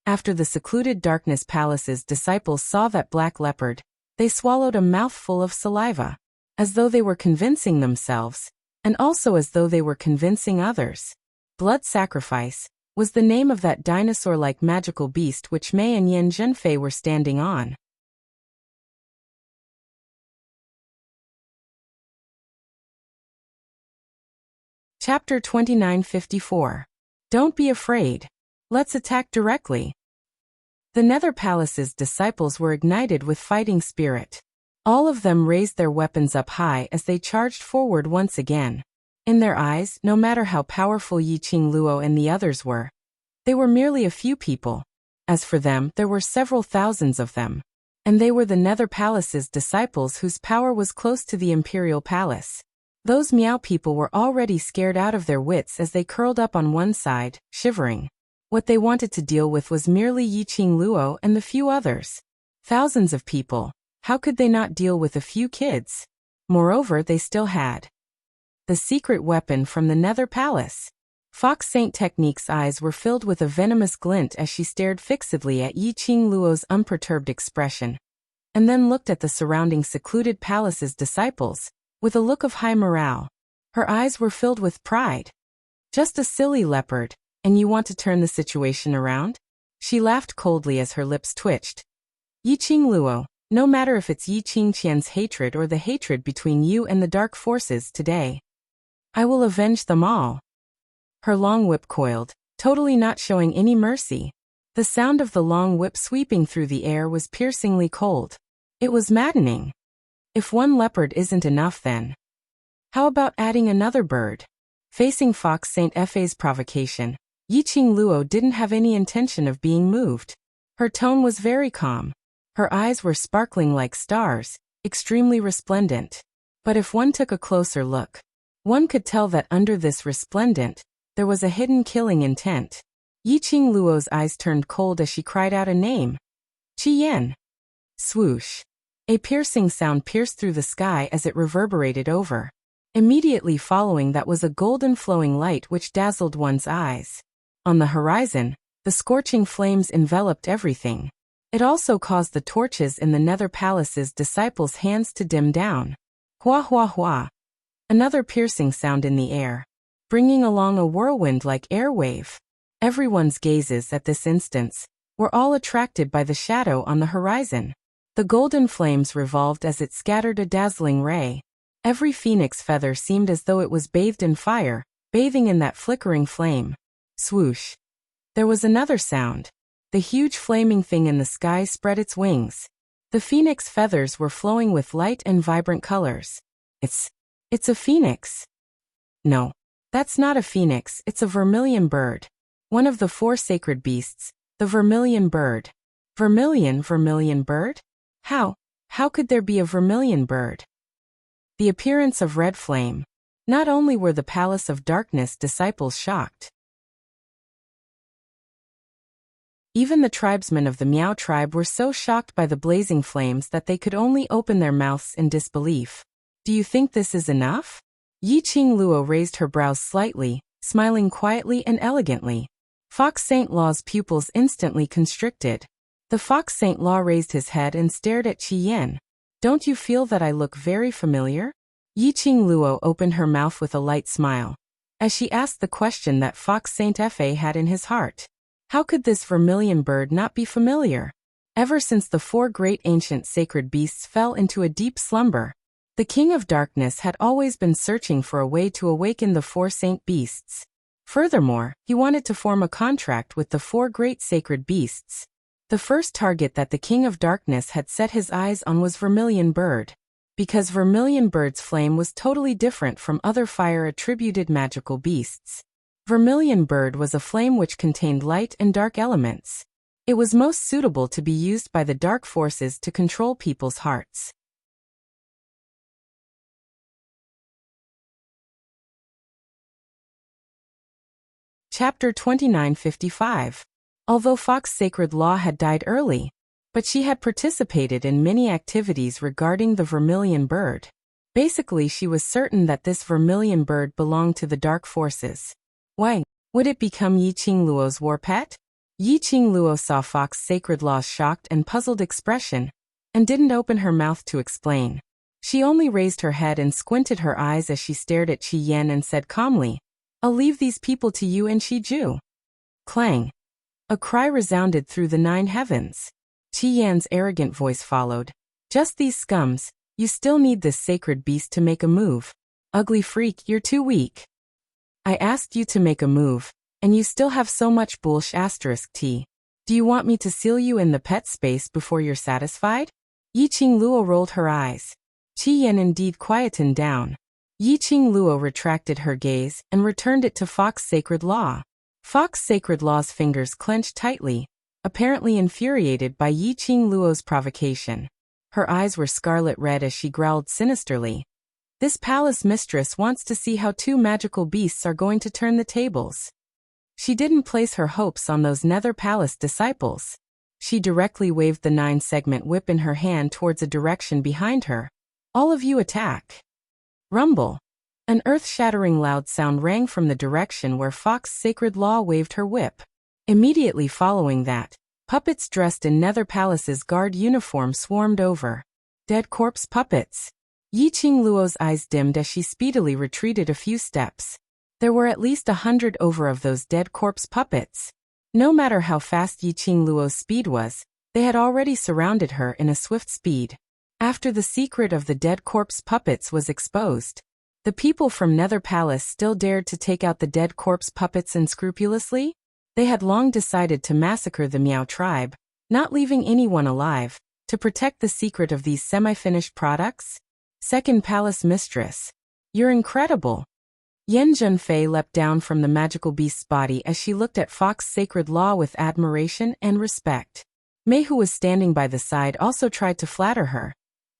After the secluded Darkness Palace's disciples saw that black leopard, they swallowed a mouthful of saliva, as though they were convincing themselves, and also as though they were convincing others. Blood sacrifice was the name of that dinosaur-like magical beast which Mei and Yan Zhenfei were standing on. Chapter 2954. Don't be afraid. Let's attack directly. The Nether Palace's disciples were ignited with fighting spirit. All of them raised their weapons up high as they charged forward once again. In their eyes, no matter how powerful Yi Qing Luo and the others were, they were merely a few people. As for them, there were several thousands of them. And they were the Nether Palace's disciples whose power was close to the Imperial Palace. Those Meow people were already scared out of their wits as they curled up on one side, shivering. What they wanted to deal with was merely Yiqing Luo and the few others. Thousands of people. How could they not deal with a few kids? Moreover, they still had the secret weapon from the Nether Palace. Fox Saint Technique's eyes were filled with a venomous glint as she stared fixedly at Yiqing Luo's unperturbed expression, and then looked at the surrounding secluded palace's disciples, with a look of high morale. Her eyes were filled with pride. Just a silly leopard, and you want to turn the situation around? She laughed coldly as her lips twitched. Yiqing Luo, no matter if it's Yiqing Qian's hatred or the hatred between you and the dark forces today, I will avenge them all. Her long whip coiled, totally not showing any mercy. The sound of the long whip sweeping through the air was piercingly cold. It was maddening. If one leopard isn't enough then, how about adding another bird? Facing Fox Saint Fe's provocation, Yiqing Luo didn't have any intention of being moved. Her tone was very calm. Her eyes were sparkling like stars, extremely resplendent. But if one took a closer look, one could tell that under this resplendent, there was a hidden killing intent. Yiqing Luo's eyes turned cold as she cried out a name. Qian. Swoosh. A piercing sound pierced through the sky as it reverberated over. Immediately following that was a golden flowing light which dazzled one's eyes. On the horizon, the scorching flames enveloped everything. It also caused the torches in the Nether Palace's disciples' hands to dim down. Hua hua hua. Another piercing sound in the air, bringing along a whirlwind-like air wave. Everyone's gazes at this instance were all attracted by the shadow on the horizon. The golden flames revolved as it scattered a dazzling ray. Every phoenix feather seemed as though it was bathed in fire, bathing in that flickering flame. Swoosh. There was another sound. The huge flaming thing in the sky spread its wings. The phoenix feathers were flowing with light and vibrant colors. It's a phoenix. No, that's not a phoenix, it's a vermilion bird. One of the 4 sacred beasts, the vermilion bird. Vermilion bird? How could there be a vermilion bird? The appearance of red flame. Not only were the Palace of Darkness disciples shocked, even the tribesmen of the Meow tribe were so shocked by the blazing flames that they could only open their mouths in disbelief. Do you think this is enough? Yiqing Luo raised her brows slightly, smiling quietly and elegantly. Fox Saint Law's pupils instantly constricted. The Fox Saint Law raised his head and stared at Qian. Don't you feel that I look very familiar? Yiqing Luo opened her mouth with a light smile, as she asked the question that Fox Saint Fe had in his heart. How could this vermilion bird not be familiar? Ever since the 4 great ancient sacred beasts fell into a deep slumber, the King of Darkness had always been searching for a way to awaken the 4 saint beasts. Furthermore, he wanted to form a contract with the 4 great sacred beasts. The first target that the King of Darkness had set his eyes on was Vermilion Bird, because Vermilion Bird's flame was totally different from other fire-attributed magical beasts. Vermilion Bird was a flame which contained light and dark elements. It was most suitable to be used by the dark forces to control people's hearts. Chapter 2955. Although Fox Sacred Law had died early, but she had participated in many activities regarding the Vermilion Bird. Basically, she was certain that this Vermilion Bird belonged to the dark forces. Why would it become Yiqing Luo's war pet? Yiqing Luo saw Fox Sacred Law's shocked and puzzled expression, and didn't open her mouth to explain. She only raised her head and squinted her eyes as she stared at Qian and said calmly, I'll leave these people to you and Shiju. Clang. A cry resounded through the 9 heavens. Qian's arrogant voice followed. Just these scums, you still need this sacred beast to make a move. Ugly freak, you're too weak. I asked you to make a move, and you still have so much *T. Do you want me to seal you in the pet space before you're satisfied? Yiqing Luo rolled her eyes. Qian indeed quietened down. Yiqing Luo retracted her gaze and returned it to Fox Sacred Law. Fox Sacred Law's fingers clenched tightly, apparently infuriated by Yi Qing Luo's provocation. Her eyes were scarlet red as she growled sinisterly. This palace mistress wants to see how two magical beasts are going to turn the tables. She didn't place her hopes on those Nether Palace disciples. She directly waved the 9-segment whip in her hand towards a direction behind her. All of you attack. Rumble. An earth-shattering loud sound rang from the direction where Fox Sacred Law waved her whip. Immediately following that, puppets dressed in Nether Palace's guard uniform swarmed over. Dead corpse puppets. Yi Qing Luo's eyes dimmed as she speedily retreated a few steps. There were at least 100 over of those dead corpse puppets. No matter how fast Yi Qing Luo's speed was, they had already surrounded her in a swift speed. After the secret of the dead corpse puppets was exposed, the people from Nether Palace still dared to take out the dead corpse puppets unscrupulously? They had long decided to massacre the Miao tribe, not leaving anyone alive, to protect the secret of these semi-finished products? Second Palace Mistress. You're incredible. Yan Zhenfei leapt down from the magical beast's body as she looked at Fox Sacred Law with admiration and respect. Mei, who was standing by the side, also tried to flatter her.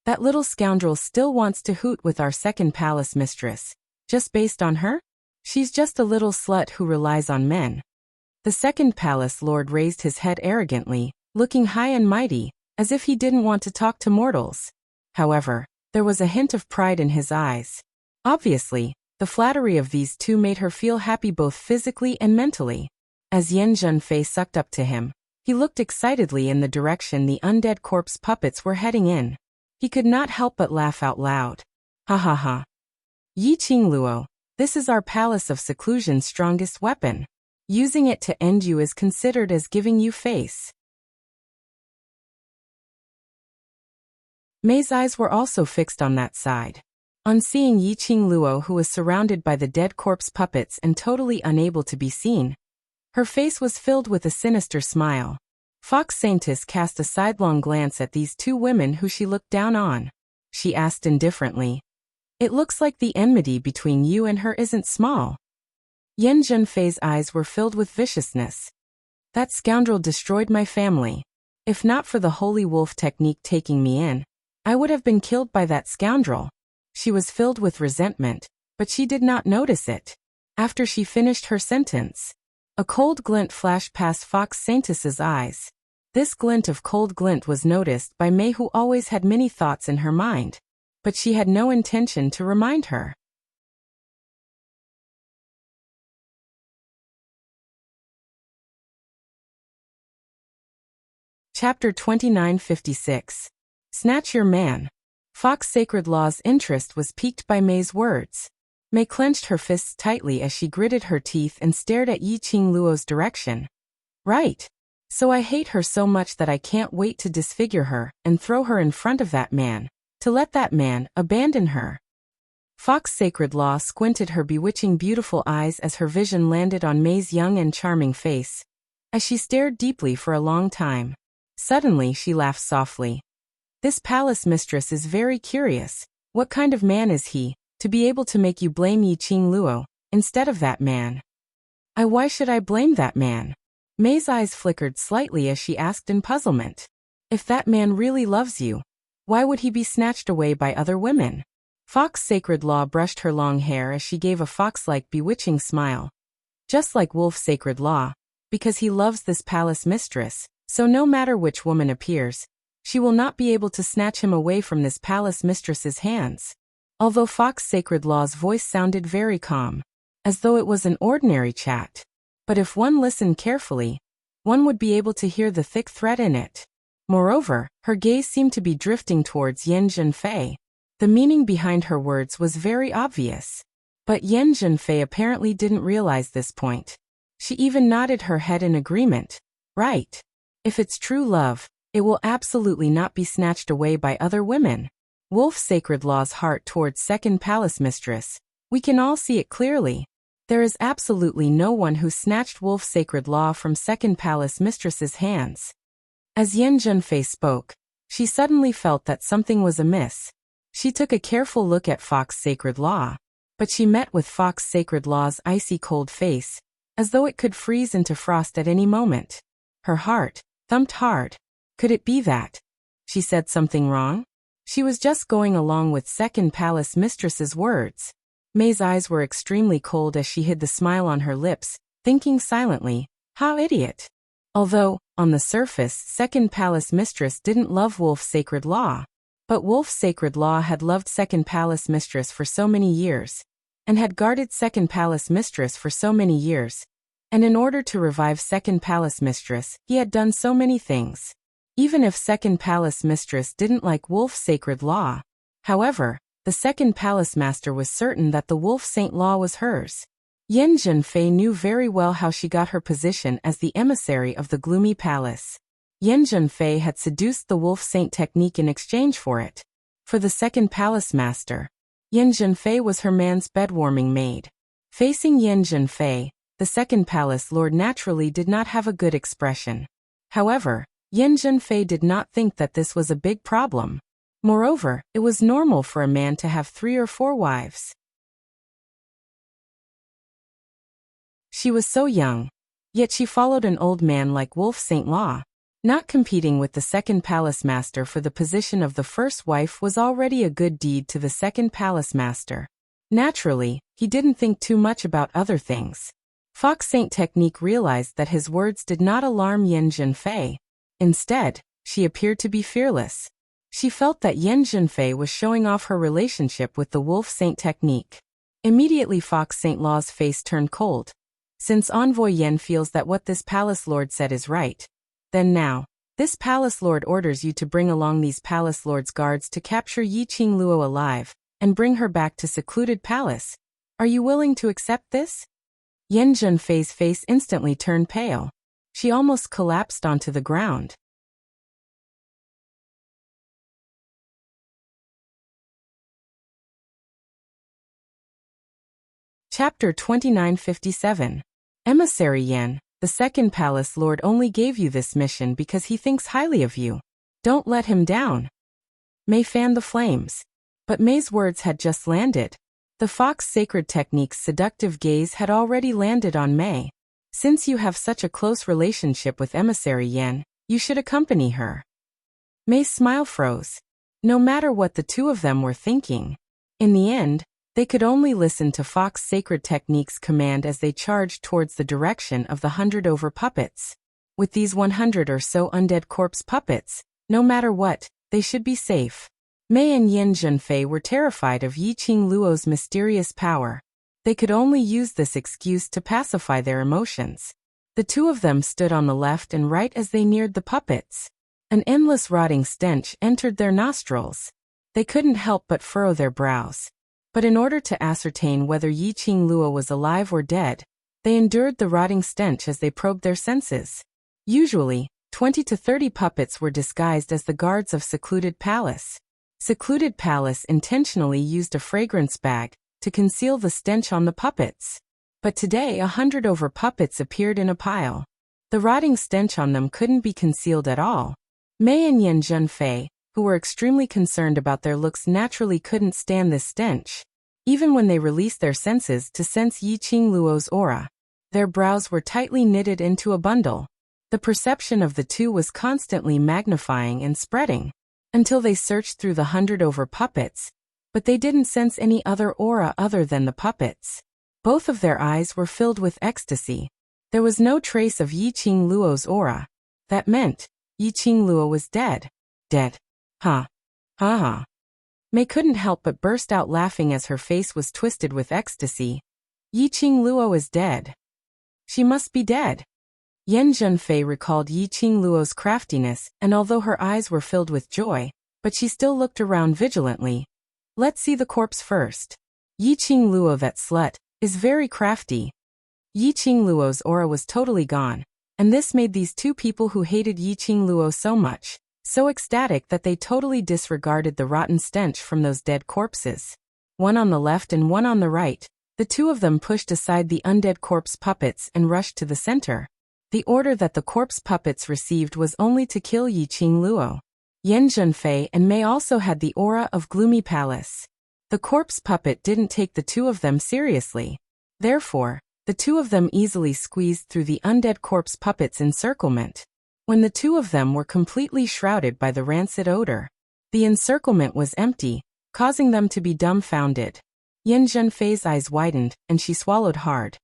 That little scoundrel still wants to hoot with our second palace mistress. Just based on her? She's just a little slut who relies on men. The second palace lord raised his head arrogantly, looking high and mighty, as if he didn't want to talk to mortals. However, there was a hint of pride in his eyes. Obviously, the flattery of these two made her feel happy both physically and mentally. As Yan Zhenfei sucked up to him, he looked excitedly in the direction the undead corpse puppets were heading in. He could not help but laugh out loud. Ha ha ha. Yi Qing Luo, this is our palace of seclusion's strongest weapon. Using it to end you is considered as giving you face. Mei's eyes were also fixed on that side. On seeing Yi Qing Luo, who was surrounded by the dead corpse puppets and totally unable to be seen, her face was filled with a sinister smile. Fox Saintess cast a sidelong glance at these two women who she looked down on. She asked indifferently, "It looks like the enmity between you and her isn't small." Yan Zhenfei's eyes were filled with viciousness. That scoundrel destroyed my family. If not for the holy wolf technique taking me in, I would have been killed by that scoundrel. She was filled with resentment, but she did not notice it. After she finished her sentence, a cold glint flashed past Fox Saintess's eyes. This glint of cold glint was noticed by Mei, who always had many thoughts in her mind, but she had no intention to remind her. Chapter 2956. Snatch Your Man. Fox Sacred Law's interest was piqued by Mei's words. Mei clenched her fists tightly as she gritted her teeth and stared at Yi Qing Luo's direction. Right. So I hate her so much that I can't wait to disfigure her and throw her in front of that man, to let that man abandon her. Fox Sacred Law squinted her bewitching beautiful eyes as her vision landed on Mei's young and charming face. As she stared deeply for a long time, suddenly she laughed softly. This palace mistress is very curious. What kind of man is he, to be able to make you blame Yi Qing Luo, instead of that man? Why should I blame that man? Mei's eyes flickered slightly as she asked in puzzlement. If that man really loves you, why would he be snatched away by other women? Fox Sacred Law brushed her long hair as she gave a fox-like bewitching smile. Just like Wolf Sacred Law, because he loves this palace mistress, so no matter which woman appears, she will not be able to snatch him away from this palace mistress's hands. Although Fox Sacred Law's voice sounded very calm, as though it was an ordinary chat. But if one listened carefully, one would be able to hear the thick threat in it. Moreover, her gaze seemed to be drifting towards Yan Zhenfei. The meaning behind her words was very obvious. But Yan Zhenfei apparently didn't realize this point. She even nodded her head in agreement. Right. If it's true love, it will absolutely not be snatched away by other women. Wolf Sacred Law's heart towards Second Palace Mistress. We can all see it clearly. There is absolutely no one who snatched Wolf Sacred Law from Second Palace Mistress's hands. As Yan Zhenfei spoke, she suddenly felt that something was amiss. She took a careful look at Fox Sacred Law, but she met with Fox Sacred Law's icy cold face, as though it could freeze into frost at any moment. Her heart, thumped hard. Could it be that she said something wrong? She was just going along with Second Palace Mistress's words. May's eyes were extremely cold as she hid the smile on her lips, thinking silently, how idiot. Although, on the surface, Second Palace Mistress didn't love Wolf's Sacred Law. But Wolf's Sacred Law had loved Second Palace Mistress for so many years, and had guarded Second Palace Mistress for so many years. And in order to revive Second Palace Mistress, he had done so many things. Even if Second Palace Mistress didn't like Wolf's Sacred Law. However, the Second Palace Master was certain that the Wolf Saint Law was hers. Yen Zhenfei knew very well how she got her position as the emissary of the Gloomy Palace. Yen Zhenfei had seduced the Wolf Saint technique in exchange for it. For the Second Palace Master, Yen Zhenfei was her man's bedwarming maid. Facing Yen Zhenfei, the Second Palace Lord naturally did not have a good expression. However, Yen Zhenfei did not think that this was a big problem. Moreover, it was normal for a man to have 3 or 4 wives. She was so young, yet she followed an old man like Wolf Saint Law. Not competing with the Second Palace Master for the position of the first wife was already a good deed to the Second Palace Master. Naturally, he didn't think too much about other things. Fox Saint Technique realized that his words did not alarm Yen Zhenfei. Instead, she appeared to be fearless. She felt that Yen Zhenfei was showing off her relationship with the Wolf Saint Technique. Immediately Fox Saint Law's face turned cold. Since Envoy Yen feels that what this Palace Lord said is right, then now, this Palace Lord orders you to bring along these Palace Lord's guards to capture Yi Qing Luo alive, and bring her back to Secluded Palace. Are you willing to accept this? Yen Zhenfei's face instantly turned pale. She almost collapsed onto the ground. Chapter 2957. Emissary Yen, the Second Palace Lord only gave you this mission because he thinks highly of you. Don't let him down. May fanned the flames. But May's words had just landed. The Fox Sacred Technique's seductive gaze had already landed on May. Since you have such a close relationship with Emissary Yen, you should accompany her. May's smile froze. No matter what the two of them were thinking, in the end, they could only listen to Fox Sacred Technique's command as they charged towards the direction of the 100 over puppets. With these 100 or so undead corpse puppets, no matter what, they should be safe. Mei and Yen Zhenfei were terrified of Yi Qing Luo's mysterious power. They could only use this excuse to pacify their emotions. The two of them stood on the left and right as they neared the puppets. An endless rotting stench entered their nostrils. They couldn't help but furrow their brows. But in order to ascertain whether Yi Qing Luo was alive or dead, they endured the rotting stench as they probed their senses. Usually, 20 to 30 puppets were disguised as the guards of Secluded Palace. Secluded Palace intentionally used a fragrance bag to conceal the stench on the puppets. But today 100 over puppets appeared in a pile. The rotting stench on them couldn't be concealed at all. Mei and Yen Zhenfei, who were extremely concerned about their looks, naturally couldn't stand this stench. Even when they released their senses to sense Yi Qing Luo's aura, their brows were tightly knitted into a bundle. The perception of the two was constantly magnifying and spreading, until they searched through the 100 over puppets, but they didn't sense any other aura other than the puppets. Both of their eyes were filled with ecstasy. There was no trace of Yi Qing Luo's aura. That meant Yi Qing Luo was dead. Dead. Ha. Ha ha. Mei couldn't help but burst out laughing as her face was twisted with ecstasy. Yi Qing Luo is dead. She must be dead. Yen Zhenfei recalled Yi Qing Luo's craftiness, and although her eyes were filled with joy, but she still looked around vigilantly. Let's see the corpse first. Yi Qing Luo, that slut, is very crafty. Yi Qing Luo's aura was totally gone, and this made these two people who hated Yi Qing Luo so ecstatic that they totally disregarded the rotten stench from those dead corpses. One on the left and one on the right, the two of them pushed aside the undead corpse puppets and rushed to the center. The order that the corpse puppets received was only to kill Yi Qing Luo. Yen Zhenfei and Mei also had the aura of Gloomy Palace. The corpse puppet didn't take the two of them seriously. Therefore, the two of them easily squeezed through the undead corpse puppets' encirclement. when the two of them were completely shrouded by the rancid odor. The encirclement was empty, causing them to be dumbfounded. Yan Zhenfei's eyes widened, and she swallowed hard.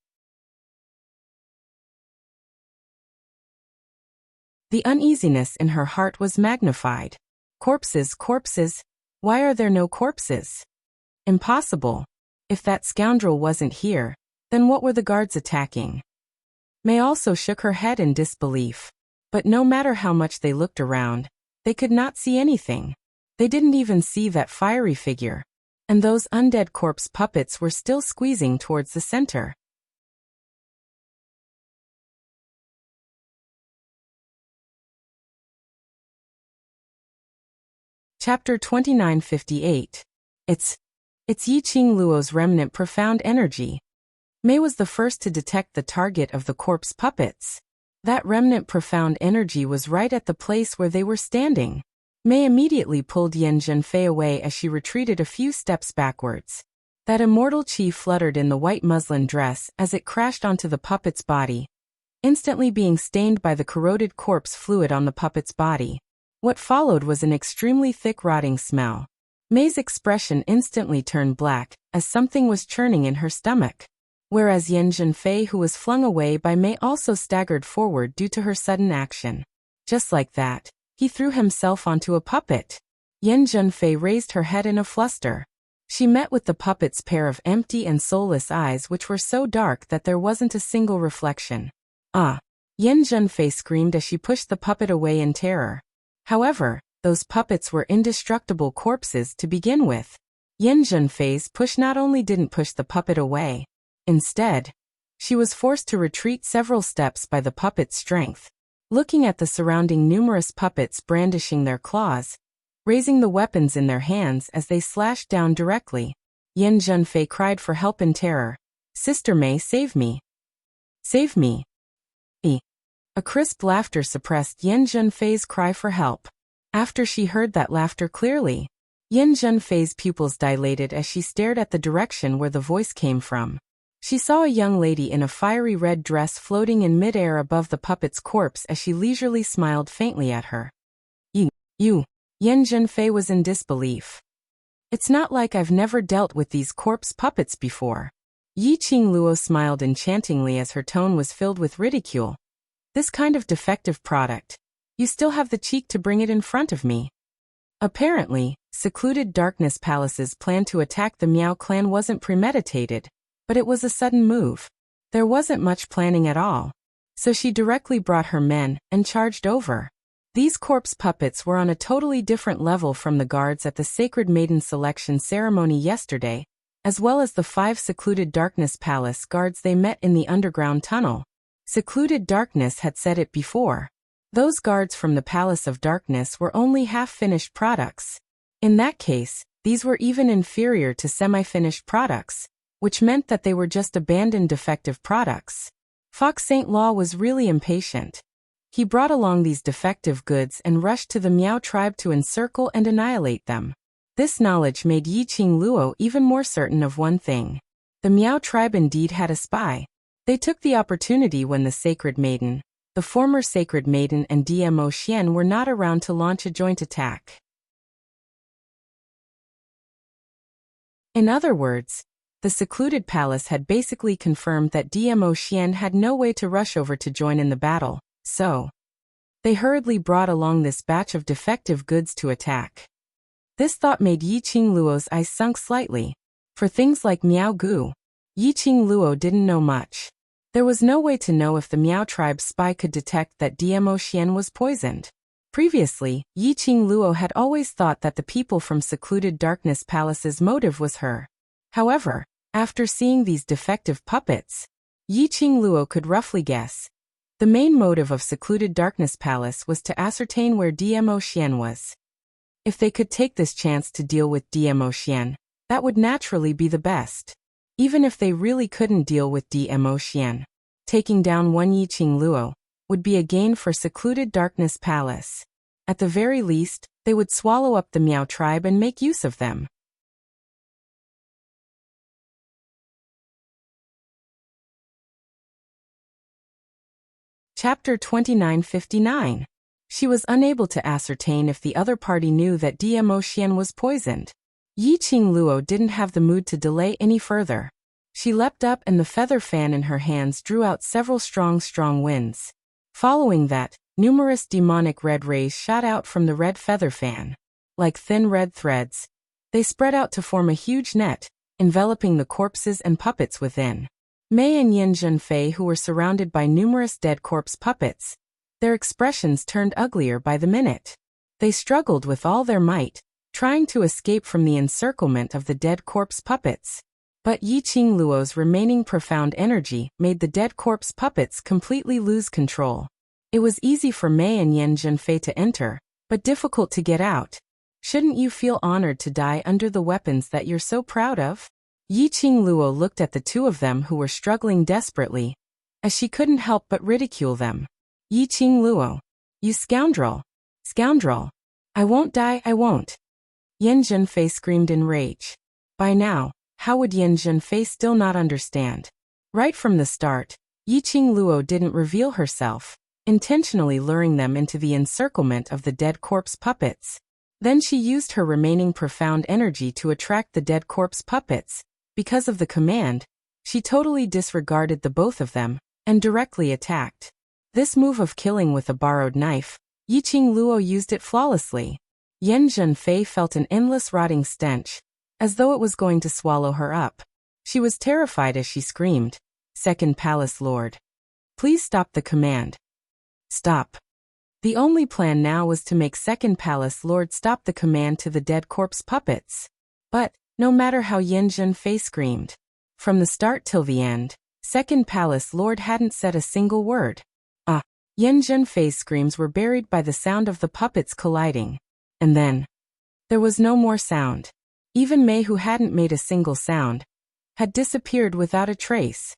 The uneasiness in her heart was magnified. Corpses, corpses. Why are there no corpses? Impossible. If that scoundrel wasn't here, then what were the guards attacking? May also shook her head in disbelief. But no matter how much they looked around, they could not see anything. They didn't even see that fiery figure. And those undead corpse puppets were still squeezing towards the center. Chapter 2958. It's Yiqing Luo's remnant profound energy. Mei was the first to detect the target of the corpse puppets. That remnant profound energy was right at the place where they were standing. Mei immediately pulled Yan Zhenfei away as she retreated a few steps backwards. That immortal chi fluttered in the white muslin dress as it crashed onto the puppet's body, instantly being stained by the corroded corpse fluid on the puppet's body. What followed was an extremely thick rotting smell. Mei's expression instantly turned black, as something was churning in her stomach. Whereas Yan Zhenfei, who was flung away by Mei, also staggered forward due to her sudden action. Just like that, he threw himself onto a puppet. Yan Zhenfei raised her head in a fluster. She met with the puppet's pair of empty and soulless eyes, which were so dark that there wasn't a single reflection. Ah! Yan Zhenfei screamed as she pushed the puppet away in terror. However, those puppets were indestructible corpses to begin with. Yan Zhenfei's push not only didn't push the puppet away. Instead, she was forced to retreat several steps by the puppet's strength. Looking at the surrounding numerous puppets brandishing their claws, raising the weapons in their hands as they slashed down directly, Yan Zhenfei cried for help in terror. "Sister Mei, save me! Save me!" A crisp laughter suppressed Yan Zhenfei's cry for help. After she heard that laughter clearly, Yan Zhenfei's pupils dilated as she stared at the direction where the voice came from. She saw a young lady in a fiery red dress floating in midair above the puppet's corpse as she leisurely smiled faintly at her. You. Yan Zhenfei was in disbelief. It's not like I've never dealt with these corpse puppets before. Yiqing Luo smiled enchantingly as her tone was filled with ridicule. This kind of defective product. You still have the cheek to bring it in front of me. Apparently, Secluded Darkness Palace's plan to attack the Miao clan wasn't premeditated, but it was a sudden move. There wasn't much planning at all. So she directly brought her men and charged over. These corpse puppets were on a totally different level from the guards at the Sacred Maiden selection ceremony yesterday, as well as the 5 Secluded Darkness Palace guards they met in the underground tunnel. Secluded Darkness had said it before. Those guards from the Palace of Darkness were only half-finished products. In that case, these were even inferior to semi-finished products, which meant that they were just abandoned defective products. Fox Saint Law was really impatient. He brought along these defective goods and rushed to the Miao tribe to encircle and annihilate them. This knowledge made Yiqing Luo even more certain of one thing. The Miao tribe indeed had a spy. They took the opportunity when the Sacred Maiden, the former Sacred Maiden, and Dmo Xian were not around to launch a joint attack. In other words, the Secluded Palace had basically confirmed that Dmo Xian had no way to rush over to join in the battle, so they hurriedly brought along this batch of defective goods to attack. This thought made Yiqing Luo's eyes sunk slightly. For things like Miao Gu, Yiqing Luo didn't know much. There was no way to know if the Miao tribe's spy could detect that Dmo Xian was poisoned. Previously, Yiqing Luo had always thought that the people from Secluded Darkness Palace's motive was her. However, after seeing these defective puppets, Yiqing Luo could roughly guess. The main motive of Secluded Darkness Palace was to ascertain where Dmo Xian was. If they could take this chance to deal with Dmo Xian, that would naturally be the best. Even if they really couldn't deal with Dmo Xian, taking down one Yiqing Luo would be a gain for Secluded Darkness Palace. At the very least, they would swallow up the Miao tribe and make use of them. Chapter 2959. She was unable to ascertain if the other party knew that Dmo Xian was poisoned. Yiqing Luo didn't have the mood to delay any further. She leapt up and the feather fan in her hands drew out several strong winds. Following that, numerous demonic red rays shot out from the red feather fan. Like thin red threads, they spread out to form a huge net, enveloping the corpses and puppets within. Mei and Yin Zhenfei, who were surrounded by numerous dead corpse puppets, their expressions turned uglier by the minute. They struggled with all their might, trying to escape from the encirclement of the dead corpse puppets. But Yiqing Luo's remaining profound energy made the dead corpse puppets completely lose control. It was easy for Mei and Yin Zhenfei to enter, but difficult to get out. Shouldn't you feel honored to die under the weapons that you're so proud of? Yiqing Luo looked at the two of them who were struggling desperately, as she couldn't help but ridicule them. Yiqing Luo, you scoundrel! Scoundrel! I won't die, I won't! Yin Zhenfei screamed in rage. By now, how would Yin Zhenfei still not understand? Right from the start, Yiqing Luo didn't reveal herself, intentionally luring them into the encirclement of the dead corpse puppets. Then she used her remaining profound energy to attract the dead corpse puppets. Because of the command, she totally disregarded the both of them, and directly attacked. This move of killing with a borrowed knife, Yiqing Luo used it flawlessly. Yin Zhenfei felt an endless rotting stench, as though it was going to swallow her up. She was terrified as she screamed, "Second Palace Lord! Please stop the command! Stop!" The only plan now was to make Second Palace Lord stop the command to the dead corpse puppets. But, no matter how Yin Zhenfei screamed, from the start till the end, Second Palace Lord hadn't said a single word. Yin Zhenfei's screams were buried by the sound of the puppets colliding. And then, there was no more sound. Even Mei, who hadn't made a single sound, had disappeared without a trace.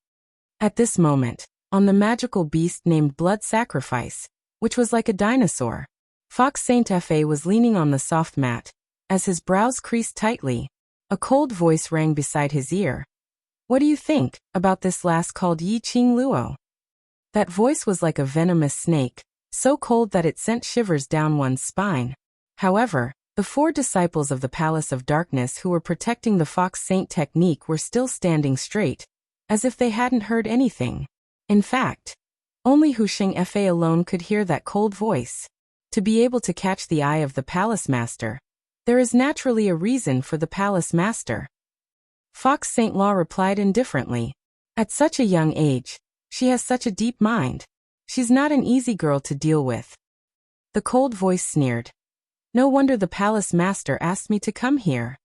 At this moment, on the magical beast named Blood Sacrifice, which was like a dinosaur, Fox Saint Fa was leaning on the soft mat. As his brows creased tightly, a cold voice rang beside his ear. "What do you think about this last called Yiqing Luo?" That voice was like a venomous snake, so cold that it sent shivers down one's spine. However, the four disciples of the Palace of Darkness who were protecting the Fox Saint technique were still standing straight, as if they hadn't heard anything. In fact, only Hu Xing Fa alone could hear that cold voice. To be able to catch the eye of the Palace Master, there is naturally a reason for the Palace Master. Fox Saint Law replied indifferently. At such a young age, she has such a deep mind. She's not an easy girl to deal with. The cold voice sneered. No wonder the Palace Master asked me to come here.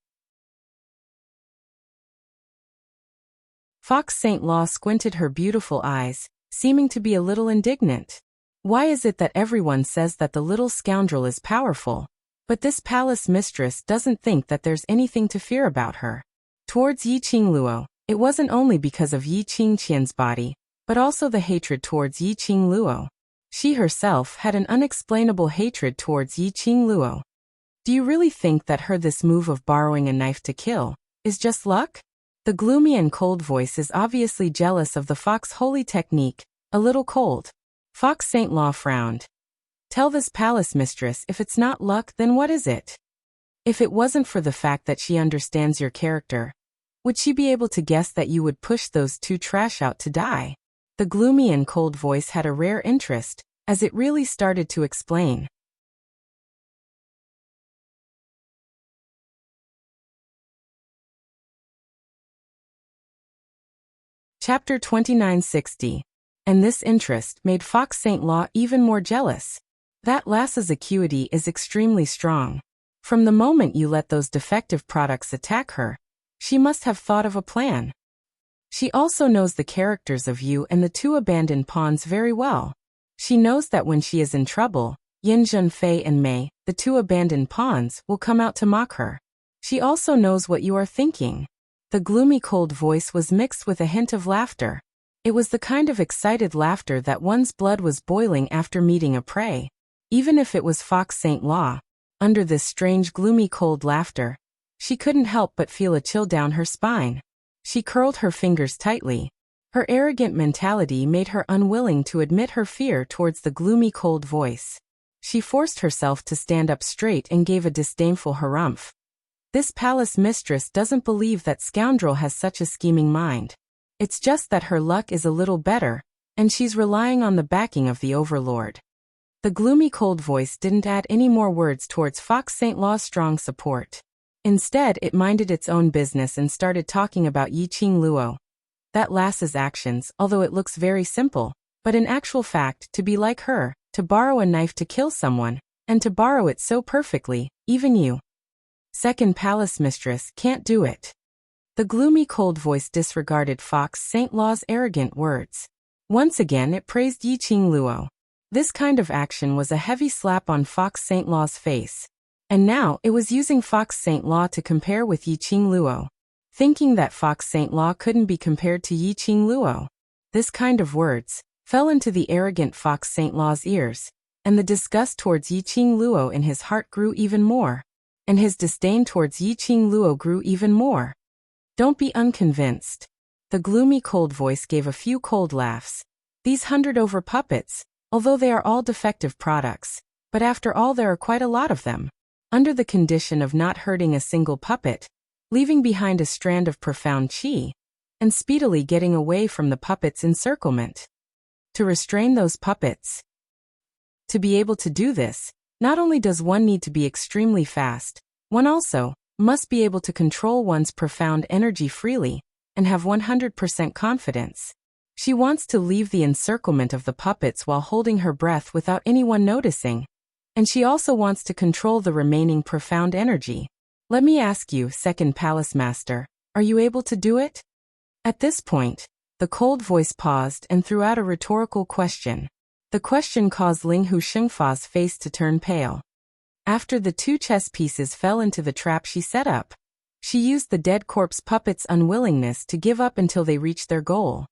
Fox Saint Law squinted her beautiful eyes, seeming to be a little indignant. Why is it that everyone says that the little scoundrel is powerful, but this palace mistress doesn't think that there's anything to fear about her? Towards Yiqing Luo, it wasn't only because of Yiqing Qian's body, but also the hatred towards Yiqing Luo. She herself had an unexplainable hatred towards Yiqing Luo. Do you really think that this move of borrowing a knife to kill is just luck? The gloomy and cold voice is obviously jealous of the Fox Holy technique, a little cold. Fox Saint Law frowned. Tell this palace mistress if it's not luck, then what is it? If it wasn't for the fact that she understands your character, would she be able to guess that you would push those two trash out to die? The gloomy and cold voice had a rare interest, as it really started to explain. Chapter 2960. And this interest made Fox Saint Law even more jealous. That lass's acuity is extremely strong. From the moment you let those defective products attack her, she must have thought of a plan. She also knows the characters of you and the two abandoned pawns very well. She knows that when she is in trouble, Yin Zhenfei and Mei, the two abandoned pawns, will come out to mock her. She also knows what you are thinking. The gloomy cold voice was mixed with a hint of laughter. It was the kind of excited laughter that one's blood was boiling after meeting a prey. Even if it was Fox Saint Law, under this strange gloomy cold laughter, she couldn't help but feel a chill down her spine. She curled her fingers tightly. Her arrogant mentality made her unwilling to admit her fear towards the gloomy cold voice. She forced herself to stand up straight and gave a disdainful harumph. This palace mistress doesn't believe that scoundrel has such a scheming mind. It's just that her luck is a little better, and she's relying on the backing of the overlord. The gloomy cold voice didn't add any more words towards Fox St. Law's strong support. Instead, it minded its own business and started talking about Yiqing Luo. That lass's actions, although it looks very simple, but in actual fact, to be like her, to borrow a knife to kill someone, and to borrow it so perfectly, even you, second palace mistress, can't do it. The gloomy cold voice disregarded Fox St. Law's arrogant words. Once again it praised Yiqing Luo. This kind of action was a heavy slap on Fox St. Law's face. And now it was using Fox St. Law to compare with Yiqing Luo. Thinking that Fox St. Law couldn't be compared to Yiqing Luo. This kind of words fell into the arrogant Fox St. Law's ears, and the disgust towards Yiqing Luo in his heart grew even more, and his disdain towards Yiqing Luo grew even more. Don't be unconvinced. The gloomy cold voice gave a few cold laughs. These 100 puppets, although they are all defective products, but after all there are quite a lot of them. Under the condition of not hurting a single puppet, leaving behind a strand of profound qi, and speedily getting away from the puppet's encirclement. To restrain those puppets. To be able to do this, not only does one need to be extremely fast, one also must be able to control one's profound energy freely, and have 100% confidence. She wants to leave the encirclement of the puppets while holding her breath without anyone noticing. And she also wants to control the remaining profound energy. Let me ask you, second palace master, are you able to do it? At this point, the cold voice paused and threw out a rhetorical question. The question caused Ling Hu Shengfa's face to turn pale. After the 2 chess pieces fell into the trap she set up, she used the dead corpse puppet's unwillingness to give up until they reached their goal.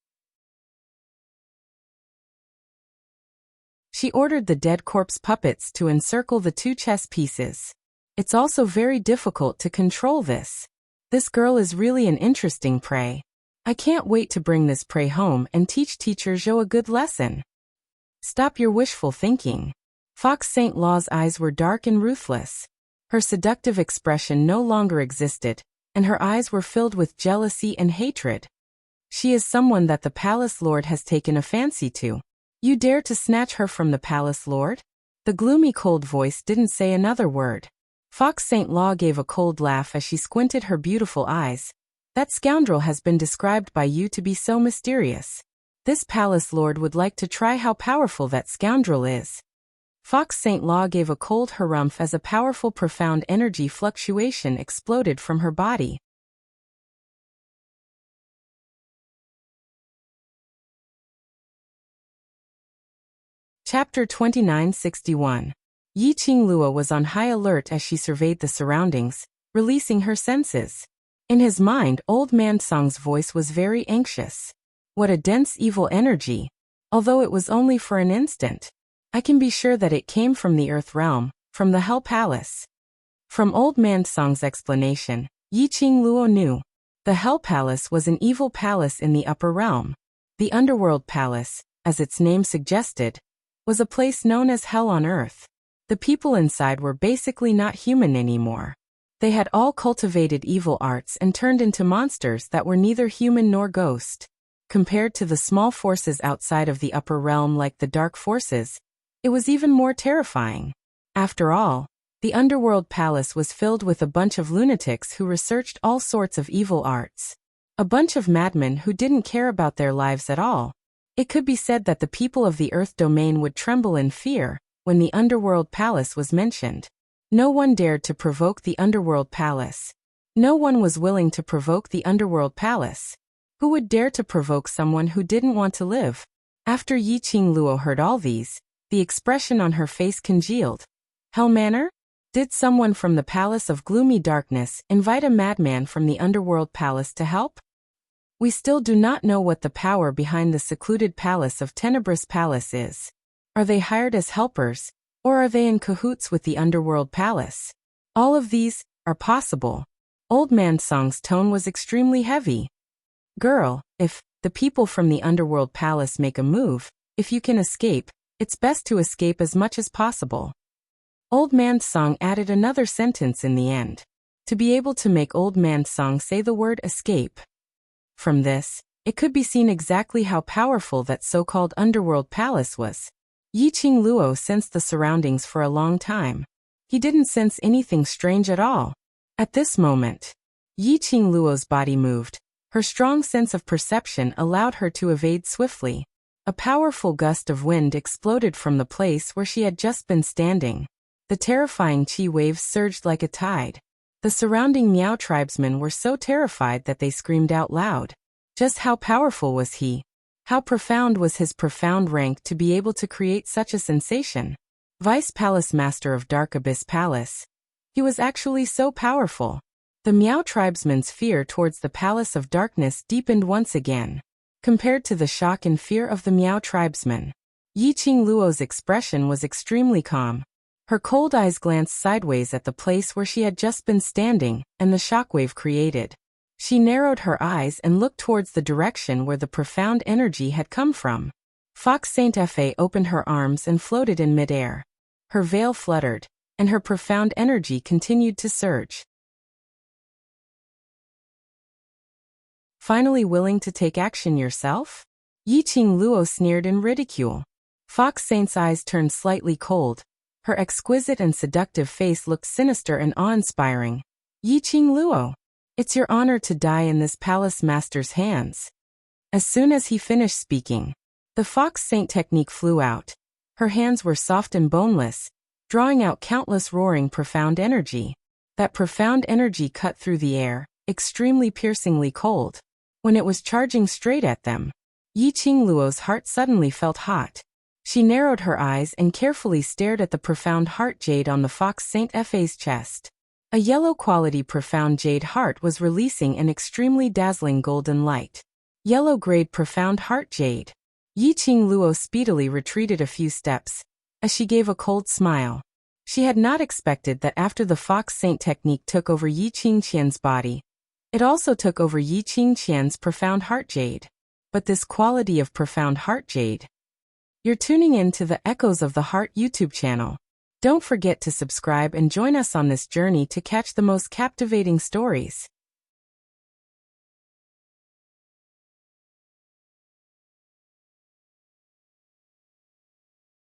She ordered the dead corpse puppets to encircle the 2 chess pieces. It's also very difficult to control this. This girl is really an interesting prey. I can't wait to bring this prey home and teach Teacher Zhou a good lesson. Stop your wishful thinking. Fox St. Law's eyes were dark and ruthless. Her seductive expression no longer existed, and her eyes were filled with jealousy and hatred. She is someone that the palace lord has taken a fancy to. You dare to snatch her from the palace lord? The gloomy cold voice didn't say another word. Fox St. Law gave a cold laugh as she squinted her beautiful eyes. That scoundrel has been described by you to be so mysterious. This palace lord would like to try how powerful that scoundrel is. Fox St. Law gave a cold harumph as a powerful profound energy fluctuation exploded from her body. Chapter 2961. Yiqing Luo was on high alert as she surveyed the surroundings, releasing her senses. In his mind, Old Man Song's voice was very anxious. What a dense evil energy, although it was only for an instant. I can be sure that it came from the Earth Realm, from the Hell Palace. From Old Man Song's explanation, Yiqing Luo knew. The Hell Palace was an evil palace in the Upper Realm. The Underworld Palace, as its name suggested, was a place known as Hell on Earth. The people inside were basically not human anymore. They had all cultivated evil arts and turned into monsters that were neither human nor ghost. Compared to the small forces outside of the upper realm like the dark forces, it was even more terrifying. After all, the Underworld Palace was filled with a bunch of lunatics who researched all sorts of evil arts. A bunch of madmen who didn't care about their lives at all. It could be said that the people of the Earth domain would tremble in fear when the Underworld Palace was mentioned. No one dared to provoke the Underworld Palace. No one was willing to provoke the Underworld Palace. Who would dare to provoke someone who didn't want to live? After Yiqing Luo heard all these, the expression on her face congealed. Hell Manor? Did someone from the Palace of Gloomy Darkness invite a madman from the Underworld Palace to help? We still do not know what the power behind the secluded Palace of Tenebrous Palace is. Are they hired as helpers, or are they in cahoots with the Underworld Palace? All of these are possible. Old Man Song's tone was extremely heavy. Girl, if the people from the Underworld Palace make a move, if you can escape, it's best to escape as much as possible. Old Man's Song added another sentence in the end. To be able to make Old Man's Song say the word escape. From this, it could be seen exactly how powerful that so-called underworld palace was. Yiqing Luo sensed the surroundings for a long time. He didn't sense anything strange at all. At this moment, Yiqing Luo's body moved. Her strong sense of perception allowed her to evade swiftly. A powerful gust of wind exploded from the place where she had just been standing. The terrifying qi waves surged like a tide. The surrounding Miao tribesmen were so terrified that they screamed out loud. Just how powerful was he? How profound was his profound rank to be able to create such a sensation? Vice Palace Master of Dark Abyss Palace. He was actually so powerful. The Miao tribesmen's fear towards the Palace of Darkness deepened once again. Compared to the shock and fear of the Miao tribesmen, Yiqing Luo's expression was extremely calm. Her cold eyes glanced sideways at the place where she had just been standing, and the shockwave created. She narrowed her eyes and looked towards the direction where the profound energy had come from. Fox Saint Fa opened her arms and floated in midair. Her veil fluttered, and her profound energy continued to surge. Finally willing to take action yourself? Yiqing Luo sneered in ridicule. Fox Saint's eyes turned slightly cold. Her exquisite and seductive face looked sinister and awe-inspiring. Yiqing Luo, it's your honor to die in this palace master's hands. As soon as he finished speaking, the Fox Saint technique flew out. Her hands were soft and boneless, drawing out countless roaring profound energy. That profound energy cut through the air, extremely piercingly cold. When it was charging straight at them, Yiqing Luo's heart suddenly felt hot. She narrowed her eyes and carefully stared at the profound heart jade on the Fox Saint Fa's chest. A yellow-quality profound jade heart was releasing an extremely dazzling golden light. Yellow-grade profound heart jade. Yiqing Luo speedily retreated a few steps, as she gave a cold smile. She had not expected that after the Fox Saint technique took over Yiqing Qian's body, it also took over Yiqing Qian's profound heart jade. But this quality of profound heart jade. You're tuning in to the Echoes of the Heart YouTube channel. Don't forget to subscribe and join us on this journey to catch the most captivating stories.